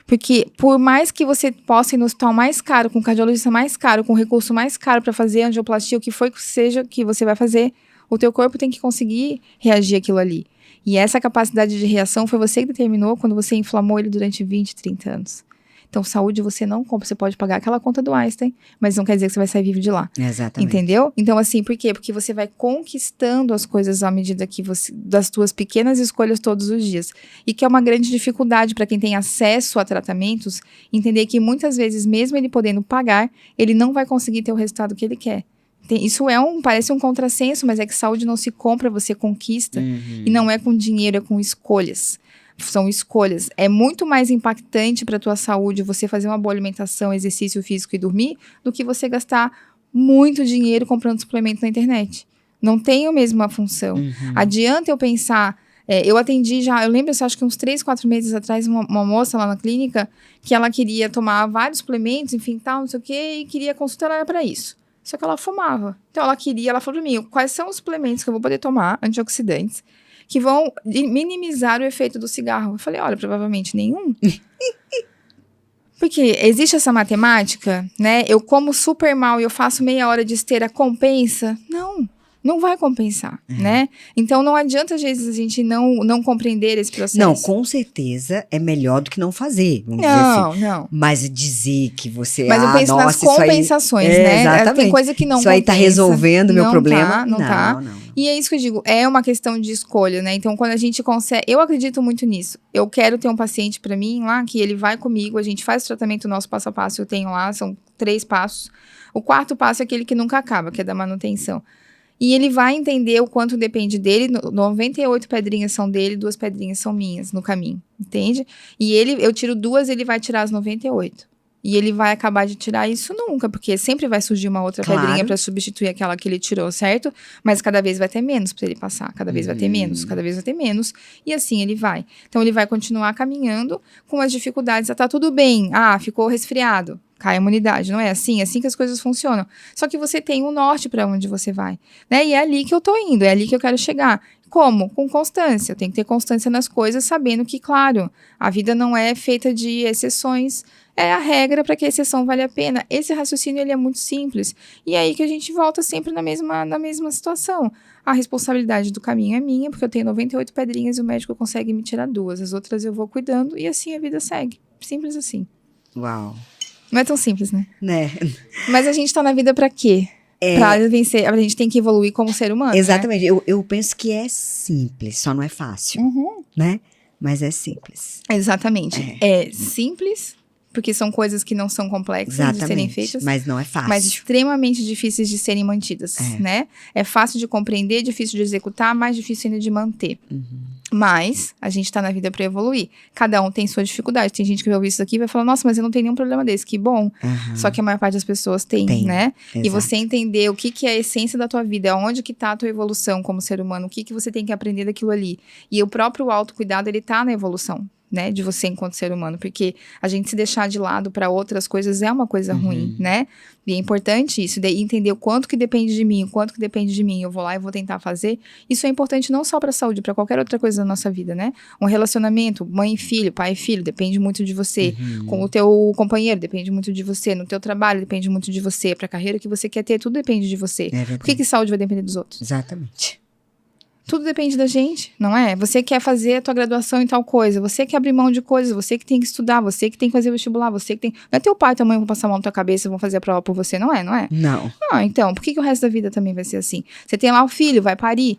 Porque por mais que você possa ir no hospital mais caro, com o cardiologista mais caro, com o recurso mais caro para fazer angioplastia, o que for que seja que você vai fazer, o teu corpo tem que conseguir reagir àquilo ali. E essa capacidade de reação foi você que determinou quando você inflamou ele durante 20, 30 anos. Então, saúde você não compra. Você pode pagar aquela conta do Einstein, mas não quer dizer que você vai sair vivo de lá. Exatamente. Entendeu? Então, assim, por quê? Porque você vai conquistando as coisas à medida que você... das tuas pequenas escolhas todos os dias. E que é uma grande dificuldade para quem tem acesso a tratamentos, entender que muitas vezes, mesmo ele podendo pagar, ele não vai conseguir ter o resultado que ele quer. Isso parece um contrassenso, mas é que saúde não se compra, você conquista. E não é com dinheiro, é com escolhas. São escolhas. É muito mais impactante para a tua saúde você fazer uma boa alimentação, exercício físico e dormir, do que você gastar muito dinheiro comprando suplemento na internet. Não tem a mesma função. Adianta eu pensar... eu atendi já, eu lembro, acho que uns 3, 4 meses atrás, uma moça lá na clínica, que ela queria tomar vários suplementos, enfim, tal, não sei o quê, e queria consultar ela para isso. Só que ela fumava. Então ela falou para mim, quais são os suplementos que eu vou poder tomar, antioxidantes, que vão minimizar o efeito do cigarro. Eu falei, olha, provavelmente nenhum. Porque existe essa matemática, né? Eu como super mal e eu faço meia hora de esteira, compensa? Não vai compensar, né? Então, não adianta, às vezes, a gente não compreender esse processo. Não, com certeza é melhor do que não fazer. Vamos dizer assim. Não. Mas dizer que você... Mas eu penso nas compensações, né? Exatamente. Tem coisa que não isso aí compensa. Tá resolvendo o meu problema. Não tá. E é isso que eu digo, é uma questão de escolha, né? Então, quando a gente consegue... Eu acredito muito nisso. Eu quero ter um paciente pra mim lá, que ele vai comigo, a gente faz o tratamento nosso passo a passo, eu tenho lá, são 3 passos. O 4º passo é aquele que nunca acaba, que é da manutenção. E ele vai entender o quanto depende dele. 98 pedrinhas são dele, 2 pedrinhas são minhas no caminho, entende? E eu tiro 2, ele vai tirar as 98. E ele vai acabar de tirar isso nunca, porque sempre vai surgir uma outra pedrinha para substituir aquela que ele tirou, certo? Mas cada vez vai ter menos para ele passar, cada vez vai ter menos, cada vez vai ter menos, e assim ele vai. Então ele vai continuar caminhando com as dificuldades. Tá tudo bem, ficou resfriado, cai a imunidade, não é assim? É assim que as coisas funcionam. Só que você tem um norte para onde você vai, né? E é ali que eu tô indo, é ali que eu quero chegar. Como? Com constância. Eu tenho que ter constância nas coisas, sabendo que, claro, a vida não é feita de exceções, é a regra para que a exceção vale a pena. Esse raciocínio ele é muito simples. E é aí que a gente volta sempre na mesma situação. A responsabilidade do caminho é minha, porque eu tenho 98 pedrinhas e o médico consegue me tirar 2. As outras eu vou cuidando e assim a vida segue. Simples assim. Uau. Não é tão simples, né? Né? Mas a gente tá na vida pra quê? Pra vencer, a gente tem que evoluir como ser humano. Exatamente. Né? Eu penso que é simples, só não é fácil, né? Mas é simples. Exatamente. É simples, porque são coisas que não são complexas de serem feitas. Mas não é fácil. Mas extremamente difíceis de serem mantidas, né? É fácil de compreender, difícil de executar, mais difícil ainda de manter. Mas a gente tá na vida pra evoluir. Cada um tem sua dificuldade. Tem gente que vai ouvir isso aqui e vai falar, nossa, mas eu não tenho nenhum problema desse, que bom. Só que a maior parte das pessoas tem, né? Exato. E você entender o que é a essência da tua vida, onde que tá a tua evolução como ser humano, o que você tem que aprender daquilo ali. E o próprio autocuidado, ele tá na evolução. né, de você enquanto ser humano, porque a gente se deixar de lado para outras coisas é uma coisa ruim, né? E é importante isso, daí entender o quanto que depende de mim, eu vou lá e vou tentar fazer. Isso é importante não só para a saúde, para qualquer outra coisa da nossa vida, né? Um relacionamento, mãe e filho, pai e filho, depende muito de você. Com o teu companheiro, depende muito de você. No teu trabalho, depende muito de você. Para a carreira que você quer ter, tudo depende de você. Por que saúde vai depender dos outros? Exatamente. Tudo depende da gente, não é? Você quer fazer a tua graduação em tal coisa, você quer abrir mão de coisas, você que tem que estudar, você que tem que fazer vestibular, você que tem... Não é teu pai e tua mãe vão passar a mão na tua cabeça e vão fazer a prova por você, não é? Não. Ah, então, por que o resto da vida também vai ser assim? Você tem lá o filho, vai parir,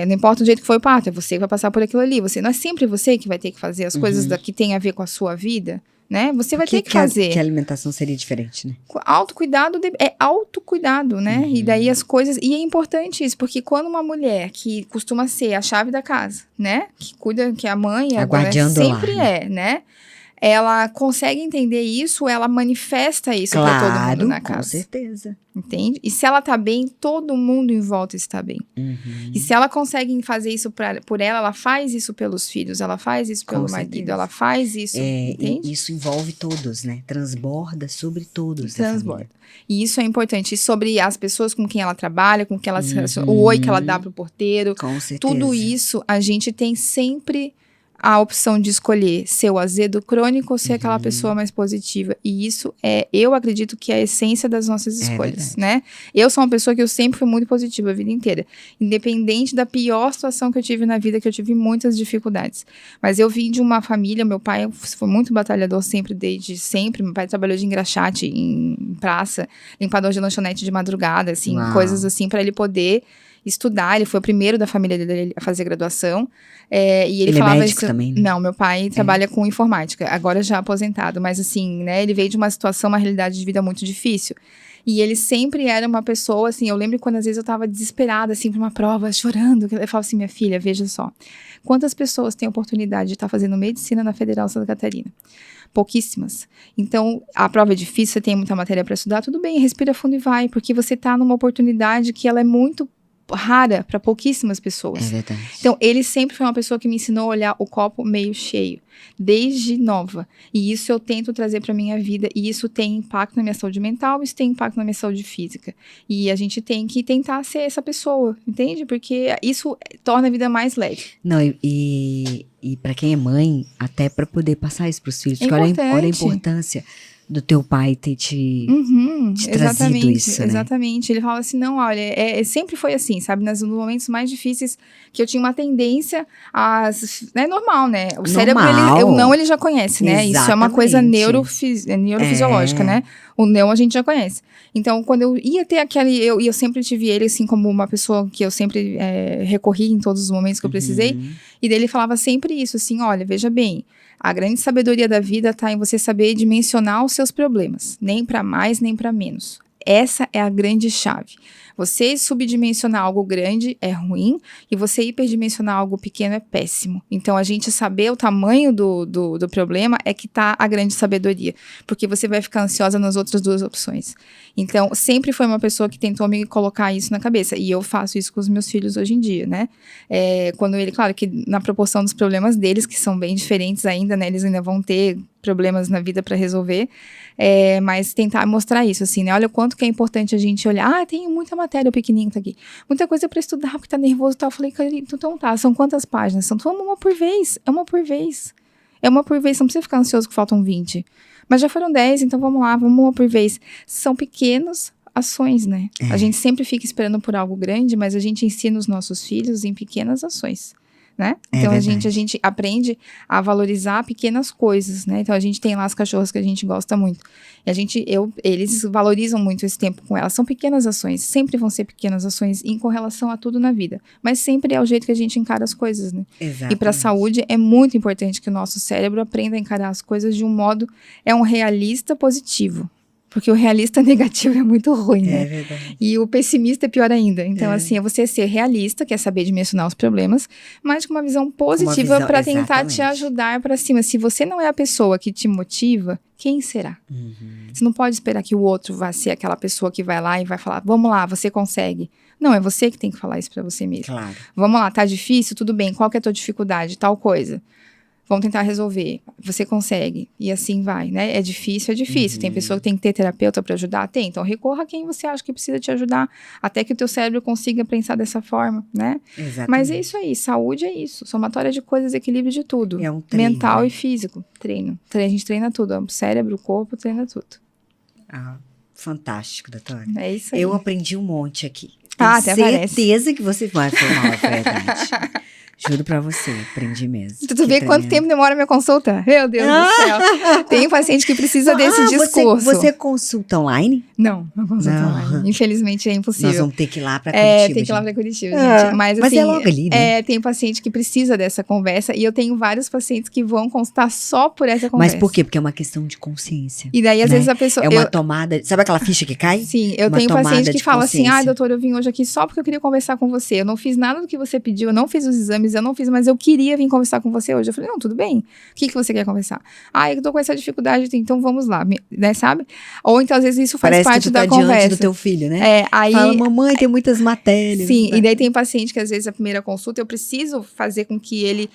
não importa o jeito que foi o parto, é você que vai passar por aquilo ali, não é sempre você que vai ter que fazer as coisas que tem a ver com a sua vida, né? Você vai ter que fazer. Que a alimentação seria diferente, né? Autocuidado é autocuidado, né? E daí as coisas... E é importante isso, porque quando uma mulher que costuma ser a chave da casa, né? Que cuida, que a mãe... A guardiã do lar, sempre né? Ela consegue entender isso, ela manifesta isso para todo mundo na casa. Com certeza. Entende? E se ela tá bem, todo mundo em volta está bem. E se ela consegue fazer isso por ela faz isso pelos filhos, ela faz isso pelo marido, ela faz isso, entende? E isso envolve todos, né? Transborda sobre todos. Transborda. E isso é importante. E sobre as pessoas com quem ela trabalha, com quem ela se relaciona, o oi que ela dá pro porteiro. Com certeza. Tudo isso, a gente tem sempre a opção de escolher ser o azedo crônico ou ser aquela pessoa mais positiva. E isso eu acredito que é a essência das nossas escolhas, né? Eu sou uma pessoa que eu sempre fui muito positiva a vida inteira. Independente da pior situação que eu tive na vida, que eu tive muitas dificuldades. Mas eu vim de uma família, meu pai foi muito batalhador sempre, desde sempre. Meu pai trabalhou de engraxate em praça, limpador de lanchonete de madrugada, assim, coisas assim, para ele poder estudar. Ele foi o primeiro da família dele a fazer graduação. E ele falava é médico isso, também, né? Não, meu pai trabalha com informática, agora já aposentado, mas assim, né, ele veio de uma situação, uma realidade de vida muito difícil. E ele sempre era uma pessoa, assim, eu lembro quando às vezes eu tava desesperada, assim, pra uma prova, chorando, eu falava assim, minha filha, veja só, quantas pessoas têm a oportunidade de estar fazendo medicina na Federal Santa Catarina? Pouquíssimas. Então, a prova é difícil, você tem muita matéria para estudar, tudo bem, respira fundo e vai, porque você tá numa oportunidade que ela é muito rara para pouquíssimas pessoas. É verdade. Então, ele sempre foi uma pessoa que me ensinou a olhar o copo meio cheio, desde nova. E isso eu tento trazer para minha vida, e isso tem impacto na minha saúde mental, isso tem impacto na minha saúde física. E a gente tem que tentar ser essa pessoa, entende? Porque isso torna a vida mais leve. Não, e para quem é mãe, até para poder passar isso pros filhos, porque olha a importância do teu pai ter te trazido isso, né? Exatamente. Ele fala assim, não, olha, sempre foi assim, sabe? Nos momentos mais difíceis, que eu tinha uma tendência a... É normal, né? O cérebro, ele já conhece, né? Exatamente. Isso é uma coisa neurofisiológica, né? O não a gente já conhece. Então, quando eu ia ter eu sempre tive ele, assim, como uma pessoa que eu sempre recorri em todos os momentos que eu precisei. E daí ele falava sempre isso, assim, olha, veja bem, a grande sabedoria da vida está em você saber dimensionar os seus problemas. Nem para mais, nem para menos. Essa é a grande chave. Você subdimensionar algo grande é ruim e você hiperdimensionar algo pequeno é péssimo. Então, a gente saber o tamanho do problema é que tá a grande sabedoria. Porque você vai ficar ansiosa nas outras duas opções. Então, sempre foi uma pessoa que tentou me colocar isso na cabeça. E eu faço isso com os meus filhos hoje em dia, né? Quando claro que na proporção dos problemas deles, que são bem diferentes ainda, né? Eles ainda vão ter problemas na vida para resolver. Mas tentar mostrar isso, assim, né? Olha o quanto que é importante a gente olhar. Tenho muita matéria, o pequenininho tá aqui. Muita coisa para estudar, porque tá nervoso e tal. Eu falei, então tá, são quantas páginas? São uma por vez. É uma por vez. Não precisa ficar ansioso que faltam 20. Mas já foram 10, então vamos lá, vamos uma por vez. São pequenas ações, né? A gente sempre fica esperando por algo grande, mas a gente ensina os nossos filhos em pequenas ações. Né? Então a gente aprende a valorizar pequenas coisas, né? Então a gente tem lá as cachorras que a gente gosta muito. E eles valorizam muito esse tempo com elas. São pequenas ações, sempre vão ser pequenas ações com relação a tudo na vida. Mas sempre é o jeito que a gente encara as coisas, né? Exatamente. E para a saúde é muito importante que o nosso cérebro aprenda a encarar as coisas de um modo, um realista positivo. Porque o realista negativo é muito ruim, né? É verdade. E o pessimista é pior ainda. Então, assim, é você ser realista, que é saber dimensionar os problemas, mas com uma visão positiva para tentar te ajudar para cima. Se você não é a pessoa que te motiva, quem será? Você não pode esperar que o outro vá ser aquela pessoa que vai lá e vai falar, vamos lá, você consegue. Não, é você que tem que falar isso para você mesmo. Claro. Vamos lá, tá difícil? Tudo bem, qual que é a tua dificuldade? Tal coisa. Vamos tentar resolver. Você consegue. E assim vai, né? É difícil. Tem pessoa que tem que ter terapeuta para ajudar? Tem. Então, recorra a quem você acha que precisa te ajudar, até que o teu cérebro consiga pensar dessa forma, né? Exatamente. Mas é isso aí. Saúde é isso. Somatória de coisas, equilíbrio de tudo. É um treino, mental né? e físico. Treino. A gente treina tudo. O cérebro, o corpo, treina tudo. Fantástico, doutora. É isso aí. Eu aprendi um monte aqui. Até certeza que você vai formar, verdade. Juro pra você, aprendi mesmo. Tu vê quanto tempo demora a minha consulta? Meu Deus do céu. Tem paciente que precisa desse discurso. Você consulta online? Não consulta online. Infelizmente é impossível. Nós vamos ter que ir lá pra Curitiba. Tem que ir lá pra Curitiba, gente. Mas assim, é logo ali, né? Tem paciente que precisa dessa conversa e eu tenho vários pacientes que vão consultar só por essa conversa. Mas por quê? Porque é uma questão de consciência. E daí, às vezes, a pessoa... É uma tomada... Sabe aquela ficha que cai? Sim, eu tenho paciente que fala assim, doutor, eu vim hoje aqui só porque eu queria conversar com você. Eu não fiz nada do que você pediu, eu não fiz os exames, eu não fiz, mas eu queria vir conversar com você hoje. Eu falei, não, tudo bem. O que você quer conversar? Eu tô com essa dificuldade, então vamos lá, né, sabe? Ou então, às vezes, isso faz parte da conversa. Diante do teu filho, né? Aí... Fala, mamãe, tem muitas matérias. Sim, né? E daí tem paciente que, às vezes, a primeira consulta, eu preciso fazer com que ele...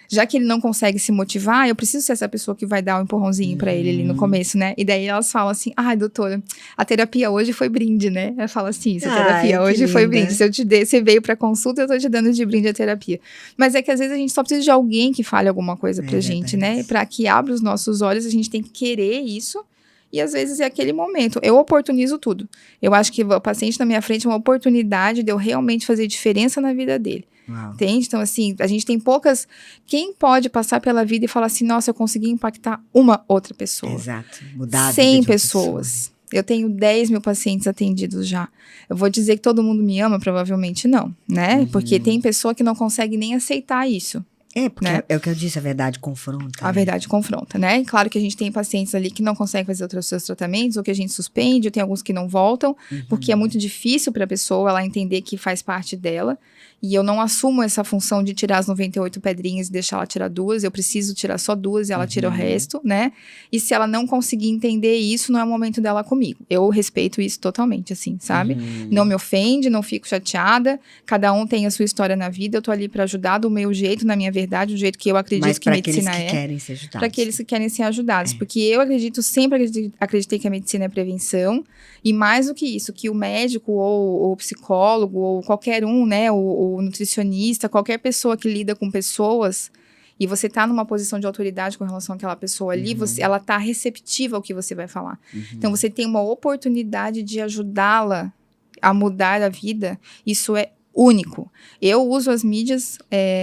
Já que ele não consegue se motivar, eu preciso ser essa pessoa que vai dar um empurrãozinho pra ele ali no começo, né? E daí elas falam assim, doutora, a terapia hoje foi brinde, né? Ela fala assim, a terapia hoje foi brinde. Você veio pra consulta, eu tô te dando de brinde a terapia. Mas é que às vezes a gente só precisa de alguém que fale alguma coisa pra gente, né? Pra que abra os nossos olhos, a gente tem que querer isso. E às vezes é aquele momento. Eu oportunizo tudo. Eu acho que o paciente na minha frente é uma oportunidade de eu realmente fazer diferença na vida dele. Uau. Entende? Então, assim, a gente tem poucas... Quem pode passar pela vida e falar assim, nossa, eu consegui impactar uma outra pessoa? Exato. Mudar a vida 100 de pessoas. Pessoa. Eu tenho 10 mil pacientes atendidos já. Eu vou dizer que todo mundo me ama? Provavelmente não, né? Porque tem pessoa que não consegue nem aceitar isso. Porque é o que eu disse, a verdade confronta. A verdade confronta, né? E claro que a gente tem pacientes ali que não conseguem fazer outros seus tratamentos, ou que a gente suspende, ou tem alguns que não voltam, porque é muito difícil para a pessoa ela entender que faz parte dela. E eu não assumo essa função de tirar as 98 pedrinhas e deixar ela tirar 2. Eu preciso tirar só 2 e ela tira o resto, né? E se ela não conseguir entender isso, não é o momento dela comigo. Eu respeito isso totalmente, assim, sabe? Não me ofende, não fico chateada. Cada um tem a sua história na vida. Eu tô ali para ajudar do meu jeito, na minha verdade, do jeito que eu acredito que medicina é. Mas para aqueles que querem ser ajudados. Para aqueles que querem ser ajudados. Porque eu sempre acreditei que a medicina é prevenção. E mais do que isso, que o médico ou o psicólogo ou qualquer um, né, o nutricionista, qualquer pessoa que lida com pessoas e você tá numa posição de autoridade com relação àquela pessoa ali, ela tá receptiva ao que você vai falar. Então, você tem uma oportunidade de ajudá-la a mudar a vida. Isso é único. Eu uso as mídias,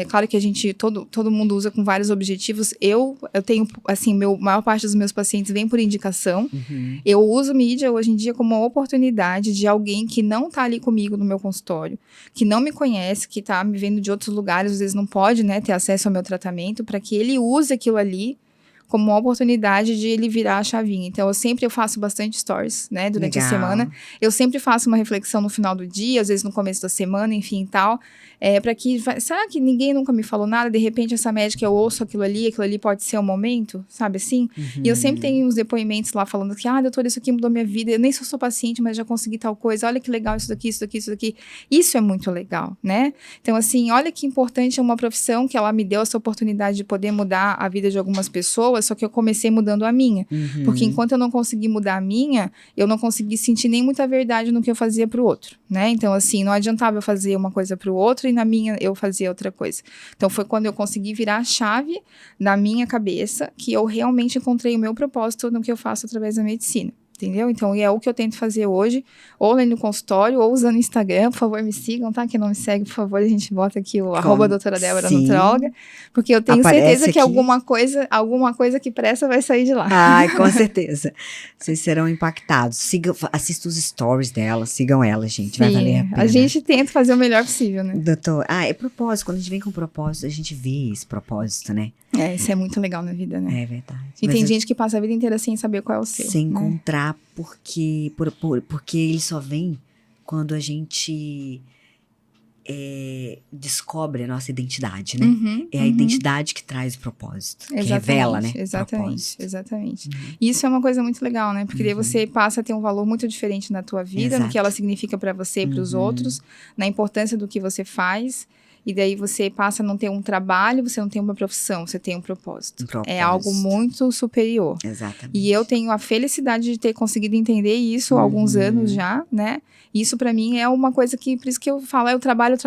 claro que todo mundo usa com vários objetivos. Eu tenho, assim, maior parte dos meus pacientes vem por indicação. Eu uso mídia hoje em dia como uma oportunidade de alguém que não tá ali comigo no meu consultório, que não me conhece, que tá me vendo de outros lugares, às vezes não pode, né, ter acesso ao meu tratamento, para que ele use aquilo ali como uma oportunidade de ele virar a chavinha. Então, eu faço bastante stories, né, durante a semana. Eu sempre faço uma reflexão no final do dia, às vezes no começo da semana, enfim, tal, para que, será que ninguém nunca me falou nada? De repente, essa médica, eu ouço aquilo ali pode ser o momento, sabe assim? E eu sempre tenho uns depoimentos lá falando que, doutora, isso aqui mudou minha vida, eu nem sou paciente, mas já consegui tal coisa, olha que legal isso daqui, isso daqui, isso daqui. Isso é muito legal, né? Então, assim, olha que importante é uma profissão que ela me deu essa oportunidade de poder mudar a vida de algumas pessoas, só que eu comecei mudando a minha. Porque enquanto eu não consegui mudar a minha, eu não consegui sentir nem muita verdade no que eu fazia pro outro, né? Então, assim, não adiantava eu fazer uma coisa pro outro e na minha eu fazia outra coisa. Então, foi quando eu consegui virar a chave na minha cabeça que eu realmente encontrei o meu propósito no que eu faço através da medicina. Entendeu? Então, é o que eu tento fazer hoje, ou lá no consultório, ou usando o Instagram. Por favor, me sigam, tá? Quem não me segue, por favor, a gente bota aqui o @doutora Débora Nutróloga, porque eu tenho certeza que alguma coisa que presta vai sair de lá. Ai, com certeza. Vocês serão impactados. Assistam os stories dela, sigam ela, gente. Vai valer a pena. A gente tenta fazer o melhor possível, né? Doutor, é propósito. Quando a gente vem com propósito, a gente vê esse propósito, né? Isso é muito legal na vida, né? É verdade. E tem gente que passa a vida inteira sem saber qual é o seu. Sem encontrar, porque ele só vem quando a gente descobre a nossa identidade, né? É a identidade que traz o propósito, que revela, né? Exatamente. E isso é uma coisa muito legal, né? Porque daí você passa a ter um valor muito diferente na tua vida, no que ela significa para você e para os outros, na importância do que você faz. E daí você passa a não ter um trabalho, você não tem uma profissão, você tem um propósito. É algo muito superior. Exatamente. E eu tenho a felicidade de ter conseguido entender isso há alguns anos já, né? Isso pra mim é uma coisa que, por isso que eu falo, eu trabalho, porque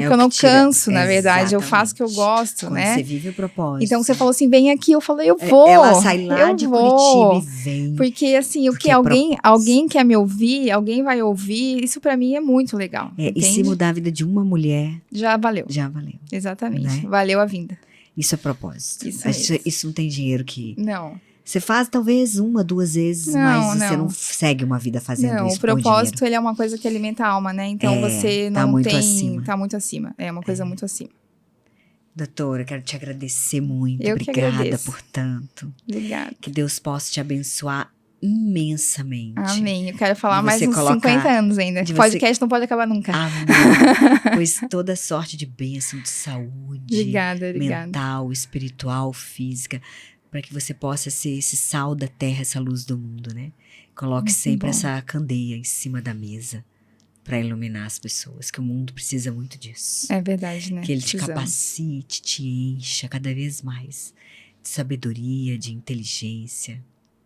eu não canso, na verdade. Eu faço o que eu gosto, quando né? Você vive o propósito. Então você falou assim, vem aqui, eu falei, eu vou. Ela sai lá de Curitiba e vem. Porque assim, o que alguém quer me ouvir, alguém vai ouvir, isso pra mim é muito legal. E se mudar a vida de uma mulher... Já valeu. Já valeu. Exatamente. Né? Valeu a vinda. Isso é propósito. Isso não tem dinheiro que... Não. Você faz talvez 1, 2 vezes, mas você não segue uma vida fazendo isso. O propósito, ele é uma coisa que alimenta a alma, né? Então você não muito tem... acima. Tá muito acima. É uma coisa muito acima. Doutora, quero te agradecer muito. Eu que Obrigada agradeço. por tanto. Obrigada. Que Deus possa te abençoar imensamente. Amém. Eu quero falar mais uns 50 anos ainda. Podcast não pode acabar nunca. Amém. Pois toda sorte de bênção, de saúde. Obrigada. Mental, espiritual, física. Para que você possa ser esse sal da terra, essa luz do mundo, né? Coloque sempre essa candeia em cima da mesa para iluminar as pessoas, que o mundo precisa muito disso. É verdade, né? Que ele te capacite, te encha cada vez mais de sabedoria, de inteligência,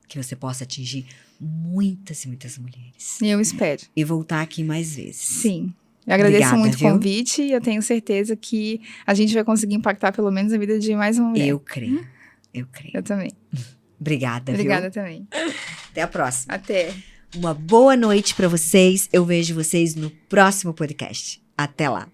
que você possa atingir muitas e muitas mulheres. Eu espero. E voltar aqui mais vezes. Sim. Eu agradeço muito o convite e eu tenho certeza que a gente vai conseguir impactar pelo menos a vida de mais uma mulher. Eu creio. Eu também. Obrigada, Obrigada também. Até a próxima. Até. Uma boa noite para vocês. Eu vejo vocês no próximo podcast. Até lá.